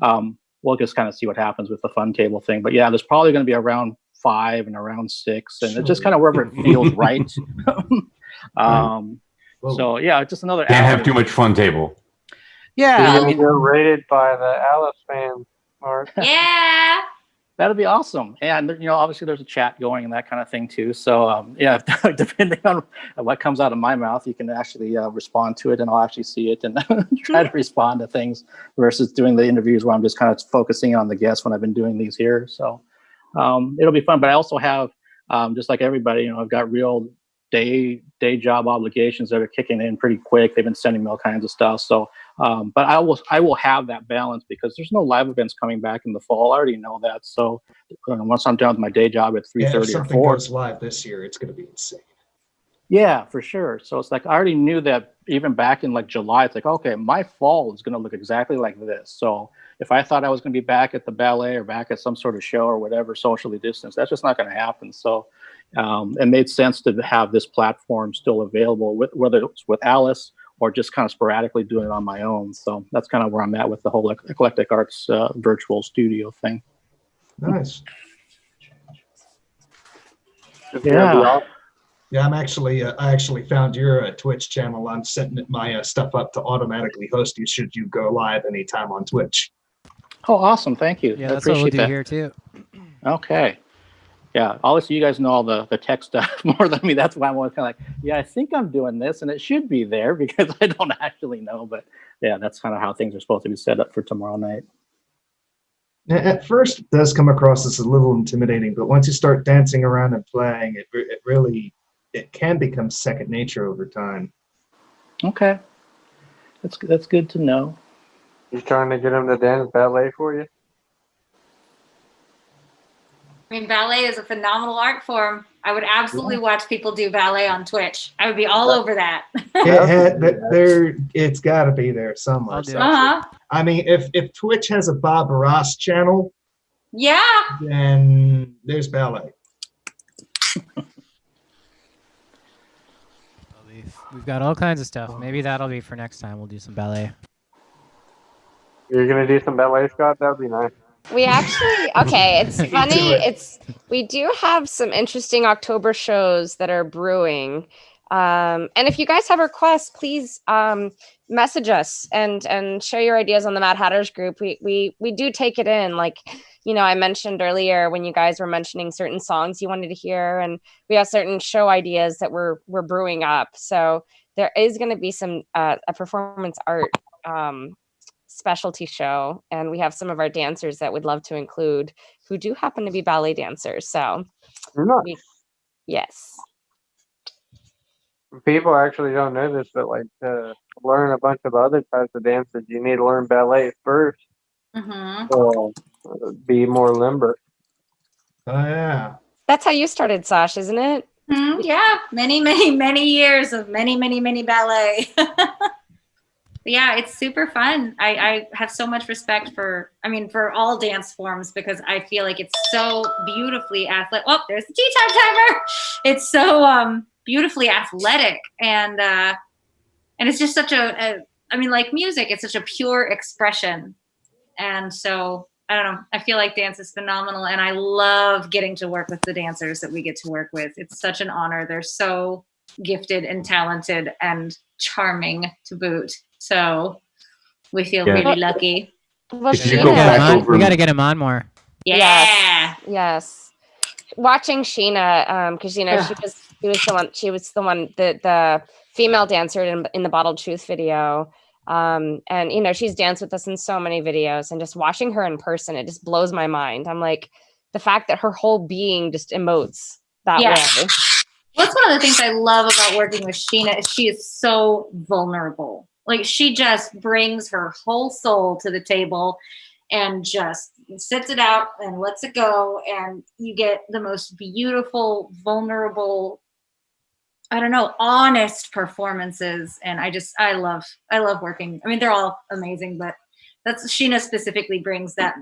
and we'll just kind of see what happens with the fun table thing. But yeah, there's probably going to be around 5 and around 6, and it's just kind of wherever it feels right. So yeah, just another. Can't have too much fun table. Yeah, I mean, you're rated by the Alice fans, Mark. Yeah. That'd be awesome. And obviously there's a chat going and that kind of thing too. So yeah, depending on what comes out of my mouth, you can actually respond to it, and I'll actually see it and try to respond to things versus doing the interviews where I'm just kind of focusing on the guests when I've been doing these here. So it'll be fun. But I also have, just like everybody, I've got real day job obligations that are kicking in pretty quick. They've been sending me all kinds of stuff. So, but I will have that balance because there's no live events coming back in the fall. I already know that. So once I'm done with my day job at 3:30 if or something 4, goes live this year, it's going to be insane. Yeah, for sure. So it's like I already knew that even back in like July. It's like, okay, my fall is going to look exactly like this. So if I thought I was going to be back at the ballet or back at some sort of show or whatever, socially distanced, that's just not going to happen. So it made sense to have this platform still available, whether it's with Alice or just kind of sporadically doing it on my own. So that's kind of where I'm at with the whole Eclectic Arts virtual studio thing. Nice. Yeah. Yeah, I actually found your Twitch channel. I'm setting my stuff up to automatically host you should you go live anytime on Twitch. Oh, awesome. Thank you. Yeah, I that's what we'll appreciate do that. here too. Okay. Yeah, obviously you guys know all the tech stuff more than me. That's why I'm always kind of like, yeah, I think I'm doing this and it should be there because I don't actually know. But yeah, that's kind of how things are supposed to be set up for tomorrow night. At first, it does come across as a little intimidating, but once you start dancing around and playing, it can become second nature over time. Okay, that's good to know. You trying to get him to dance ballet for you? I mean, ballet is a phenomenal art form. I would absolutely watch people do ballet on Twitch. I would be all over that. It's got to be there somewhere. Uh-huh. I mean, if Twitch has a Bob Ross channel, yeah, then there's ballet. We've got all kinds of stuff. Maybe that'll be for next time. We'll do some ballet. You're gonna do some ballet, Scott? That'd be nice. We actually, okay, it's funny. We do have some interesting October shows that are brewing. And if you guys have requests, please message us and share your ideas on the Mad Hatters group. We do take it in. Like, you know, I mentioned earlier when you guys were mentioning certain songs you wanted to hear, and we have certain show ideas that we're brewing up. So there is going to be some a performance art specialty show, and we have some of our dancers that we'd love to include who do happen to be ballet dancers. So yes. People actually don't know this, but like to learn a bunch of other types of dances, you need to learn ballet first. So be more limber. Oh yeah. That's how you started, Sash, isn't it? Yeah, many years of many ballet. Yeah, it's super fun. I have so much respect for all dance forms, because I feel like it's so beautifully athletic. Oh, there's the tea time timer. It's so beautifully athletic, and it's just such like music, it's such a pure expression. And so I don't know, I feel like dance is phenomenal, and I love getting to work with the dancers that we get to work with. It's such an honor. They're so gifted and talented and charming to boot. So we feel really lucky. Well, we got to get him on more. Yeah. Yes. Watching Sheena, because you know she was the one the female dancer in the Bottled Truth video. And you know, she's danced with us in so many videos, and just watching her in person, it just blows my mind. I'm like, the fact that her whole being just emotes that way. What's one of the things I love about working with Sheena is she is so vulnerable. Like, she just brings her whole soul to the table and just sits it out and lets it go, and you get the most beautiful, vulnerable, honest performances. And I love working. I mean, they're all amazing, but Sheena specifically brings that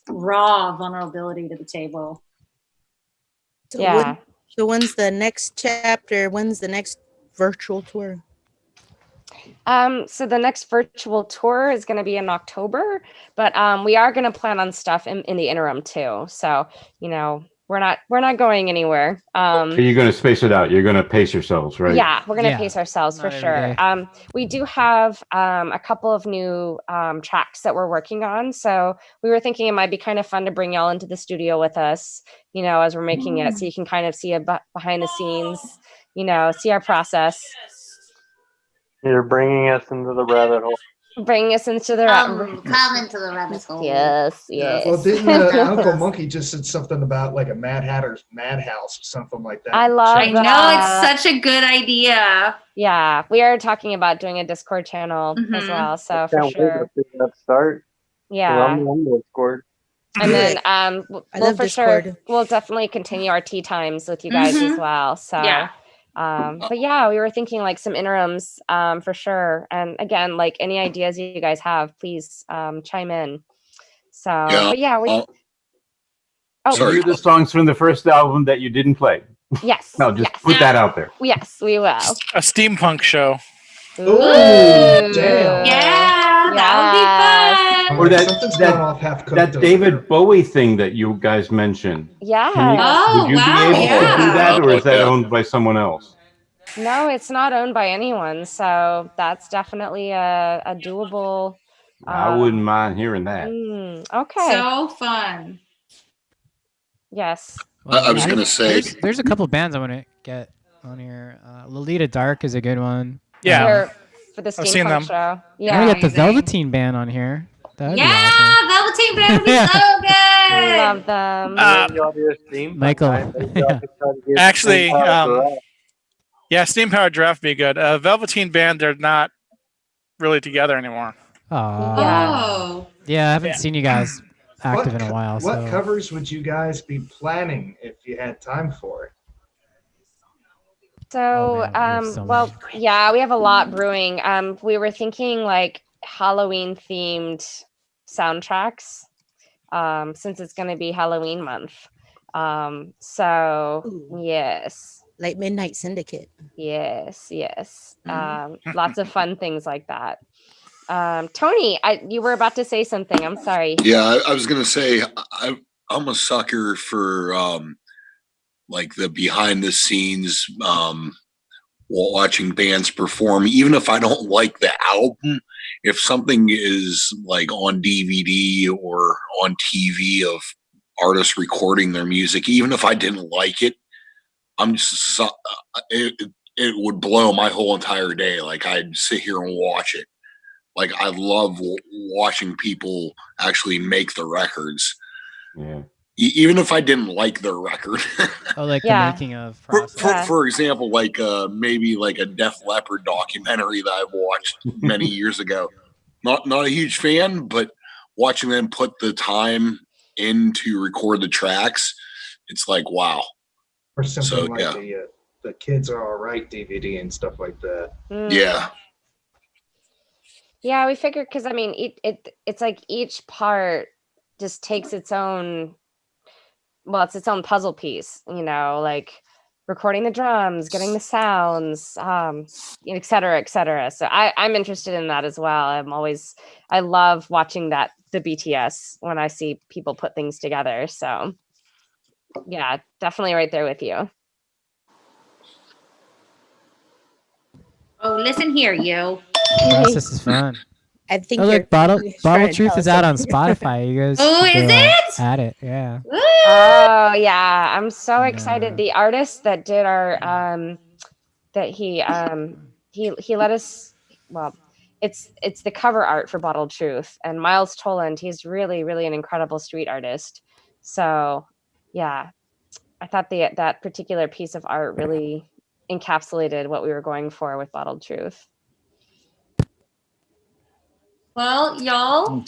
raw vulnerability to the table. So so when's the next chapter? When's the next virtual tour? So the next virtual tour is going to be in October, but we are going to plan on stuff in the interim too. So, you know, we're not going anywhere. So you're going to space it out. You're going to pace yourselves, right? Yeah, we're going to pace ourselves for sure. We do have a couple of new tracks that we're working on. So we were thinking it might be kind of fun to bring y'all into the studio with us, you know, as we're making it, so you can kind of see behind the scenes, you know, see our process. You're bringing us into the rabbit hole. Bringing us into the come into the rabbit hole. Yes. Well, didn't Uncle Monkey just said something about like a Mad Hatter's Madhouse or something like that? I know, it's such a good idea. Yeah, we are talking about doing a Discord channel as well. So for sure. Start. Yeah. I'm on Discord. And then we'll definitely continue our tea times with you guys as well. So yeah. But yeah, we were thinking like some interims for sure. And again, like any ideas you guys have, please chime in. So but yeah, Sorry, the songs from the first album that you didn't play. Yes. No, just put that out there. Yes, we will. A steampunk show. Ooh, damn. Yeah, that would be fun. Or that David Bowie thing that you guys mentioned. Yeah. Would you be able to do that, or is that owned by someone else? No, it's not owned by anyone. So that's definitely a doable. I wouldn't mind hearing that. Okay. So fun. Yes. Well, I was going to say, there's a couple bands I want to get on here. Lolita Dark is a good one. Yeah. For the I've seen them. show. Yeah. I got the Velveteen Band on here. That'd be awesome. Velveteen Band would be so good. Love them. Michael. Actually, Steam Powered Giraffe would be good. Velveteen Band, they're not really together anymore. Yeah. Yeah, I haven't seen you guys active in a while. What covers would you guys be planning if you had time for it? So, we have a lot brewing. We were thinking like Halloween themed soundtracks, since it's going to be Halloween month. Yes. Like Midnight Syndicate. Yes. Lots of fun things like that. Tony, you were about to say something. I'm sorry. Yeah, I was going to say, I'm a sucker for like the behind the scenes watching bands perform, even if I don't like the album. If something is like on DVD or on TV of artists recording their music, even if I didn't like it, I'm just it would blow my whole entire day. Like I'd sit here and watch it. Like I love watching people actually make the records. Yeah. Even if I didn't like their record. Oh, like the making of process. For example, like maybe like a Def Leppard documentary that I've watched many years ago. Not a huge fan, but watching them put the time in to record the tracks, it's like wow. Or something like the Kids Are Alright DVD and stuff like that. Yeah. Yeah, we figured because I mean it's like each part just takes its own, well, it's its own puzzle piece, you know, like recording the drums, getting the sounds, et cetera, et cetera. So I'm interested in that as well. I love watching the BTS when I see people put things together. So yeah, definitely right there with you. Oh, listen here, you. Process is fun. I think. Oh, look, Bottle trying to Truth tell is us out on something. Spotify. You guys. Oh, should is go, it? At it, yeah. Oh yeah, I'm so excited. The artist that did our that he let us, well, it's the cover art for Bottled Truth, and Miles Toland, he's really an incredible street artist. So yeah, I thought that particular piece of art really encapsulated what we were going for with Bottled Truth. Well, y'all,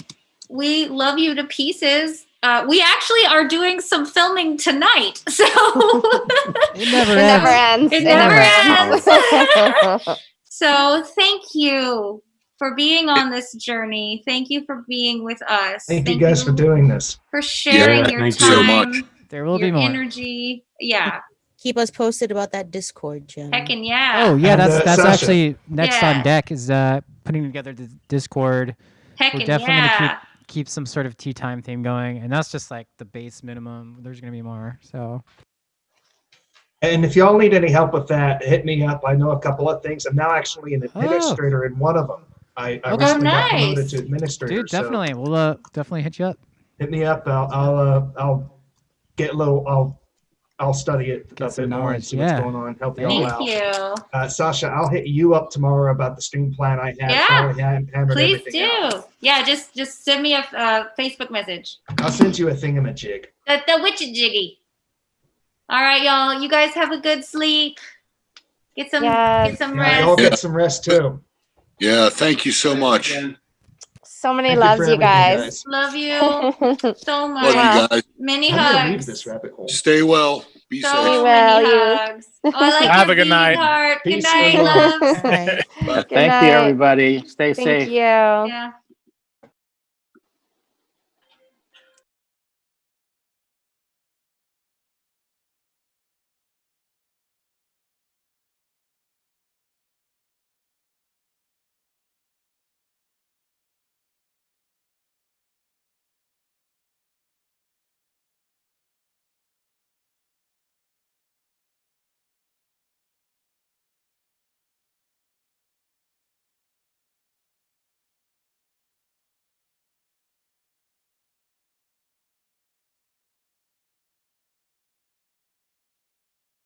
we love you to pieces. We actually are doing some filming tonight, so it never ends. It never ends. So thank you for being on this journey. Thank you for being with us. Thank you guys for doing this. For sharing your thank you so time, much. There will your be more. energy. Yeah. Keep us posted about that Discord, Jen. Heckin' yeah. Oh yeah, And, that's Sasha. actually next Yeah. on deck is putting together the Discord. We're Heckin' definitely yeah. gonna keep some sort of tea time theme going, and that's just like the base minimum. There's gonna be more. So And if y'all need any help with that, hit me up. I know a couple of things. I'm now actually an administrator in one of them. I recently got promoted to administrator. dude, definitely, we'll definitely hit you up. Hit me up. I'll get a little. I'll study it a bit more and see what's going on. Help y'all out. Thank you. Sasha, I'll hit you up tomorrow about the stream plan I have. Yeah. Probably hammered Please everything do. out. Yeah, just send me a Facebook message. I'll send you a thingamajig. The witchy jiggy. All right, y'all. You guys have a good sleep. Get some rest. Y'all get some rest too. Yeah, thank you so much. So many Thank you loves, for you everything, guys. Love you so much. Love you guys. Many I'm gonna leave hugs. this rabbit hole. Stay well. Be So safe. many you. hugs. Oh, I like Have your a good beating night. heart. Good Peace night, and love. loves. Bye. Good Thank you, night. everybody. Stay Thank safe. you. Yeah.